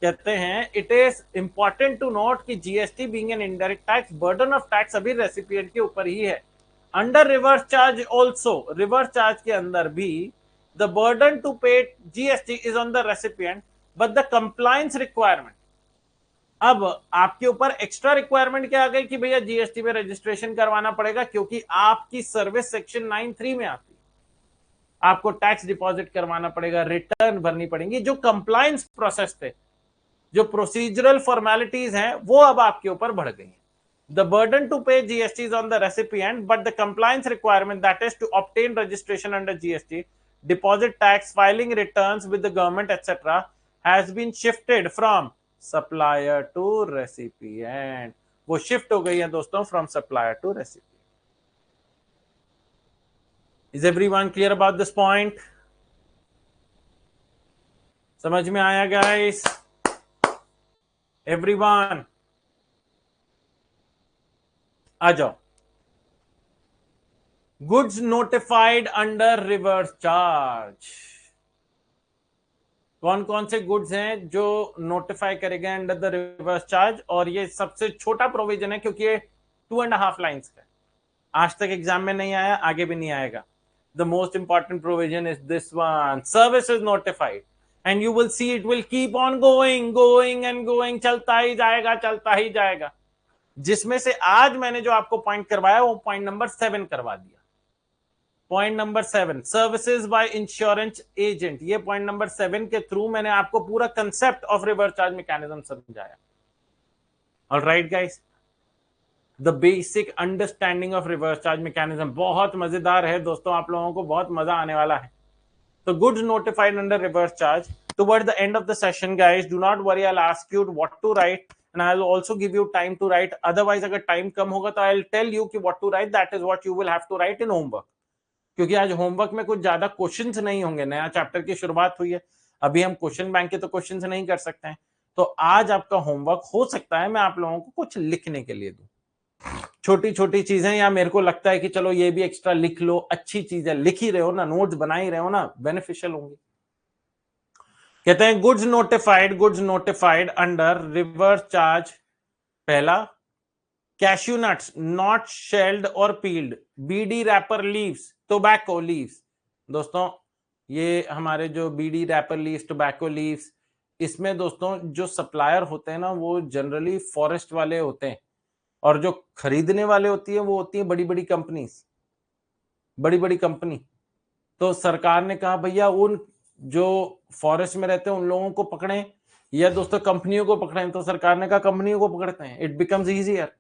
कहते हैं it is important to note कि GST being an indirect tax, burden of tax अभी रेसिपिएंट के ऊपर ही है। Under reverse charge also, reverse charge के अंदर भी the burden to pay GST is on the recipient but the compliance requirement. अब आपके ऊपर एक्स्ट्रा रिक्वायरमेंट क्या आ गई कि भैया जीएसटी में रजिस्ट्रेशन करवाना पड़ेगा क्योंकि आपकी सर्विस सेक्शन 9(3) में आती है। आपको टैक्स डिपॉजिट करवाना पड़ेगा, रिटर्न भरनी पड़ेगी। जो कंप्लायंस प्रोसेस थे, जो प्रोसीजरल फॉर्मेलिटीज हैं, वो अब आपके ऊपर बढ़ गई हैं। The burden to pay GST is on the recipient, but the compliance requirement, that is to obtain registration under GST, deposit tax, filing returns with the government, etc., has been shifted from supplier to recipient. वो shift हो गई है दोस्तों from supplier to recipient. Is everyone clear about this point? समझ में आया guys? Everyone आ जाओ। Goods notified under reverse charge. कौन कौन से गुड्स हैं जो नोटिफाई करेंगे अंडर द रिवर्स चार्ज? और ये सबसे छोटा प्रोविजन है क्योंकि ये 2.5 लाइन्स का, आज तक एग्जाम में नहीं आया, आगे भी नहीं आएगा। The most important provision is this one, service is notified and you will see it will keep on going and going, चलता ही जाएगा, चलता ही जाएगा। जिसमें से आज मैंने जो आपको पॉइंट करवाया वो पॉइंट नंबर 7 करवा दिया। Point number 7, services by insurance agent. ये पॉइंट नंबर 7 के थ्रू मैंने आपको पूरा concept of reverse charge mechanism समझाया। Alright guys, the basic understanding of reverse charge mechanism बहुत मजेदार है दोस्तों, आप लोगों को बहुत मजा आने वाला है। तो goods notified under reverse charge, towards the end of the session guys, do not worry, I'll ask you what to write and I'll also give you time to write, otherwise अगर time कम होगा तो I'll tell you कि what to write, that is what you will have to write in homework। क्योंकि आज homework में कुछ ज्यादा questions नहीं होंगे, नया चैप्टर की शुरुआत हुई है, अभी हम क्वेश्चन बैंक के तो क्वेश्चंस नहीं कर सकते हैं, तो आज आपका होमवर्क हो सकता है मैं आप लोगों को कुछ लिखने के लिए दूं, छोटी छोटी चीजें, या मेरे को लगता है कि चलो ये भी एक्स्ट्रा लिख लो, अच्छी चीज है, लिख ही रहे हो ना, नोट्स बना ही रहे हो ना, बेनिफिशियल होंगे। कहते हैं goods notified under reverse charge, पहला कैश्यू नट्स नॉट शेल्ड और peeled, bidi wrapper leaves, tobacco leaves. दोस्तों ये हमारे जो bidi wrapper leaves, tobacco leaves, इसमें दोस्तों जो सप्लायर होते हैं ना वो जनरली फॉरेस्ट वाले होते हैं, और जो खरीदने वाले होती है वो होती है बड़ी बड़ी कंपनीज, बड़ी बड़ी कंपनी। तो सरकार ने कहा भैया उन जो फॉरेस्ट में रहते हैं उन लोगों को पकड़ें या दोस्तों कंपनियों को पकड़ें, तो सरकार ने कहा कंपनियों को पकड़ते हैं, it becomes easier.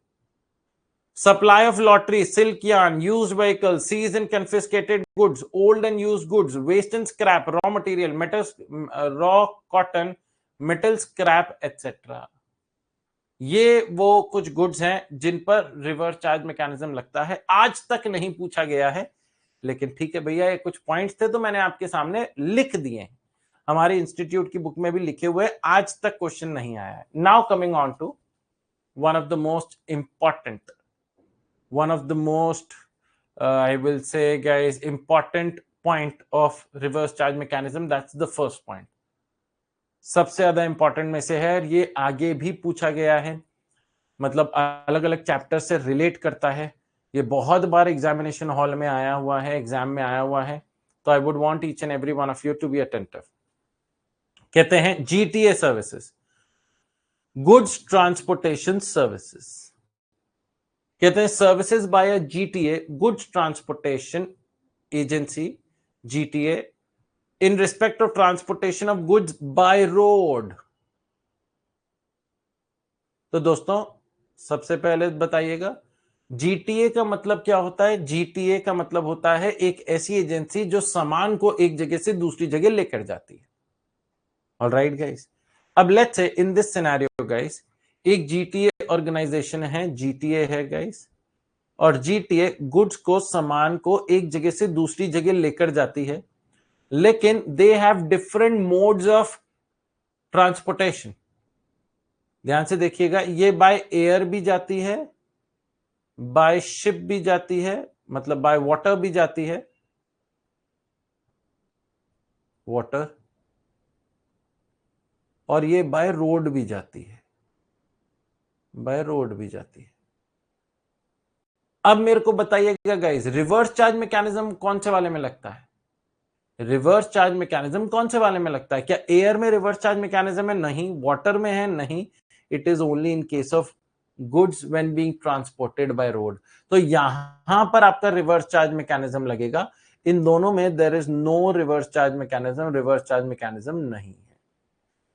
Supply of lottery, silk yarn, used vehicles, seized and confiscated goods, old and used goods, waste and scrap, raw material, metals, raw cotton, metal scrap, etc. ये वो कुछ गुड्स हैं जिन पर रिवर्स चार्ज मैकेनिज्म लगता है। आज तक नहीं पूछा गया है, लेकिन ठीक है भैया, ये कुछ पॉइंट्स थे तो मैंने आपके सामने लिख दिए हैं, हमारे इंस्टीट्यूट की बुक में भी लिखे हुए, आज तक क्वेश्चन नहीं आया है। Now coming on to one of the most important, one of the most I will say guys important point of reverse charge mechanism, that's the first point, सबसे ज्यादा इंपॉर्टेंट में से है, ये आगे भी पूछा गया है, मतलब अलग अलग चैप्टर से रिलेट करता है, ये बहुत बार एग्जामिनेशन हॉल में आया हुआ है, एग्जाम में आया हुआ है, तो I would want each and every one of you to be attentive. कहते हैं GTA services, goods transportation services. कहते हैं services by a GTA, goods transportation agency, GTA, in respect of transportation of goods by road. तो दोस्तों सबसे पहले बताइएगा GTA का मतलब क्या होता है? जीटीए का मतलब होता है एक ऐसी एजेंसी जो सामान को एक जगह से दूसरी जगह लेकर जाती है। ऑलराइट गाइस, अब let's say in this scenario guys, एक जीटीए ऑर्गेनाइजेशन है, जीटीए है गाइस, और जीटीए गुड्स को, सामान को एक जगह से दूसरी जगह लेकर जाती है, लेकिन they have different modes of transportation. ध्यान से देखिएगा, ये बाय एयर भी जाती है, बाय शिप भी जाती है, मतलब बाय वाटर भी जाती है, वाटर, और ये बाय रोड भी जाती है, बाय रोड भी जाती है। अब मेरे को बताइएगा गाइस, रिवर्स चार्ज मैकेनिज्म कौन से वाले में लगता है? रिवर्स चार्ज मैकेनिज्म कौन से वाले में लगता है? क्या एयर में रिवर्स चार्ज मैकेनिज्म है? नहीं। वाटर में है? नहीं। It is only in case of goods when being transported by road. तो यहां पर आपका रिवर्स चार्ज मैकेनिज्म लगेगा, इन दोनों में there is no reverse charge mechanism, reverse charge mechanism नहीं है।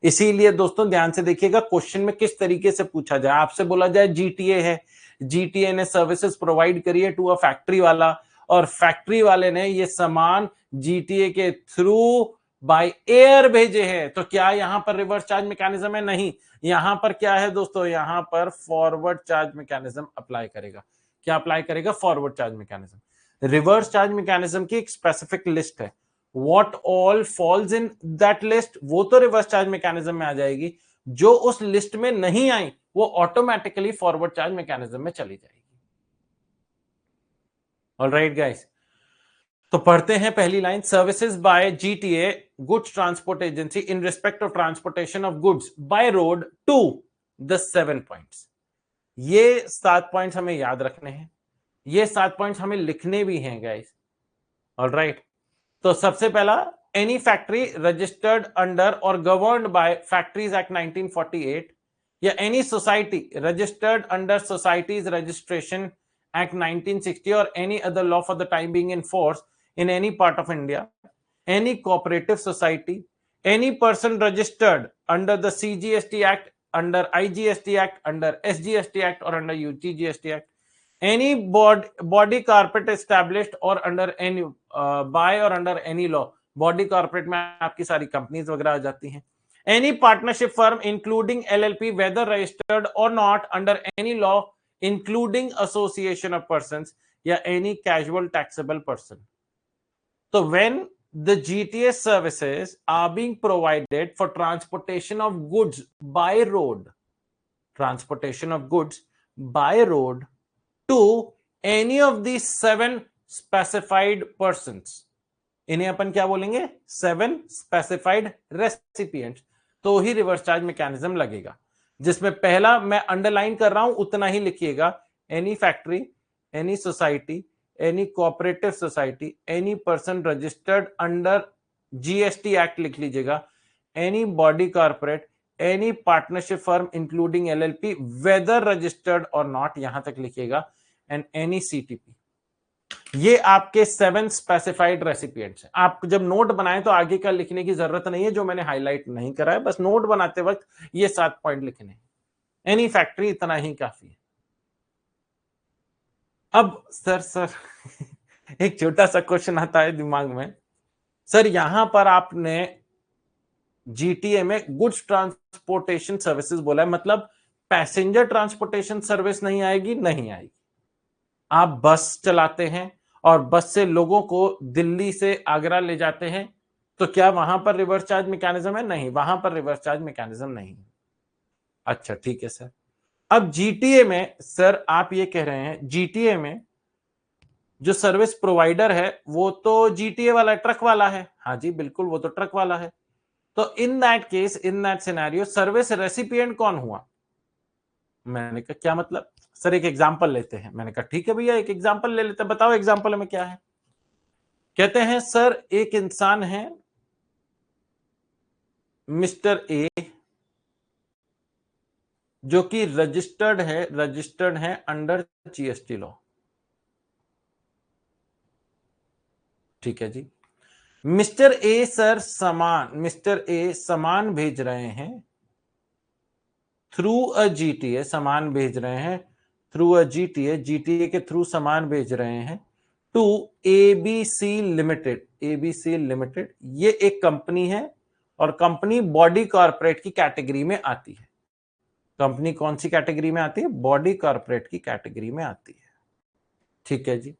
इसीलिए दोस्तों ध्यान से देखिएगा, क्वेश्चन में किस तरीके से पूछा जाए। आपसे बोला जाए जीटीए है, जीटीए ने सर्विसेज प्रोवाइड करी है टू अ फैक्ट्री वाला, और फैक्ट्री वाले ने ये सामान जीटीए के थ्रू बाय एयर भेजे हैं, तो क्या यहां पर रिवर्स चार्ज मैकेनिज्म है? नहीं, यहां पर क्या है दोस्तों, यहां पर फॉरवर्ड चार्ज मैकेनिज्म अप्लाई करेगा। क्या अप्लाई करेगा? Forward charge mechanism. Reverse charge mechanism की एक स्पेसिफिक लिस्ट है, what all falls in that list, वो तो रिवर्स चार्ज मैकेनिज्म में आ जाएगी। जो उस लिस्ट में नहीं आई वो ऑटोमेटिकली फॉरवर्ड चार्ज मैकेनिज्म में चली जाएगी। ऑलराइट गाइस, तो पढ़ते हैं पहली line, services by GTA goods transport agency in respect of transportation of goods by road to the 7 points. ये 7 पॉइंट्स हमें याद रखने हैं, ये 7 पॉइंट्स हमें लिखने भी हैं गाइस। ऑलराइट, तो सबसे पहला, एनी फैक्ट्री रजिस्टर्ड अंडर और गवर्न्ड बाय फैक्ट्रीज एक्ट 1948 या any society registered under societies registration act 1960 और any other law for the time being in force in any part of India, any cooperative society, any person registered under the CGST Act, under IGST Act, under SGST Act or under UTGST Act, any body corporate established or under any by or under any law, body corporate में आपकी सारी companies वगैरह आ जाती हैं, any partnership firm including LLP whether registered or not under any law including association of persons या any casual taxable person. So when the GTA services are being provided for transportation of goods by road, transportation of goods by road to any of these 7 specified persons, इन्हें अपन क्या बोलेंगे? 7 specified recipients, तो ही reverse charge mechanism लगेगा। जिसमें पहला मैं underline कर रहा हूं, उतना ही लिखिएगा, any factory, any society, any cooperative society, any person registered under GST Act लिख लीजिएगा, any body corporate, any partnership firm including LLP whether registered or not, यहां तक लिखिएगा, and any CTP। ये आपके 7 स्पेसिफाइड रेसिपिएंट्स हैं। आप जब नोट बनाएं तो आगे का लिखने की जरूरत नहीं है, जो मैंने हाईलाइट नहीं करा है, बस नोट बनाते वक्त ये 7 पॉइंट लिखने हैं। एनी फैक्ट्री, इतना ही काफी है। अब सर एक छोटा सा क्वेश्चन आता है दिमाग में, सर यहां पर आपने जीटीए में गुड्स ट्रांसपोर्टेशन सर्विसेज बोला है, मतलब पैसेंजर ट्रांसपोर्टेशन सर्विस नहीं आएगी? नहीं आएगी। आप बस चलाते हैं और बस से लोगों को दिल्ली से आगरा ले जाते हैं, तो क्या वहां पर रिवर्स चार्ज मैकेनिज्म है? नहीं, वहां पर रिवर्स चार्ज मैकेनिज्म नहीं है। अच्छा ठीक है सर। अब जीटीए में सर आप ये कह रहे हैं जीटीए में जो सर्विस प्रोवाइडर है वो तो जीटीए वाला, ट्रक वाला है। हाँ जी बिल्कुल, वो तो ट्रक वाला है। तो in that case, in that scenario, service recipient कौन हुआ? मैंने कहा क्या मतलब? सर एक एग्जांपल लेते हैं। मैंने कहा ठीक है भैया, एक एग्जांपल ले लेते हैं, बताओ एग्जांपल में क्या है। कहते हैं सर एक इंसान है मिस्टर ए, जो कि रजिस्टर्ड है अंडर जीएसटी लॉ। ठीक है जी। मिस्टर ए सामान भेज रहे हैं थ्रू अ जीटीए, सामान भेज रहे हैं थ्रू अ जीटीए के थ्रू सामान भेज रहे हैं to ABC limited. ABC limited ये एक कंपनी है और कंपनी बॉडी कॉर्पोरेट की कैटेगरी में आती है। कंपनी कौन सी कैटेगरी में आती है? बॉडी कॉर्पोरेट की कैटेगरी में आती है। ठीक है जी।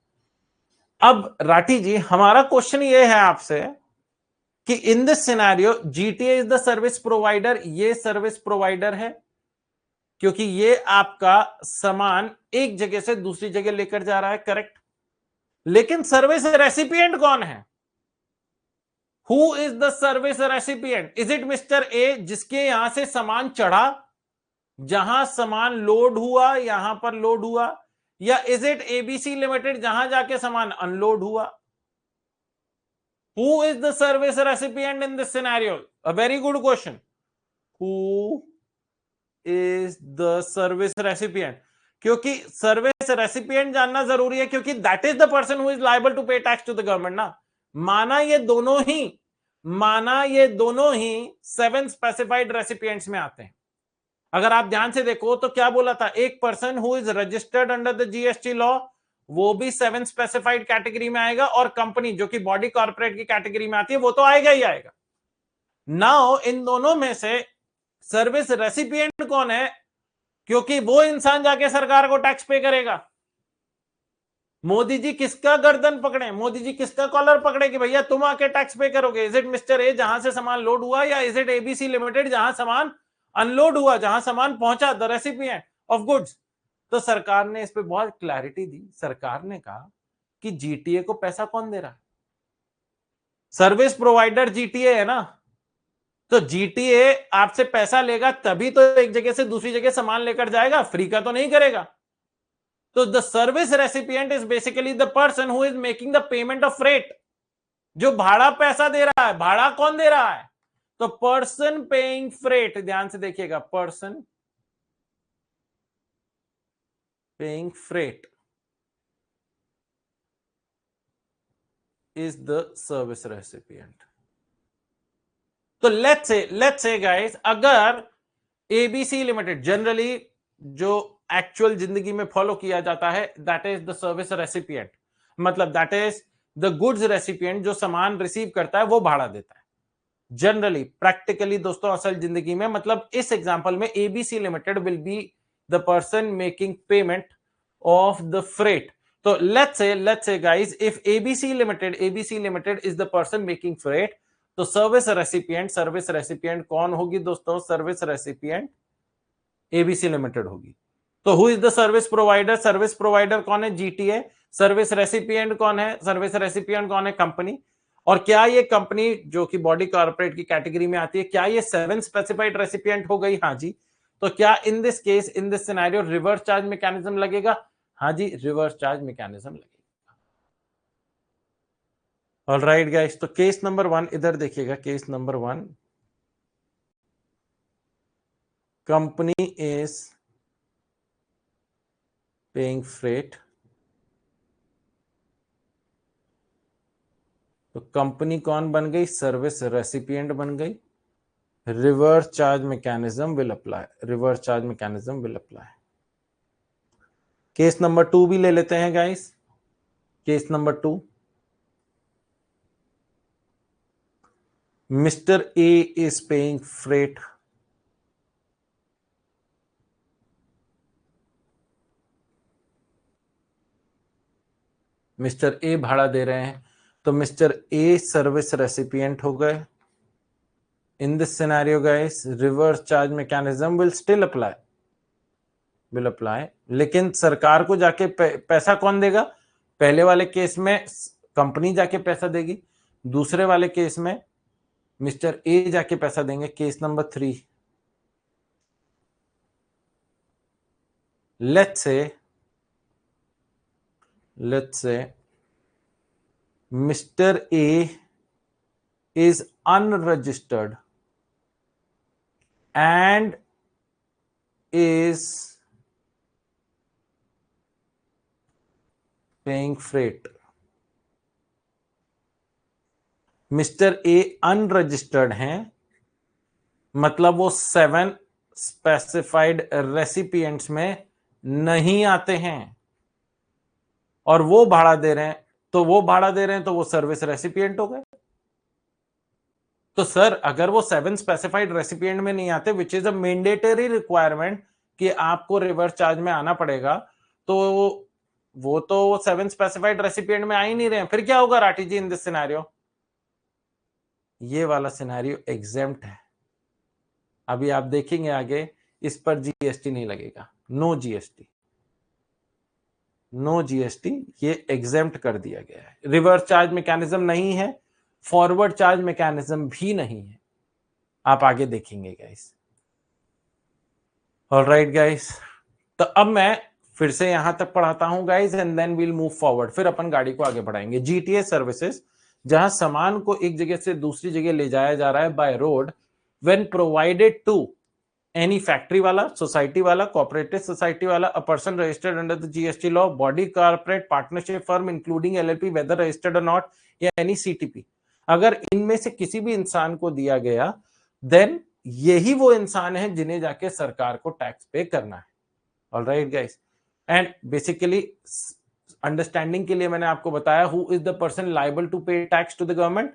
अब राठी जी, हमारा क्वेश्चन ये है आपसे कि इन this scenario GTA is the service provider. ये सर्विस प्रोवाइडर है क्योंकि ये आपका सामान एक जगह से दूसरी जगह लेकर जा रहा है, करेक्ट। लेकिन सर्विस रेसिपिएंट कौन है? Who is the service recipient? Is it mister A जिसके यहां से सामान चढ़ा, जहां सामान लोड हुआ, यहां पर लोड हुआ, या इज इट एबीसी लिमिटेड जहां जाके सामान अनलोड हुआ? Who is the service recipient in this scenario? A very good question. Who is the service recipient? क्योंकि सर्विस रेसिपिएंट जानना जरूरी है, क्योंकि that is the person who is liable to pay tax to the government ना। माना ये दोनों ही 7 specified recipients में आते हैं। अगर आप ध्यान से देखो तो क्या बोला था, एक person who is registered under the GST law, वो भी 7 स्पेसिफाइड कैटेगरी में आएगा, और कंपनी जो कि बॉडी कॉर्पोरेट की कैटेगरी में आती है वो तो आएगा ही आएगा। नाउ इन दोनों में से सर्विस रेसिपिएंट कौन है, क्योंकि वो इंसान जाके सरकार को टैक्स पे करेगा। मोदी जी किसका गर्दन पकड़े, मोदी जी किसका कॉलर पकड़े कि भैया तुम आके टैक्स पे करोगे? इज इट मिस्टर ए जहां से सामान लोड हुआ, या इज इट एबीसी लिमिटेड जहां सामान अनलोड हुआ, जहां सामान पहुंचा, द रेसिपिएंट ऑफ गुड्स? तो सरकार ने इस पे बहुत क्लैरिटी दी। सरकार ने कहा कि जीटीए को पैसा कौन दे रहा है? सर्विस प्रोवाइडर जीटीए है ना। तो जीटीए आपसे पैसा लेगा तभी तो एक जगह से दूसरी जगह सामान लेकर जाएगा, फ्री का तो नहीं करेगा। तो the service recipient is basically the person who is making the payment of freight, जो भाड़ा पैसा दे रहा है। भाड़ा कौन दे रहा है? तो पर्सन पेइंग फ्रेट, ध्यान से देखिएगा, person paying freight is the service recipient. तो लेट्स से गाइस, अगर एबीसी लिमिटेड, जनरली जो एक्चुअल जिंदगी में फॉलो किया जाता है, that is the service recipient, मतलब that is the goods recipient, जो सामान रिसीव करता है वो भाड़ा देता है जनरली, प्रैक्टिकली दोस्तों, असल जिंदगी में। मतलब इस एग्जांपल में ABC limited will be the person making payment of the freight. So let's say guys, if ABC Limited is the person making freight, तो सर्विस रेसिपिएंट कौन होगी दोस्तों? सर्विस रेसिपिएंट ABC लिमिटेड होगी। तो who is the service provider? Service provider कौन है? GTA. Service recipient कौन है? सर्विस रेसिपिएंट कौन है? कंपनी। और क्या ये कंपनी जो कि बॉडी कॉर्पोरेट की कैटेगरी में आती है, क्या ये 7 स्पेसिफाइड रेसिपिएंट हो गई? हाँ जी। तो क्या इन this case, in this scenario reverse charge mechanism लगेगा? हाँ जी, रिवर्स चार्ज मैकेनिज्म लगेगा। ऑलराइट गाइस, तो केस नंबर 1 इधर देखिएगा। Case number 1, company is paying freight. तो कंपनी कौन बन गई? सर्विस रेसिपिएंट बन गई। Reverse charge mechanism will apply, reverse charge mechanism will apply. Case number 2 भी ले लेते हैं guys. Case number 2, mister A is paying freight. Mister A भाड़ा दे रहे हैं, तो मिस्टर ए सर्विस रेसिपिएंट हो गए। इन this scenario guys, reverse charge mechanism will still apply, लेकिन सरकार को जाके पैसा कौन देगा? पहले वाले केस में कंपनी जाके पैसा देगी, दूसरे वाले केस में मिस्टर ए जाके पैसा देंगे। Case number 3, let's say mister A is unregistered and is paying freight. Mister A unregistered हैं, मतलब वो 7 स्पेसिफाइड रेसिपिएंट्स में नहीं आते हैं और वो भाड़ा दे रहे हैं। तो वो सर्विस रेसिपिएंट हो गए। तो सर, अगर वो 7 स्पेसिफाइड रेसिपिएंट में नहीं आते, विच इज अ मैंडेटरी रिक्वायरमेंट कि आपको रिवर्स चार्ज में आना पड़ेगा, तो वो तो 7 स्पेसिफाइड रेसिपिएंट में आ ही नहीं रहे हैं, फिर क्या होगा राठी जी इन दिस सिनेरियो? ये वाला सिनेरियो एग्जेम्प्ट है। अभी आप देखेंगे आगे, इस पर जीएसटी नहीं लगेगा, नो जीएसटी, ये एग्जेम्प्ट कर दिया गया है। रिवर्स चार्ज मैकेनिज्म नहीं है, फॉरवर्ड चार्ज मैकेनिज्म भी नहीं है, आप आगे देखेंगे गाइस। ऑलराइट गाइस, तो अब मैं फिर से यहां तक पढ़ाता हूं guys, and then we'll move forward, फिर अपन गाड़ी को आगे बढ़ाएंगे। जीटीए सर्विसेज, जहां सामान को एक जगह से दूसरी जगह ले जाया जा रहा है by road, when provided to any factory वाला, सोसाइटी वाला, कोऑपरेटिव सोसाइटी वाला, a person registered under the GST law, body corporate, partnership firm including LLP whether registered और नॉट, या एनी सीटीपी, अगर इनमें से किसी भी इंसान को दिया गया, देन यही वो इंसान है जिन्हें जाके सरकार को टैक्स पे करना है। Alright guys, and basically understanding के लिए मैंने आपको बताया who is the person liable to pay tax to the government.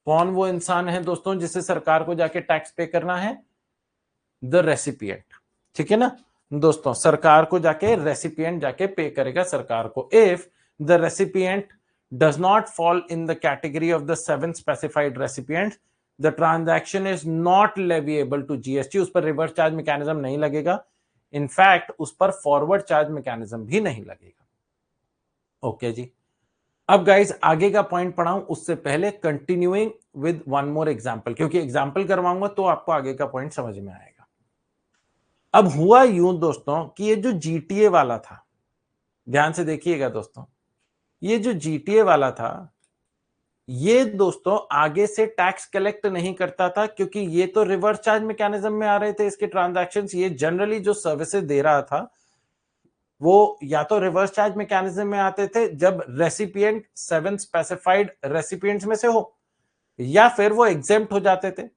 कौन वो इंसान है दोस्तों जिसे सरकार को जाके टैक्स पे करना है? The recipient. ठीक है ना दोस्तों, सरकार को जाके रेसिपिएंट जाके पे करेगा सरकार को। If the recipient does not fall in the category of the 7 specified recipients, the transaction is not leviable to GST. उस पर रिवर्स चार्ज मैकेनिज्म नहीं लगेगा, इनफैक्ट उस पर फॉरवर्ड चार्ज मैकेनिज्म भी नहीं लगेगा। ओके जी, अब गाइस आगे का पॉइंट पढ़ाऊं उससे पहले continuing with one more example, क्योंकि एग्जांपल करवाऊंगा तो आपको आगे का पॉइंट समझ में आएगा। अब हुआ यूं दोस्तों कि ये जो जीटीए वाला था, ध्यान से देखिएगा दोस्तों, ये जो जीटीए वाला था ये दोस्तों आगे से टैक्स कलेक्ट नहीं करता था, क्योंकि ये तो रिवर्स चार्ज मैकेनिज्म में आ रहे थे इसके ट्रांजैक्शंस। ये जनरली जो सर्विसेज दे रहा था वो या तो रिवर्स चार्ज मैकेनिज्म में आते थे जब रेसिपिएंट 7 स्पेसिफाइड रेसिपिएंट्स में से हो, या फिर वो एग्जेम्प्ट हो जाते थे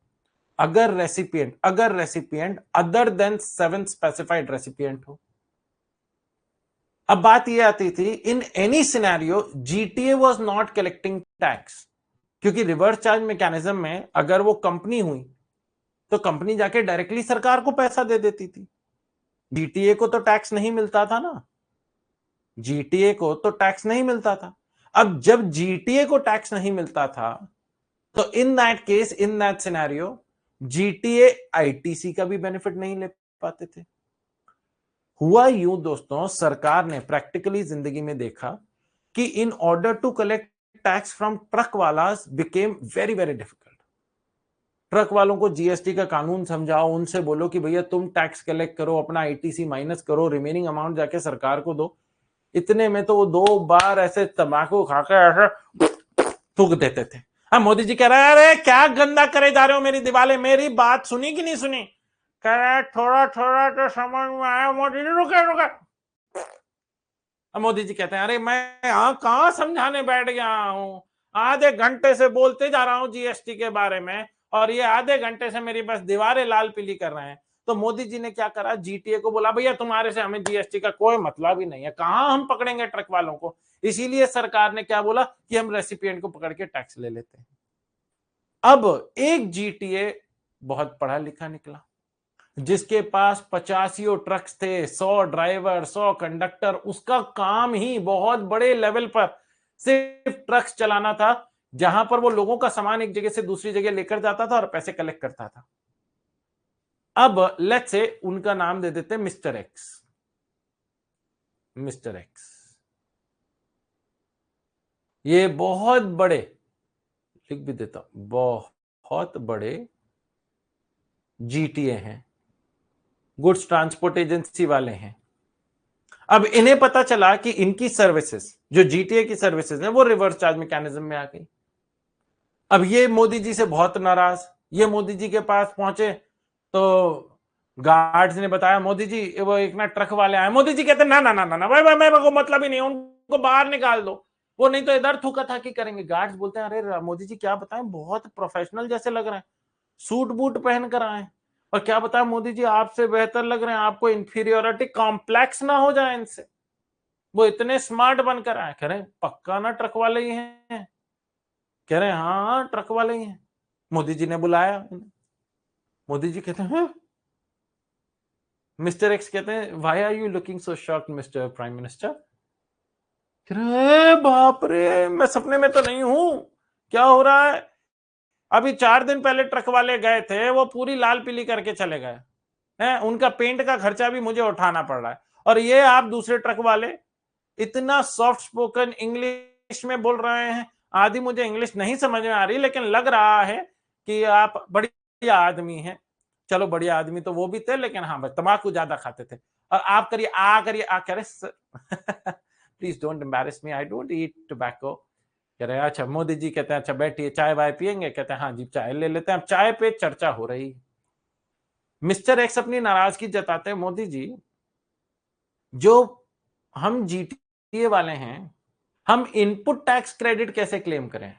अगर recipient other than 7 specified recipient हो। अब बात यह आती थी, in any scenario GTA was not collecting tax, क्योंकि रिवर्स चार्ज मैकेनिज्म में अगर वो कंपनी हुई तो कंपनी जाके डायरेक्टली सरकार को पैसा दे देती थी। जीटीए को तो टैक्स नहीं मिलता था ना, जीटीए को तो टैक्स नहीं मिलता था। अब जब जीटीए को टैक्स नहीं मिलता था तो in that case, in that scenario GTA ITC का भी बेनिफिट नहीं ले पाते थे। हुआ यूं दोस्तों, सरकार ने प्रैक्टिकली जिंदगी में देखा कि in order to collect tax from truck वालास became very very difficult. Truck वालों को जीएसटी का कानून समझाओ, उनसे बोलो कि भैया तुम टैक्स कलेक्ट करो, अपना आईटीसी माइनस करो, रिमेनिंग अमाउंट जाके सरकार को दो। इतने में तो वो 2 बार ऐसे तंबाकू खाकर ऐसे थूक देते थे। हाँ, मोदी जी कह रहे हैं अरे क्या गंदा करे जा रहे हो मेरी दीवारें, मेरी बात सुनी कि नहीं सुनी? कह रहे थोड़ा थोड़ा तो समझ में आया मोदी जी, रुके। अब मोदी जी कहते हैं अरे मैं यहाँ कहाँ समझाने बैठ गया हूँ, आधे घंटे से बोलते जा रहा हूँ जीएसटी के बारे में और ये आधे घंटे से मेरी बस दीवारें लाल पीली कर रहे हैं। तो मोदी जी ने क्या करा, जीटीए को बोला भैया तुम्हारे से हमें जीएसटी का कोई मतलब ही नहीं है, कहाँ हम पकड़ेंगे ट्रक वालों को। इसीलिए सरकार ने क्या बोला कि हम रेसिपिएंट को पकड़ के टैक्स ले लेते हैं। अब एक जीटीए बहुत पढ़ा लिखा निकला, जिसके पास 85 ट्रक्स थे, 100 ड्राइवर, 100 कंडक्टर, उसका काम ही बहुत बड़े लेवल पर सिर्फ ट्रक्स चलाना था, जहां पर वो लोगों का सामान एक जगह से दूसरी जगह लेकर जाता था और पैसे कलेक्ट करता था। अब लेट्स से उनका नाम दे देते मिस्टर एक्स। मिस्टर एक्स ये बहुत बड़े, लिख भी देता हूं, बहुत बड़े जीटीए हैं, गुड्स ट्रांसपोर्ट एजेंसी वाले हैं। अब इन्हें पता चला कि इनकी सर्विसेज, जो जीटीए की सर्विसेज है, वो रिवर्स चार्ज मैकेनिज्म में आ गई। अब ये मोदी जी से बहुत नाराज, ये मोदी जी के पास पहुंचे तो गार्ड्स ने बताया मोदी जी वो एक ना ट्रक वाले आए। मोदी जी कहते ना ना ना ना भाई मेरे को मतलब ही नहीं, उनको बाहर निकाल दो, वो नहीं तो इधर थूका थाकी करेंगे। गार्ड्स बोलते हैं अरे मोदी जी क्या बताएं, बहुत प्रोफेशनल जैसे लग रहे हैं, सूट बूट पहन कर आए, और क्या बताएं मोदी जी आपसे बेहतर लग रहे हैं, आपको इंफीरियोरिटी कॉम्प्लेक्स ना हो जाए इनसे, वो इतने स्मार्ट बनकर आए। कह रहे पक्का ना ट्रक वाले ही हैं? कह रहे हाँ ट्रक वाले ही हैं। मोदी जी ने बुलाया, मोदी जी कहते हैं मिस्टर एक्स कहते हैं why are you looking so shocked mister prime minister? कह रहे बाप रे मैं सपने में तो नहीं हूं, क्या हो रहा है? अभी 4 दिन पहले ट्रक वाले गए थे, वो पूरी लाल पीली करके चले गए हैं, उनका पेंट का खर्चा भी मुझे उठाना पड़ रहा है, और ये आप दूसरे ट्रक वाले इतना सॉफ्ट स्पोकन इंग्लिश में बोल रहे हैं। आदि मुझे इंग्लिश नहीं समझ में आ रही, लेकिन लग रहा है कि आप बढ़िया आदमी हैं। चलो बढ़िया आदमी तो वो भी थे, लेकिन हाँ भाई तंबाकू ज्यादा खाते थे। और आप करिए आ कह रहे please don't embarrass me, I don't eat tobacco. कह रहे अच्छा, मोदी जी कहते हैं अच्छा बैठिए चाय वाय पियेंगे? कहते हैं हाँ जी चाय ले लेते हैं। अब चाय पे चर्चा हो रही, मिस्टर एक्स अपनी नाराजगी जताते हैं मोदी जी जो हम जीटीए वाले हैं, हम इनपुट टैक्स क्रेडिट कैसे क्लेम करें?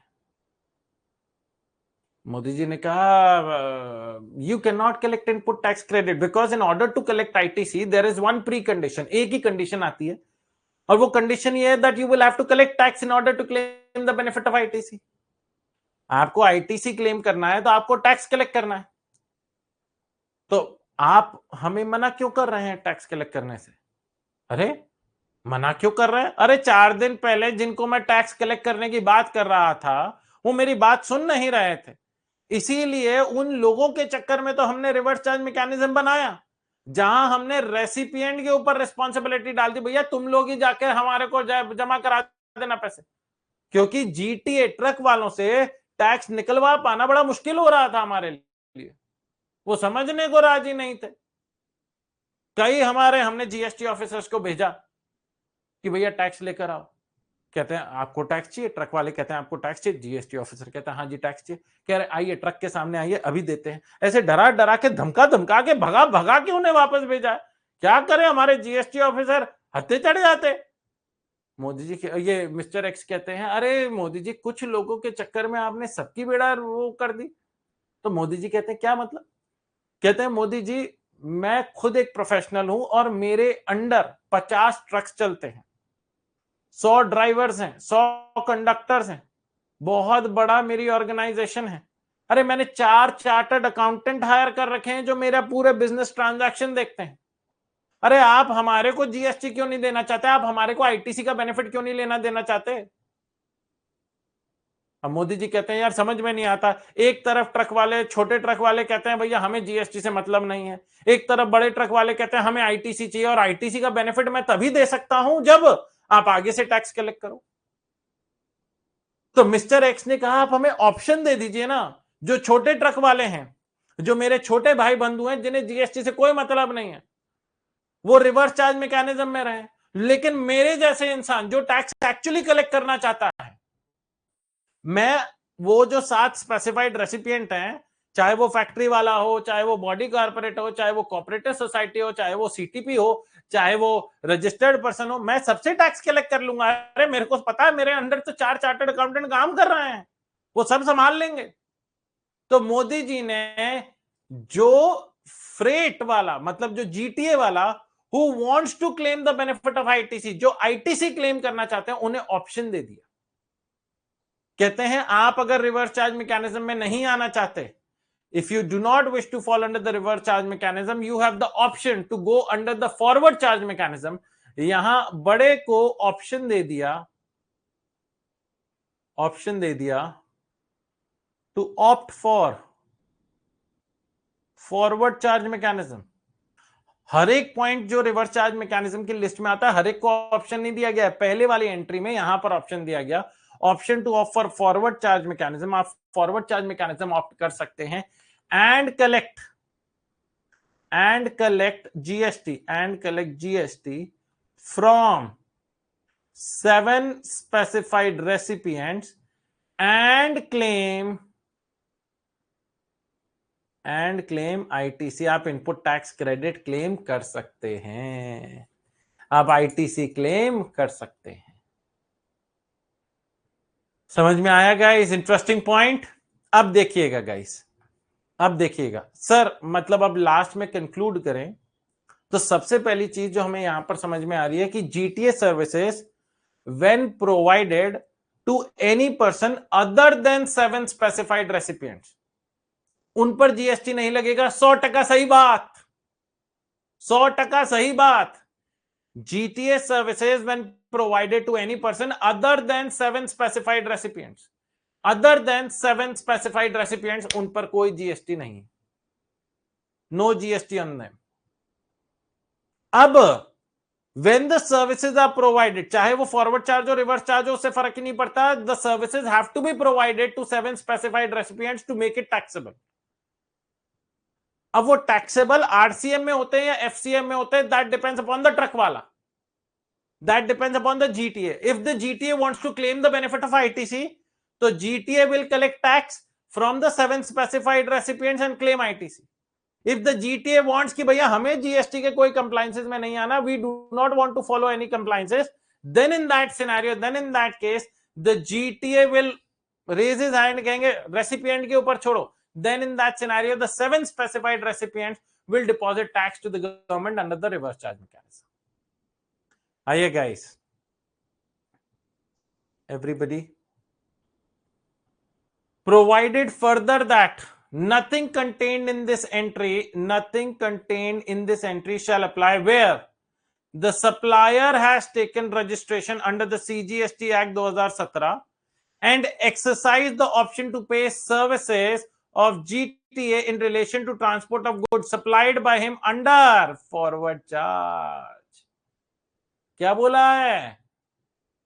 मोदी जी ने कहा you can not collect input tax credit because in order to collect ITC there is one pre condition. एक ही कंडीशन आती है और वो कंडीशन ये है that you will have to collect tax in order to claim the benefit of ITC. आपको ITC claim करना है तो आपको टैक्स कलेक्ट करना है, तो आप हमें मना क्यों कर रहे हैं टैक्स कलेक्ट करने से? अरे मना क्यों कर रहे हैं? अरे 4 दिन पहले जिनको मैं टैक्स कलेक्ट करने की बात कर रहा था वो मेरी बात सुन नहीं रहे थे, इसीलिए उन लोगों के चक्कर में तो हमने रिवर्स चार्ज मैकेनिज्म बनाया जहां हमने रेसिपिएंट के ऊपर रिस्पॉन्सिबिलिटी डाल दी, भैया तुम लोग ही जाके हमारे को जमा करा देना पैसे, क्योंकि जीटीए ट्रक वालों से टैक्स निकलवा पाना बड़ा मुश्किल हो रहा था हमारे लिए, वो समझने को राजी नहीं थे। हमने जीएसटी ऑफिसर्स को भेजा कि भैया टैक्स लेकर आओ, कहते हैं आपको टैक्स चाहिए, ट्रक वाले कहते हैं आपको टैक्स चाहिए, जीएसटी ऑफिसर कहता है हाँ जी टैक्स चाहिए, कह रहे आइए ट्रक के सामने आइए अभी देते हैं, ऐसे डरा डरा के धमका धमका के भगा भगा के उन्हें वापस भेजा है। क्या करें, हमारे जीएसटी ऑफिसर हत्थे चढ़ जाते। मोदी जी ये मिस्टर एक्स कहते हैं अरे मोदी जी कुछ लोगों के चक्कर में आपने सबकी बेड़ा वो कर दी, तो मोदी जी कहते हैं क्या मतलब? कहते हैं मोदी जी मैं खुद एक प्रोफेशनल हूं और मेरे अंडर 50 ट्रक्स चलते हैं, 100 ड्राइवर्स हैं, 100 कंडक्टर्स हैं, बहुत बड़ा मेरी ऑर्गेनाइजेशन है। अरे मैंने 4 चार्टर्ड अकाउंटेंट हायर कर रखे हैं जो मेरा पूरे बिजनेस ट्रांजैक्शन देखते हैं। अरे आप हमारे को जीएसटी क्यों नहीं देना चाहते? आप हमारे को आईटीसी का बेनिफिट क्यों नहीं लेना देना चाहते? अब मोदी जी कहते हैं यार समझ में नहीं आता, एक तरफ ट्रक वाले, छोटे ट्रक वाले कहते हैं भैया हमें जीएसटी से मतलब नहीं है, एक तरफ बड़े ट्रक वाले कहते हैं हमें आईटीसी चाहिए और आईटीसी का बेनिफिट मैं तभी दे सकता हूं जब आप आगे से टैक्स कलेक्ट करो। तो मिस्टर एक्स ने कहा आप हमें ऑप्शन दे दीजिए ना, जो छोटे ट्रक वाले हैं, जो मेरे छोटे भाई बंधु हैं जिन्हें जीएसटी से कोई मतलब नहीं है, वो रिवर्स चार्ज मैकेनिज्म में रहे, लेकिन मेरे जैसे इंसान जो टैक्स एक्चुअली कलेक्ट करना चाहता है, मैं वो जो 7 स्पेसिफाइड रेसिपिएंट हैं, चाहे वो फैक्ट्री वाला हो, चाहे वो बॉडी कॉर्पोरेट हो, चाहे वो कोऑपरेटिव सोसाइटी हो, चाहे वो सीटीपी हो, चाहे वो रजिस्टर्ड पर्सन हो, मैं सबसे टैक्स कलेक्ट कर लूंगा। अरे मेरे को पता है मेरे अंडर तो 4 चार्टर्ड अकाउंटेंट काम कर रहे हैं, वो सब संभाल लेंगे। तो मोदी जी ने जो फ्रेट वाला, मतलब जो जीटीए वाला, who wants to claim the benefit of ITC, जो आईटीसी क्लेम करना चाहते हैं, उन्हें ऑप्शन दे दिया। कहते हैं आप अगर रिवर्स चार्ज मैकेनिज्म में नहीं आना चाहते, if you do not wish to fall under the reverse charge mechanism, you have the option to go under the forward charge mechanism। यहां बड़े को ऑप्शन दे दिया to opt for forward charge mechanism. हर एक पॉइंट जो reverse charge mechanism की list में आता है, हर एक को ऑप्शन नहीं दिया गया, पहले वाली एंट्री में यहां पर ऑप्शन दिया गया, option to offer forward charge mechanism. आप फॉरवर्ड चार्ज मैकेनिज्म ऑप्ट कर सकते हैं and collect GST from 7 specified recipients and claim ITC। आप इनपुट टैक्स क्रेडिट क्लेम कर सकते हैं, आप आईटीसी क्लेम कर सकते हैं। समझ में आया गाइस? Interesting point. अब देखिएगा गाइस, अब देखिएगा सर, मतलब अब लास्ट में कंक्लूड करें तो सबसे पहली चीज जो हमें यहां पर समझ में आ रही है कि GTA services when provided to any person other than 7 specified recipients, उन पर जीएसटी नहीं लगेगा। 100% सही बात, 100% सही बात। GTA services when provided to any person other than 7 specified recipients, other than 7 specified recipients, उन पर कोई जीएसटी नहीं, नो जीएसटी ऑन देम। अब when the services are provided, चाहे वो फॉरवर्ड चार्ज और रिवर्स चार्ज हो, उससे फर्क ही नहीं पड़ता, the services have to be provided to 7 specified recipients to make it taxable। अब वो टैक्सेबल आरसीएम में होते हैं या एफसीएम में होते हैं, that depends upon the truck वाला, that depends upon the GTA. If the GTA wants to claim the benefit of ITC, तो GTA will collect tax from the 7 specified recipients and claim ITC. If the GTA wants कि भैया हमें GST के कोई compliances में नहीं आना, we do not want to follow any compliances, then in that scenario, then in that case, the GTA will raise his hand, कहेंगे recipient के ऊपर छोड़ो, then in that scenario the 7 specified recipients will deposit tax to the government under the reverse charge mechanism। आइए guys, everybody, provided further that nothing contained in this entry shall apply where the supplier has taken registration under the CGST Act 2017 and exercised the option to pay services of GTA in relation to transport of goods supplied by him under forward charge. क्या बोला है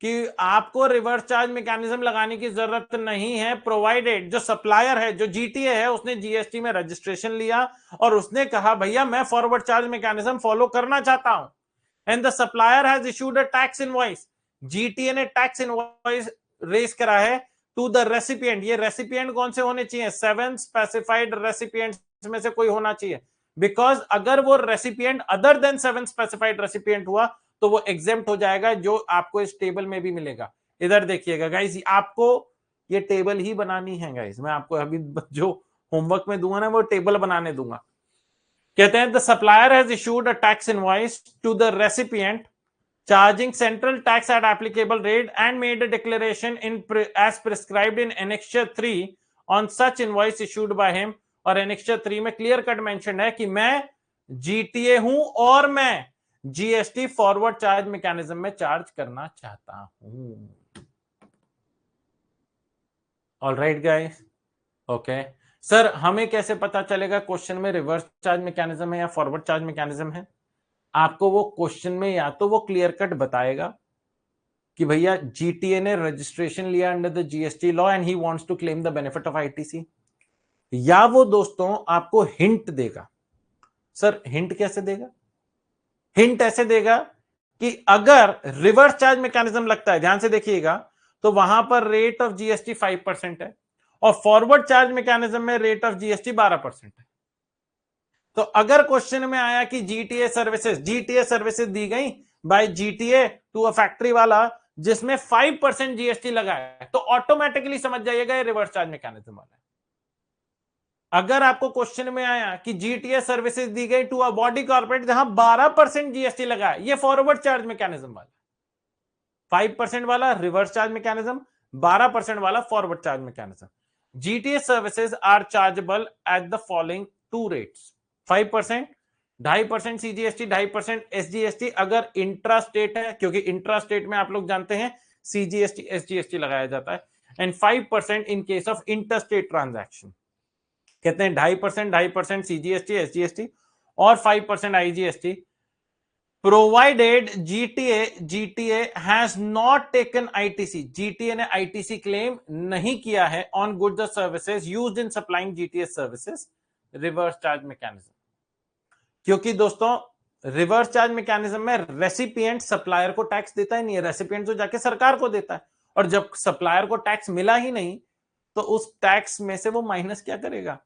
कि आपको reverse charge mechanism लगाने की जरूरत नहीं है, प्रोवाइडेड जो सप्लायर है, जो जीटीए है, उसने जीएसटी में रजिस्ट्रेशन लिया और उसने कहा भैया मैं फॉरवर्ड चार्ज मैकेनिज्म फॉलो करना चाहता हूं, and the supplier has issued a tax invoice, GTA ने टैक्स इनवॉइस रेज करा है टू द रेसिपिएंट. ये रेसिपिएंट कौन से होने चाहिए? 7 स्पेसिफाइड रेसिपिएंट्स में से कोई होना चाहिए, बिकॉज अगर वो recipient other than 7 specified recipient हुआ तो वो एग्जेम्प्ट हो जाएगा, जो आपको इस टेबल में भी मिलेगा. इधर देखिएगा गाइस, आपको ये टेबल ही बनानी है गाइस. मैं आपको अभी जो होमवर्क में दूंगा ना वो टेबल बनाने दूंगा. कहते हैं the supplier has issued a tax invoice to the recipient charging central tax at applicable rate and made a declaration as prescribed in annexure 3 on such invoice issued by him. और annexure 3 में clear cut mention है कि मैं GTA हूं और मैं GST forward charge mechanism में charge करना चाहता हूं. Alright guys, okay. सर हमें कैसे पता चलेगा क्वेश्चन में रिवर्स चार्ज मैकेनिज्म है या फॉरवर्ड चार्ज मैकेनिज्म है? आपको वो क्वेश्चन में या तो वो क्लियर कट बताएगा कि भैया जीटीए ने रजिस्ट्रेशन लिया under the GST law and he wants to claim the benefit of ITC, या वो दोस्तों आपको हिंट देगा. सर हिंट कैसे देगा? हिंट ऐसे देगा कि अगर रिवर्स चार्ज मैकेनिज्म लगता है, ध्यान से देखिएगा, तो वहां पर रेट ऑफ जीएसटी 5% है और फॉरवर्ड चार्ज मैकेनिज्म में रेट ऑफ जीएसटी 12% है. तो अगर क्वेश्चन में आया कि जीटीए सर्विसेज दी गई by GTA to a factory वाला जिसमें 5% जीएसटी लगा है, तो ऑटोमेटिकली समझ जाइएगा ये रिवर्स चार्ज मैकेनिज्म वाला है. अगर आपको क्वेश्चन में आया कि जीटीए सर्विसेज दी गई टू अ बॉडी कॉर्पोरेट जहां 12% जीएसटी लगा है, ये फॉरवर्ड चार्ज मैकेनिज्म वाला. 5% वाला रिवर्स चार्ज मैकेनिज्म, 12% वाला forward charge mechanism. GTA services are chargeable at the following 2 rates: 5%, 2.5% CGST, 2.5% SGST अगर इंट्रा स्टेट है, क्योंकि इंट्रा स्टेट में आप लोग जानते हैं सीजीएसटी एसजीएसटी लगाया जाता है, and 5% in case of interstate transaction. कहते हैं 2.5% सीजीएसटी एसजीएसटी और 5% IGST, provided GTA has not taken ITC, GTA ने आईटीसी क्लेम नहीं किया है ऑन गुड्स और services used in supplying GTA services reverse charge mechanism. क्योंकि दोस्तों रिवर्स चार्ज मैकेनिज्म में रेसिपिएंट सप्लायर को टैक्स देता ही नहीं है, रेसिपिएंट तो जाके सरकार को देता है, और जब सप्लायर को टैक्स मिला ही नहीं तो उस टैक्स में से वो माइनस क्या करेगा?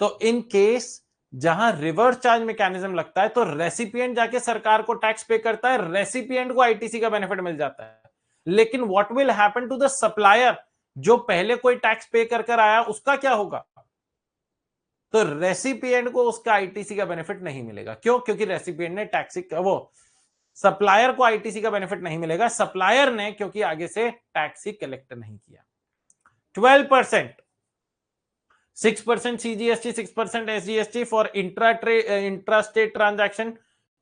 तो इन केस जहां रिवर्स चार्ज मैकेनिज्म लगता है तो रेसिपिएंट जाके सरकार को टैक्स पे करता है, रेसिपिएंट को आईटीसी का बेनिफिट मिल जाता है. लेकिन what will happen to the supplier, जो पहले कोई टैक्स पे कर आया, उसका क्या होगा? तो रेसिपिएंट को उसका आईटीसी का बेनिफिट नहीं मिलेगा. क्यों? क्योंकि रेसिपिएंट ने टैक्स, वो सप्लायर को आईटीसी का बेनिफिट नहीं मिलेगा, सप्लायर ने क्योंकि आगे से टैक्स ही कलेक्ट नहीं किया. 12%, 6% CGST, 6% SGST for intrastate transaction,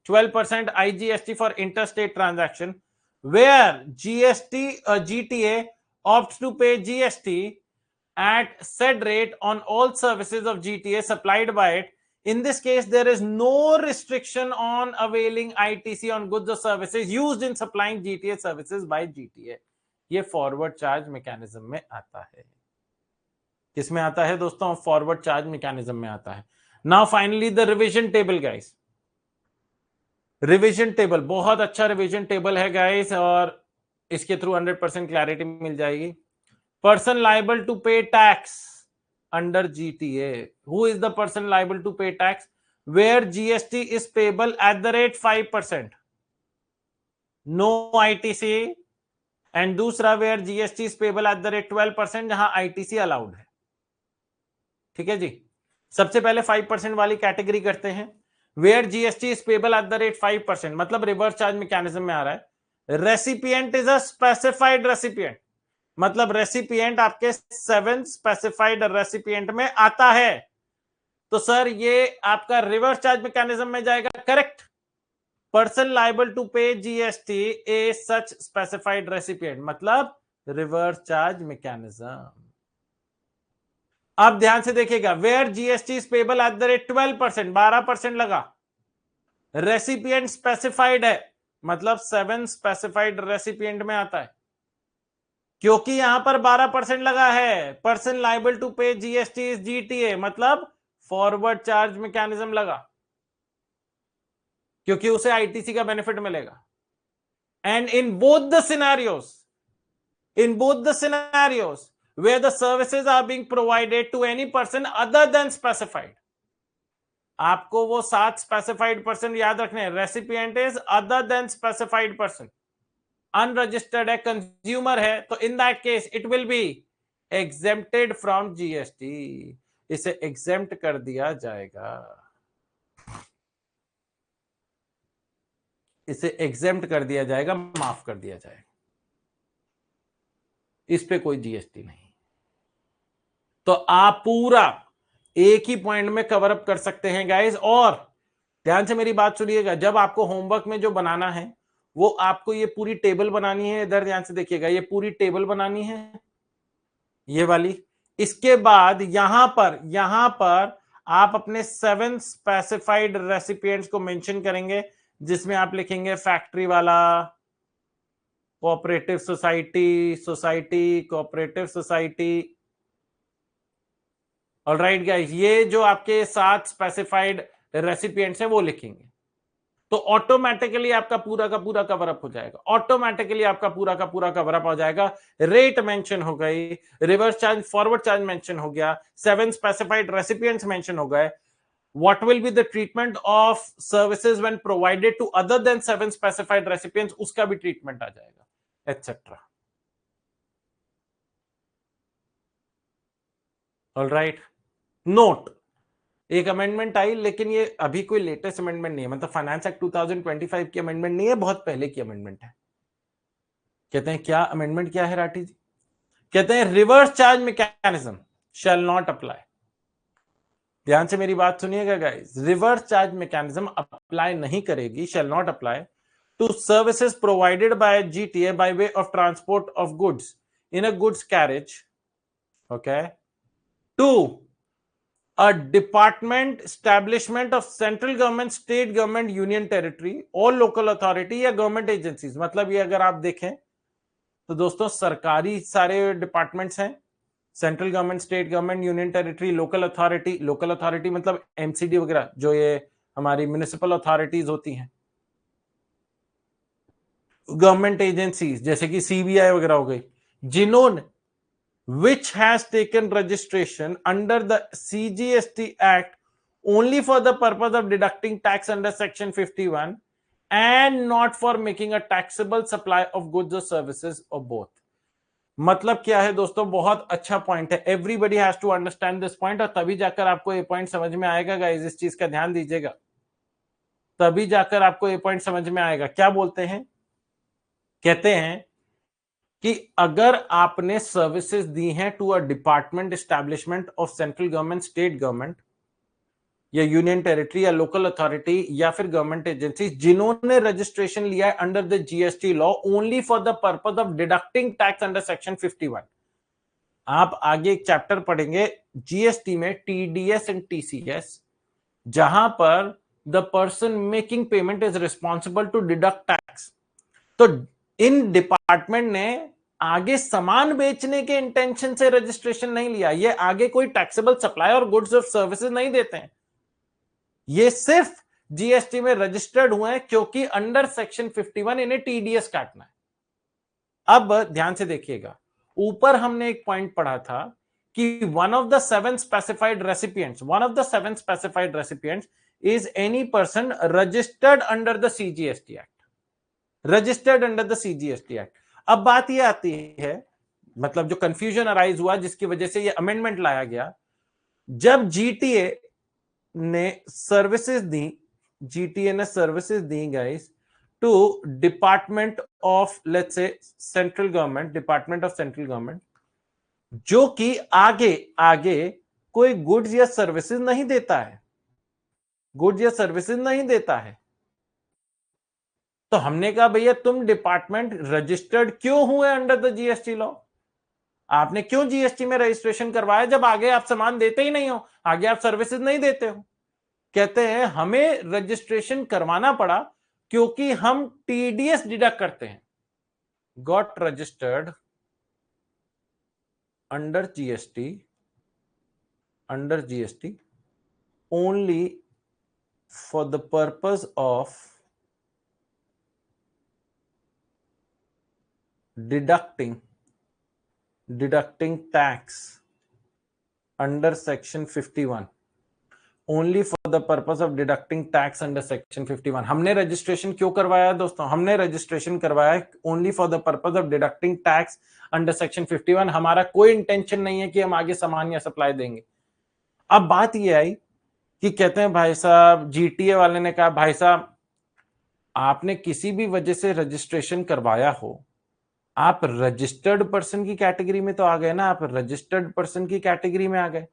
12% IGST for interstate transaction, where GTA opts to pay GST at said rate on all services of GTA supplied by it. In this case, there is no restriction on availing ITC on goods or services used in supplying GTA services by GTA. ये forward charge mechanism में आता है. किस में आता है दोस्तों? Forward charge mechanism में आता है. Now finally the revision table guys. Revision table बहुत अच्छा रिवीजन टेबल है गाइस, और इसके थ्रू 100% क्लैरिटी मिल जाएगी. Person liable to pay tax under GTA. Who is the person liable to pay tax? Where GST is payable at the rate 5%, no ITC. And दूसरा where GST is payable at the rate 12%, जहां ITC allowed है. ठीक है जी. सबसे पहले 5% वाली category करते हैं. Where GST is payable at the rate 5%, मतलब रिवर्स चार्ज मैकेनिज्म में आ रहा है. Recipient is a specified recipient, मतलब रेसिपिएंट आपके 7 स्पेसिफाइड रेसिपिएंट में आता है, तो सर ये आपका रिवर्स चार्ज मैकेनिज्म में जाएगा। Correct. Person liable to pay GST a such specified recipient, मतलब रिवर्स चार्ज मैकेनिज्म। अब ध्यान से देखिएगा, where GST is payable at the rate 12%, 12% लगा, रेसिपिएंट स्पेसिफाइड है, मतलब 7 स्पेसिफाइड रेसिपिएंट में आता है। क्योंकि यहां पर 12% लगा है, person liable to pay GST is GTA, मतलब फॉरवर्ड चार्ज मैकेनिज्म लगा, क्योंकि उसे आईटीसी का बेनिफिट मिलेगा। And in both the scenarios where the services are being provided to any person other than specified, आपको वो 7 स्पेसिफाइड पर्सन याद रखने हैं। Recipient is other than specified person, unregistered है, कंज्यूमर है, तो in that case it will B exempted from GST, इसे exempt कर दिया जाएगा, इसे एग्जेम्प्ट कर दिया जाएगा, माफ कर दिया जाएगा, इस पे कोई जीएसटी नहीं। तो आप पूरा एक ही पॉइंट में कवर अप कर सकते हैं गाइस। और ध्यान से मेरी बात सुनिएगा, जब आपको होमवर्क में जो बनाना है वो आपको ये पूरी टेबल बनानी है, इधर ध्यान से देखिएगा, ये पूरी टेबल बनानी है, ये वाली। इसके बाद यहां पर आप अपने 7 स्पेसिफाइड रेसिपिएंट्स को मेंशन करेंगे, जिसमें आप लिखेंगे फैक्ट्री वाला, cooperative society, cooperative society. Alright guys, ये जो आपके 7 स्पेसिफाइड रेसिपिएंट्स हैं वो लिखेंगे, तो ऑटोमेटिकली आपका पूरा का पूरा कवर अप हो जाएगा, ऑटोमेटिकली आपका पूरा का पूरा कवर अप हो जाएगा। रेट मेंशन हो गई, reverse charge forward charge mention हो गया, 7 स्पेसिफाइड रेसिपिएंट्स मेंशन हो गए, what will be the treatment of services when provided to other than 7 specified recipients, उसका भी ट्रीटमेंट आ जाएगा, एटसेट्रा। ऑलराइट, नोट, एक अमेंडमेंट आई, लेकिन ये अभी कोई लेटेस्ट अमेंडमेंट नहीं है, मतलब फाइनेंस एक्ट 2025 की अमेंडमेंट नहीं है, बहुत पहले की अमेंडमेंट है। कहते हैं क्या अमेंडमेंट क्या है राठी जी? कहते हैं reverse charge mechanism shall not apply. ध्यान से मेरी बात सुनिएगा guys, reverse charge mechanism apply नहीं करेगी, shall not apply to services provided by GTA by way of transport of goods in a goods carriage, okay, to a department, establishment of central government, state government, union territory और local authority या government agencies। मतलब ये अगर आप देखें तो दोस्तों सरकारी सारे डिपार्टमेंट्स हैं, central government, state government, union territory, local authority. Local authority मतलब एमसीडी वगैरह, जो ये हमारी म्युनिसिपल अथॉरिटीज होती हैं। गवर्नमेंट एजेंसीज जैसे कि सीबीआई वगैरह हो गई, जिन्होंने which has taken registration under the CGST Act only for the purpose of deducting tax under Section 51 and not for making a taxable supply of goods or services or both। मतलब क्या है दोस्तों, बहुत अच्छा पॉइंट है, everybody has to understand this point, और तभी जाकर आपको ये पॉइंट समझ में आएगा गाइस, इस चीज का ध्यान दीजिएगा, तभी जाकर आपको ये पॉइंट समझ में आएगा। क्या बोलते हैं, कहते हैं कि अगर आपने सर्विसेज दी हैं to a department, establishment of central government, state government या यूनियन टेरिटरी या लोकल अथॉरिटी या फिर गवर्नमेंट एजेंसी, जिन्होंने रजिस्ट्रेशन लिया है under the GST law only for the purpose of deducting tax under section 51। आप आगे एक चैप्टर पढ़ेंगे जीएसटी में, टीडीएस एंड टीसीएस, जहां पर the person making payment is responsible to deduct tax. तो इन डिपार्टमेंट ने आगे सामान बेचने के इंटेंशन से रजिस्ट्रेशन नहीं लिया, ये आगे कोई टैक्सेबल सप्लाई और गुड्स और सर्विसेज नहीं देते हैं, ये सिर्फ जीएसटी में रजिस्टर्ड हुए हैं क्योंकि अंडर सेक्शन 51 इन्हें टीडीएस काटना है। अब ध्यान से देखिएगा, ऊपर हमने एक पॉइंट पढ़ा था कि one of the 7 specified recipients is any person registered under the CGST act, registered under the CGST act. अब बात यह आती है, मतलब जो कंफ्यूजन अराइज हुआ जिसकी वजह से ये अमेंडमेंट लाया गया, जब जीटीए ने services the guys to Department of, let's say, Central Government, Department of Central Government, जो कि आगे आगे कोई गुड्स या सर्विसेज नहीं देता है, गुड्स या सर्विसेज नहीं देता है। तो हमने कहा भैया तुम डिपार्टमेंट रजिस्टर्ड क्यों हुए अंडर द जीएसटी लॉ? आपने क्यों जीएसटी में रजिस्ट्रेशन करवाया जब आगे आप सामान देते ही नहीं हो, आगे आप सर्विसेज नहीं देते हो? कहते हैं हमें रजिस्ट्रेशन करवाना पड़ा क्योंकि हम टीडीएस डिडक्ट करते हैं। Got registered under GST only for the purpose of deducting tax under section 51, only for the purpose of deducting tax under section 51। हमने रजिस्ट्रेशन क्यों करवाया दोस्तों? हमने रजिस्ट्रेशन करवाया only for the purpose of deducting tax under section 51। हमारा कोई intention नहीं है कि हम आगे सामान या सप्लाई देंगे। अब बात ये आई कि कहते हैं भाई साहब, जीटीए वाले ने कहा भाई साहब आपने किसी भी वजह से रजिस्ट्रेशन करवाया हो, आप रजिस्टर्ड पर्सन की कैटेगरी में तो आ गए ना, आप रजिस्टर्ड पर्सन की कैटेगरी में आ गए,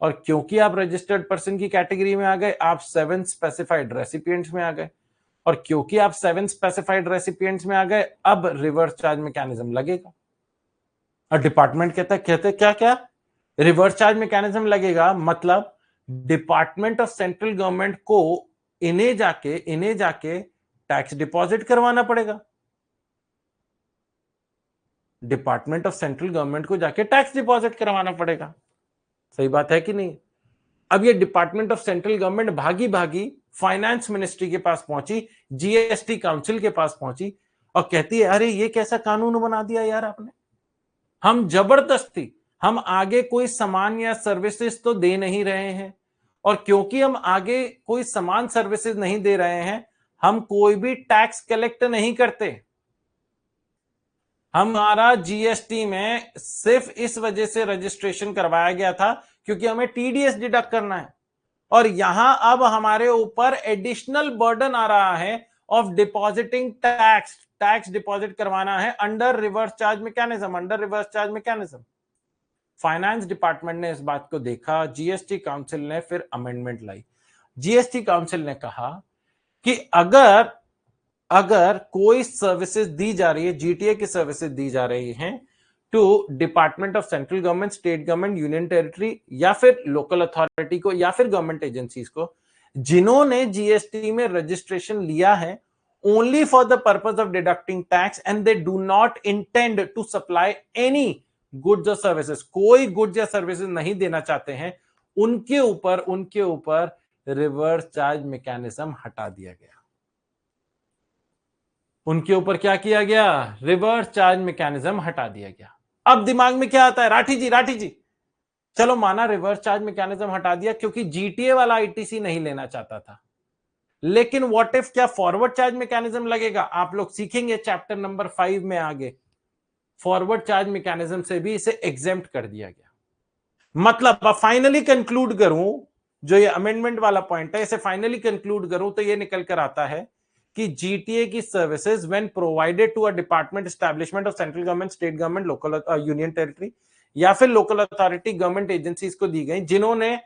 और क्योंकि आप रजिस्टर्ड पर्सन की कैटेगरी में आ गए आप 7 स्पेसिफाइड रेसिपिएंट्स में आ गए, और क्योंकि आप 7 स्पेसिफाइड रेसिपिएंट्स में आ गए अब रिवर्स चार्ज मैकेनिज्म लगेगा। और डिपार्टमेंट कहते क्या रिवर्स चार्ज मैकेनिज्म लगेगा? मतलब डिपार्टमेंट ऑफ सेंट्रल गवर्नमेंट को इन्हें जाके टैक्स डिपॉजिट करवाना पड़ेगा, डिपार्टमेंट ऑफ सेंट्रल गवर्नमेंट को जाके टैक्स डिपॉजिट करवाना पड़ेगा। सही बात है कि नहीं? अब ये डिपार्टमेंट ऑफ सेंट्रल गवर्नमेंट भागी भागी फाइनेंस मिनिस्ट्री के पास पहुंची, जीएसटी काउंसिल के पास पहुंची और कहती है अरे ये कैसा कानून बना दिया यार आपने, हम जबरदस्ती हम आगे कोई सामान या सर्विसेज तो दे नहीं रहे हैं, और क्योंकि हम आगे कोई सामान सर्विसेज नहीं दे रहे हैं हम कोई भी टैक्स कलेक्ट नहीं करते। हमारा जीएसटी में सिर्फ इस वजह से रजिस्ट्रेशन करवाया गया था क्योंकि हमें टीडीएस डिडक्ट करना है, और यहां अब हमारे ऊपर एडिशनल बर्डन आ रहा है ऑफ डिपॉजिटिंग टैक्स डिपॉजिट करवाना है under reverse charge mechanism. Finance department ने इस बात को देखा, जीएसटी काउंसिल ने फिर अमेंडमेंट लाई। जीएसटी काउंसिल ने कहा कि अगर कोई सर्विसेज दी जा रही है, जीटीए की सर्विसेज दी जा रही हैं to department of central government, state government, union territory या फिर लोकल अथॉरिटी को या फिर गवर्नमेंट एजेंसीज को, जिन्होंने जीएसटी में रजिस्ट्रेशन लिया है only for the purpose of deducting tax and they do not intend to supply any goods और सर्विसेज, कोई गुड्स या सर्विसेज नहीं देना चाहते हैं, उनके ऊपर रिवर्स चार्ज मैकेनिज्म हटा दिया गया। उनके ऊपर क्या किया गया? रिवर्स चार्ज मैकेनिज्म हटा दिया गया। अब दिमाग में क्या आता है? राठी जी चलो माना रिवर्स चार्ज मैकेनिज्म हटा दिया क्योंकि जीटीए वाला आईटीसी नहीं लेना चाहता था, लेकिन व्हाट इफ क्या फॉरवर्ड चार्ज मैकेनिज्म लगेगा? आप लोग सीखेंगे चैप्टर नंबर 5 में आगे, फॉरवर्ड चार्ज मैकेनिज्म से भी इसे एग्जेम्प्ट कर दिया गया। मतलब अब फाइनली कंक्लूड करूं, जो ये अमेंडमेंट वाला पॉइंट है इसे फाइनली कंक्लूड करूं तो ये निकल कर आता है कि जीटीए की services when provided to a department, establishment of central government, state government, local union territory या फिर लोकल अथॉरिटी, गवर्नमेंट एजेंसीज को दी गई जिन्होंने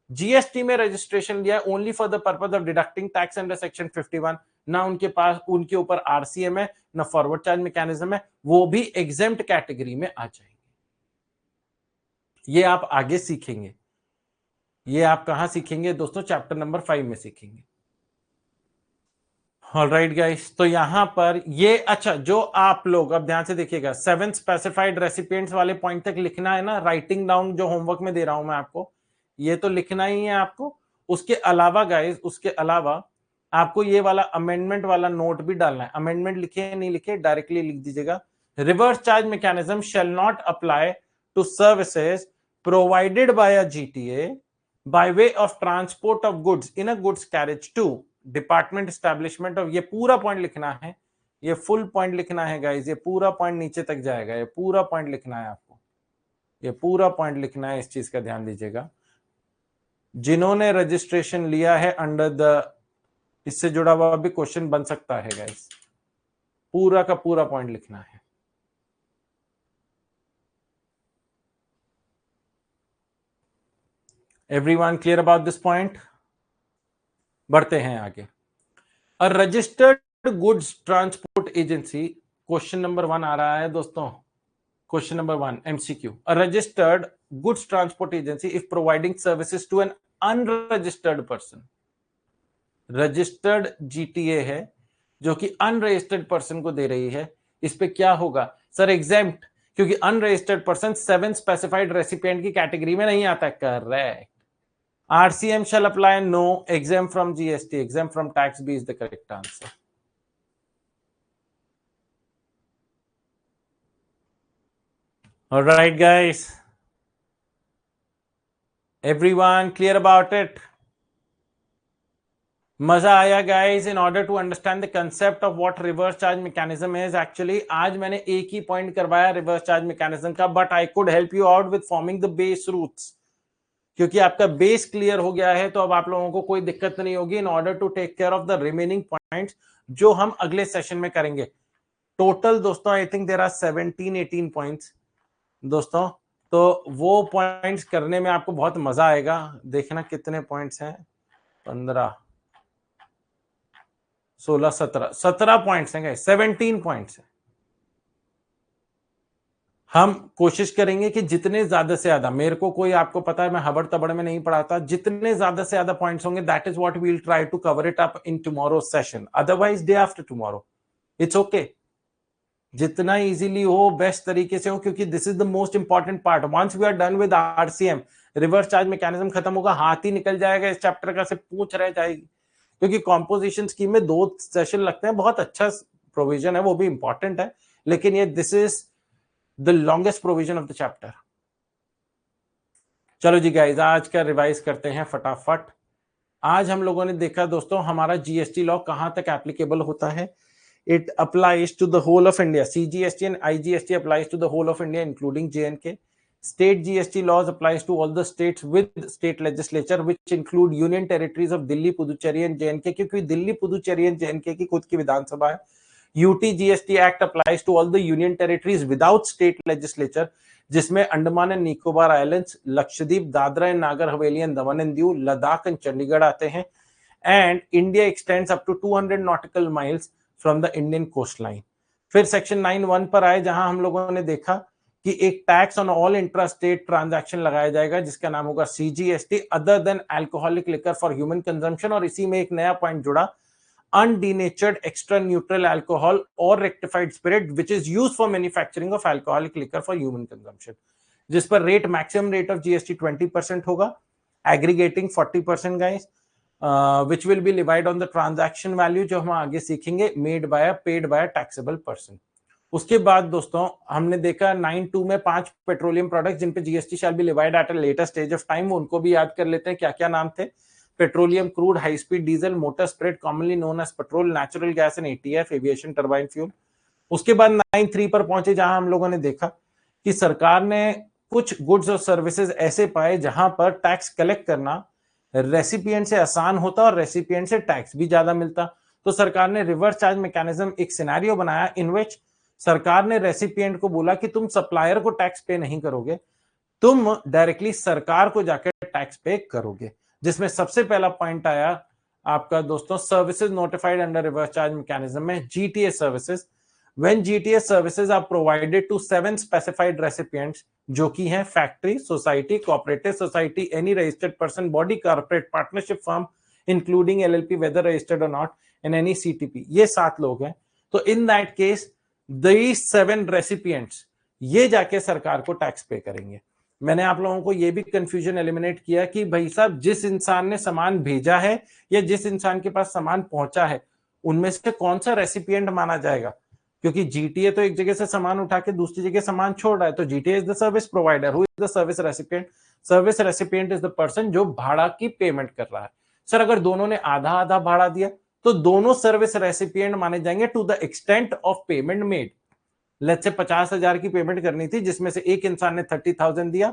जीएसटी में रजिस्ट्रेशन लिया only for the purpose of deducting tax under section 51, ना उनके ऊपर आरसीएम है ना फॉरवर्ड चार्ज मैकेनिज्म है, वो भी एग्जेम्प्ट कैटेगरी में आ जाएंगे। ये आप आगे सीखेंगे, ये आप कहां सीखेंगे दोस्तों? चैप्टर नंबर 5 में सीखेंगे। ऑलराइट गाइस, तो यहां पर ये अच्छा जो आप लोग अब ध्यान से देखिएगा, 7 स्पेसिफाइड रेसिपिएंट्स वाले पॉइंट तक लिखना है ना, राइटिंग डाउन जो होमवर्क में दे रहा हूं मैं आपको, ये तो लिखना ही है आपको। उसके अलावा गाइस, उसके अलावा आपको ये वाला अमेंडमेंट वाला नोट भी डालना है। अमेंडमेंट लिखे नहीं लिखे डायरेक्टली लिख दीजिएगा, reverse charge mechanism shall not apply to services provided by a GTA by way of transport of goods in a goods carriage to department establishment of, ये पूरा पॉइंट लिखना है, ये फुल पॉइंट लिखना है गाइस, ये पूरा पॉइंट नीचे तक जाएगा, ये पूरा पॉइंट लिखना है आपको, ये पूरा पॉइंट लिखना है, इस चीज का ध्यान दीजिएगा। जिन्होंने रजिस्ट्रेशन लिया है अंडर द, इससे जुड़ा हुआ भी क्वेश्चन बन सकता है गाइस, पूरा का पूरा पॉइंट लिखना है। Everyone clear about this point? बढ़ते हैं आगे। A registered goods transport agency, question number 1 आ रहा है दोस्तों, question number 1 MCQ। A registered goods transport agency if providing services to an unregistered person. Registered GTA है जो कि अनरजिस्टर्ड पर्सन को दे रही है, इस पे क्या होगा सर? एग्जेम्प्ट, क्योंकि अनरजिस्टर्ड पर्सन 7 स्पेसिफाइड रेसिपिएंट की कैटेगरी में नहीं आता। Correct. RCM shall apply, no. Exempt from GST, exempt from tax B is the correct answer. All right, guys. Everyone clear about it? मजा आया guys? In order to understand the concept of what reverse charge mechanism is, actually आज मैंने एक ही point करवाया reverse charge mechanism का, but I could help you out with forming the base roots, क्योंकि आपका बेस क्लियर हो गया है तो अब आप लोगों को कोई दिक्कत नहीं होगी in order to take care of the remaining points जो हम अगले सेशन में करेंगे। टोटल दोस्तों I think there are 17-18 points दोस्तों, तो वो पॉइंट्स करने में आपको बहुत मजा आएगा। देखना कितने पॉइंट्स हैं, 15, 16, 17 पॉइंट्स हैं, 17 पॉइंट्स हैं। हम कोशिश करेंगे कि जितने ज्यादा से ज्यादा, मेरे को कोई, आपको पता है मैं हबड़ तबड़ में नहीं पढ़ाता, जितने ज्यादा से ज्यादा पॉइंट्स होंगे that is what we will try to cover it up in tomorrow session, otherwise day after tomorrow it's okay. जितना इजीली हो बेस्ट तरीके से हो, क्योंकि this is the most important part. Once we are done with RCM, reverse charge mechanism खत्म होगा, हाथ ही निकल जाएगा इस चैप्टर का, से पूछ रह जाएगी, क्योंकि कॉम्पोजिशन स्कीम में 2 सेशन लगते हैं। बहुत अच्छा प्रोविजन है, वो भी इंपॉर्टेंट है, लेकिन ये this is the longest provision of the chapter. चलो जी गाइज, आज का रिवाइज करते हैं फटाफट। आज हम लोगों ने देखा दोस्तों हमारा जीएसटी लॉ कहां तक एप्लीकेबल होता है। It applies to the whole of India, CGST and IGST applies to the whole of India including JNK. State GST laws applies to all the states with state legislature which include union territories of Delhi, Puducherry and JNK, क्योंकि Delhi, Puducherry and JNK की खुद की विधानसभा है। UT GST Act applies to all the union territories without state legislature, जिसमें Andaman and Nicobar islands, Lakshadweep, Dadra and Nagar Haveli and Daman and Diu, Ladakh and Chandigarh आते हैं। And India extends up to 200 nautical miles from the Indian coast line. फिर section 9(1) पर आए, जहां हम लोगों ने देखा कि एक tax on all intra state transaction लगाया जाएगा जिसका नाम होगा CGST, other than alcoholic liquor for human consumption. और इसी में एक नया पॉइंट जुड़ा, undenatured extra neutral alcohol or rectified spirit which is used for manufacturing of alcoholic liquor for human consumption, जिस पर rate maximum rate of GST 20% होगा, aggregating 40% guys, which will be levied on the transaction value, जो हम आगे सीखेंगे, made by a paid by a taxable person। उसके बाद दोस्तों हमने देखा 9(2) में 5 पेट्रोलियम प्रोडक्ट जिन पे GST shall be levied at a later stage of time, उनको भी याद कर लेते हैं क्या क्या नाम थे। Petroleum crude, high speed diesel, motor spread commonly known as petrol, natural gas and ATF, aviation turbine fuel. उसके बाद 9(3) पर पहुंचे, जहां हम लोगों ने देखा कि सरकार ने कुछ गुड्स और सर्विसेज ऐसे पाए जहां पर टैक्स कलेक्ट करना रेसिपिएंट से आसान होता और रेसिपिएंट से टैक्स भी ज्यादा मिलता। तो सरकार ने रिवर्स चार्ज मैकेनिज्म एक सिनेरियो बनाया इन विच सरकार ने रेसिपिएंट को बोला कि तुम सप्लायर को टैक्स पे नहीं करोगे, तुम डायरेक्टली सरकार को जाकर टैक्स पे करोगे। जिसमें सबसे पहला पॉइंट आया आपका दोस्तों, services notified under reverse charge mechanism में GTA services. When GTA services are provided to 7 specified recipients, जो कि हैं factory, society, cooperative society, any registered person, body, corporate, partnership firm including LLP whether registered और not, and any CTP, ये 7 लोग हैं। तो in that case these 7 recipients ये जाके सरकार को टैक्स पे करेंगे। मैंने आप लोगों को ये भी कंफ्यूजन एलिमिनेट किया कि भाई साहब जिस इंसान ने सामान भेजा है या जिस इंसान के पास सामान पहुंचा है, उनमें से कौन सा रेसिपिएंट माना जाएगा, क्योंकि GTA तो एक जगह से सामान उठा के दूसरी जगह सामान छोड़ रहा है, तो GTA is the service provider, who is the service recipient? Service recipient is the person जो भाड़ा की पेमेंट कर रहा है। सर अगर दोनों ने आधा आधा भाड़ा दिया तो दोनों सर्विस रेसिपिएंट माने जाएंगे to the extent of payment made. Let's say 50,000 की पेमेंट करनी थी, जिसमें से एक इंसान ने 30,000 दिया,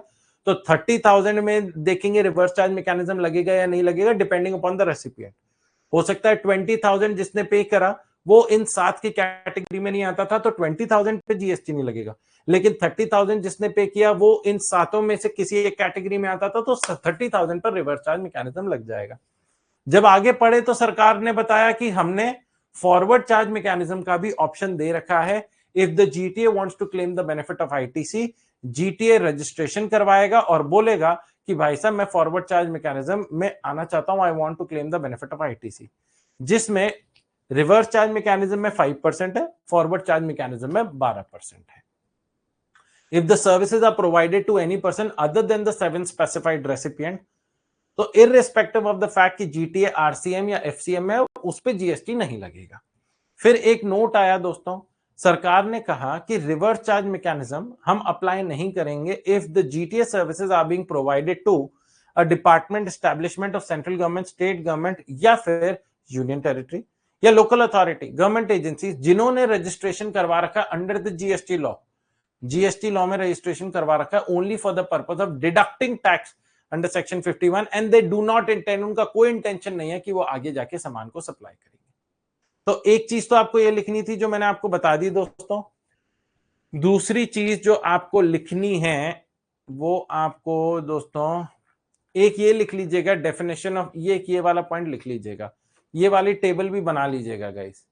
तो 30,000 में देखेंगे रिवर्स चार्ज मैकेनिज्म लगेगा या नहीं लगेगा, डिपेंडिंग अपॉन द रेसिपिएंट। हो सकता है 20,000 जिसने पे करा वो इन 7 की कैटेगरी में नहीं आता था तो 20,000 पे जीएसटी नहीं लगेगा, लेकिन 30,000 जिसने पे किया वो इन 7 में से किसी एक कैटेगरी में आता था तो 30,000 पर रिवर्स चार्ज मैकेनिज्म लग जाएगा। जब आगे पढ़े तो सरकार ने बताया कि हमने फॉरवर्ड चार्ज मैकेनिज्म का भी ऑप्शन दे रखा है। If the GTA wants to claim the benefit of ITC, GTA registration करवाएगा और बोलेगा कि भाई साहब मैं फॉरवर्ड चार्ज मैकेनिज्म में आना चाहता हूं, I want to claim the benefit of ITC, जिसमें रिवर्स चार्ज मैकेनिज्म में 5% है, फॉरवर्ड चार्ज मैकेनिज्म में 12% है। If the services are provided to any person other than the 7 specified recipient, तो इररिस्पेक्टिव ऑफ द फैक्ट कि GTA RCM या FCM है उस पे जीएसटी नहीं लगेगा। फिर एक नोट आया दोस्तों, सरकार ने कहा कि रिवर्स चार्ज मैकेनिज्म हम अप्लाई नहीं करेंगे if the GTA services are being provided to a department, establishment of central government, state government या फिर यूनियन टेरिटरी या लोकल अथॉरिटी, गवर्नमेंट एजेंसी जिन्होंने रजिस्ट्रेशन करवा रखा under the GST law, GST law में रजिस्ट्रेशन करवा रखा है only for the purpose of deducting tax under section 51 and they do not intend, उनका कोई इंटेंशन नहीं है कि वो आगे जाके सामान को सप्लाई करेंगे। तो एक चीज तो आपको ये लिखनी थी जो मैंने आपको बता दी दोस्तों। दूसरी चीज जो आपको लिखनी है वो आपको दोस्तों एक ये लिख लीजिएगा, डेफिनेशन ऑफ, ये वाला पॉइंट लिख लीजिएगा, ये वाली टेबल भी बना लीजिएगा गाइस,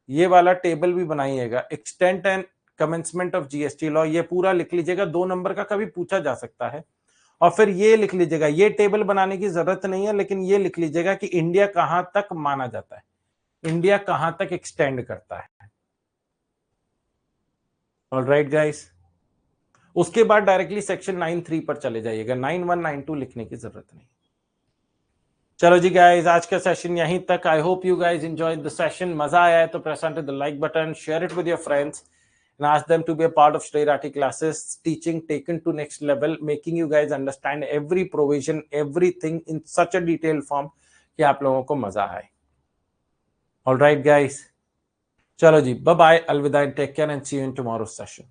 ये वाला टेबल भी बनाइएगा, extent and commencement of GST law, ये पूरा लिख लीजिएगा, 2 नंबर का कभी पूछा जा सकता है। और फिर ये लिख लीजिएगा, ये टेबल बनाने की जरूरत नहीं है, लेकिन ये लिख लीजिएगा कि इंडिया कहां तक माना जाता है, इंडिया कहां तक एक्सटेंड करता है। ऑलराइट गाइस, उसके बाद डायरेक्टली सेक्शन 9(3) पर चले जाइएगा, 9(1), 9(2) लिखने की जरूरत नहीं। चलो जी गाइस, आज का सेशन यहीं तक। I hope you guys enjoyed the session. मजा आया है तो press on to the like button, share it with your friends and ask them to be a part of Shrey Rathi classes, teaching taken to next level, making you guys understand every provision, everything in such a detailed form कि आप लोगों को मजा आए। All right guys, चलो जी, bye bye, अलविदा, take care and see you in tomorrow's session.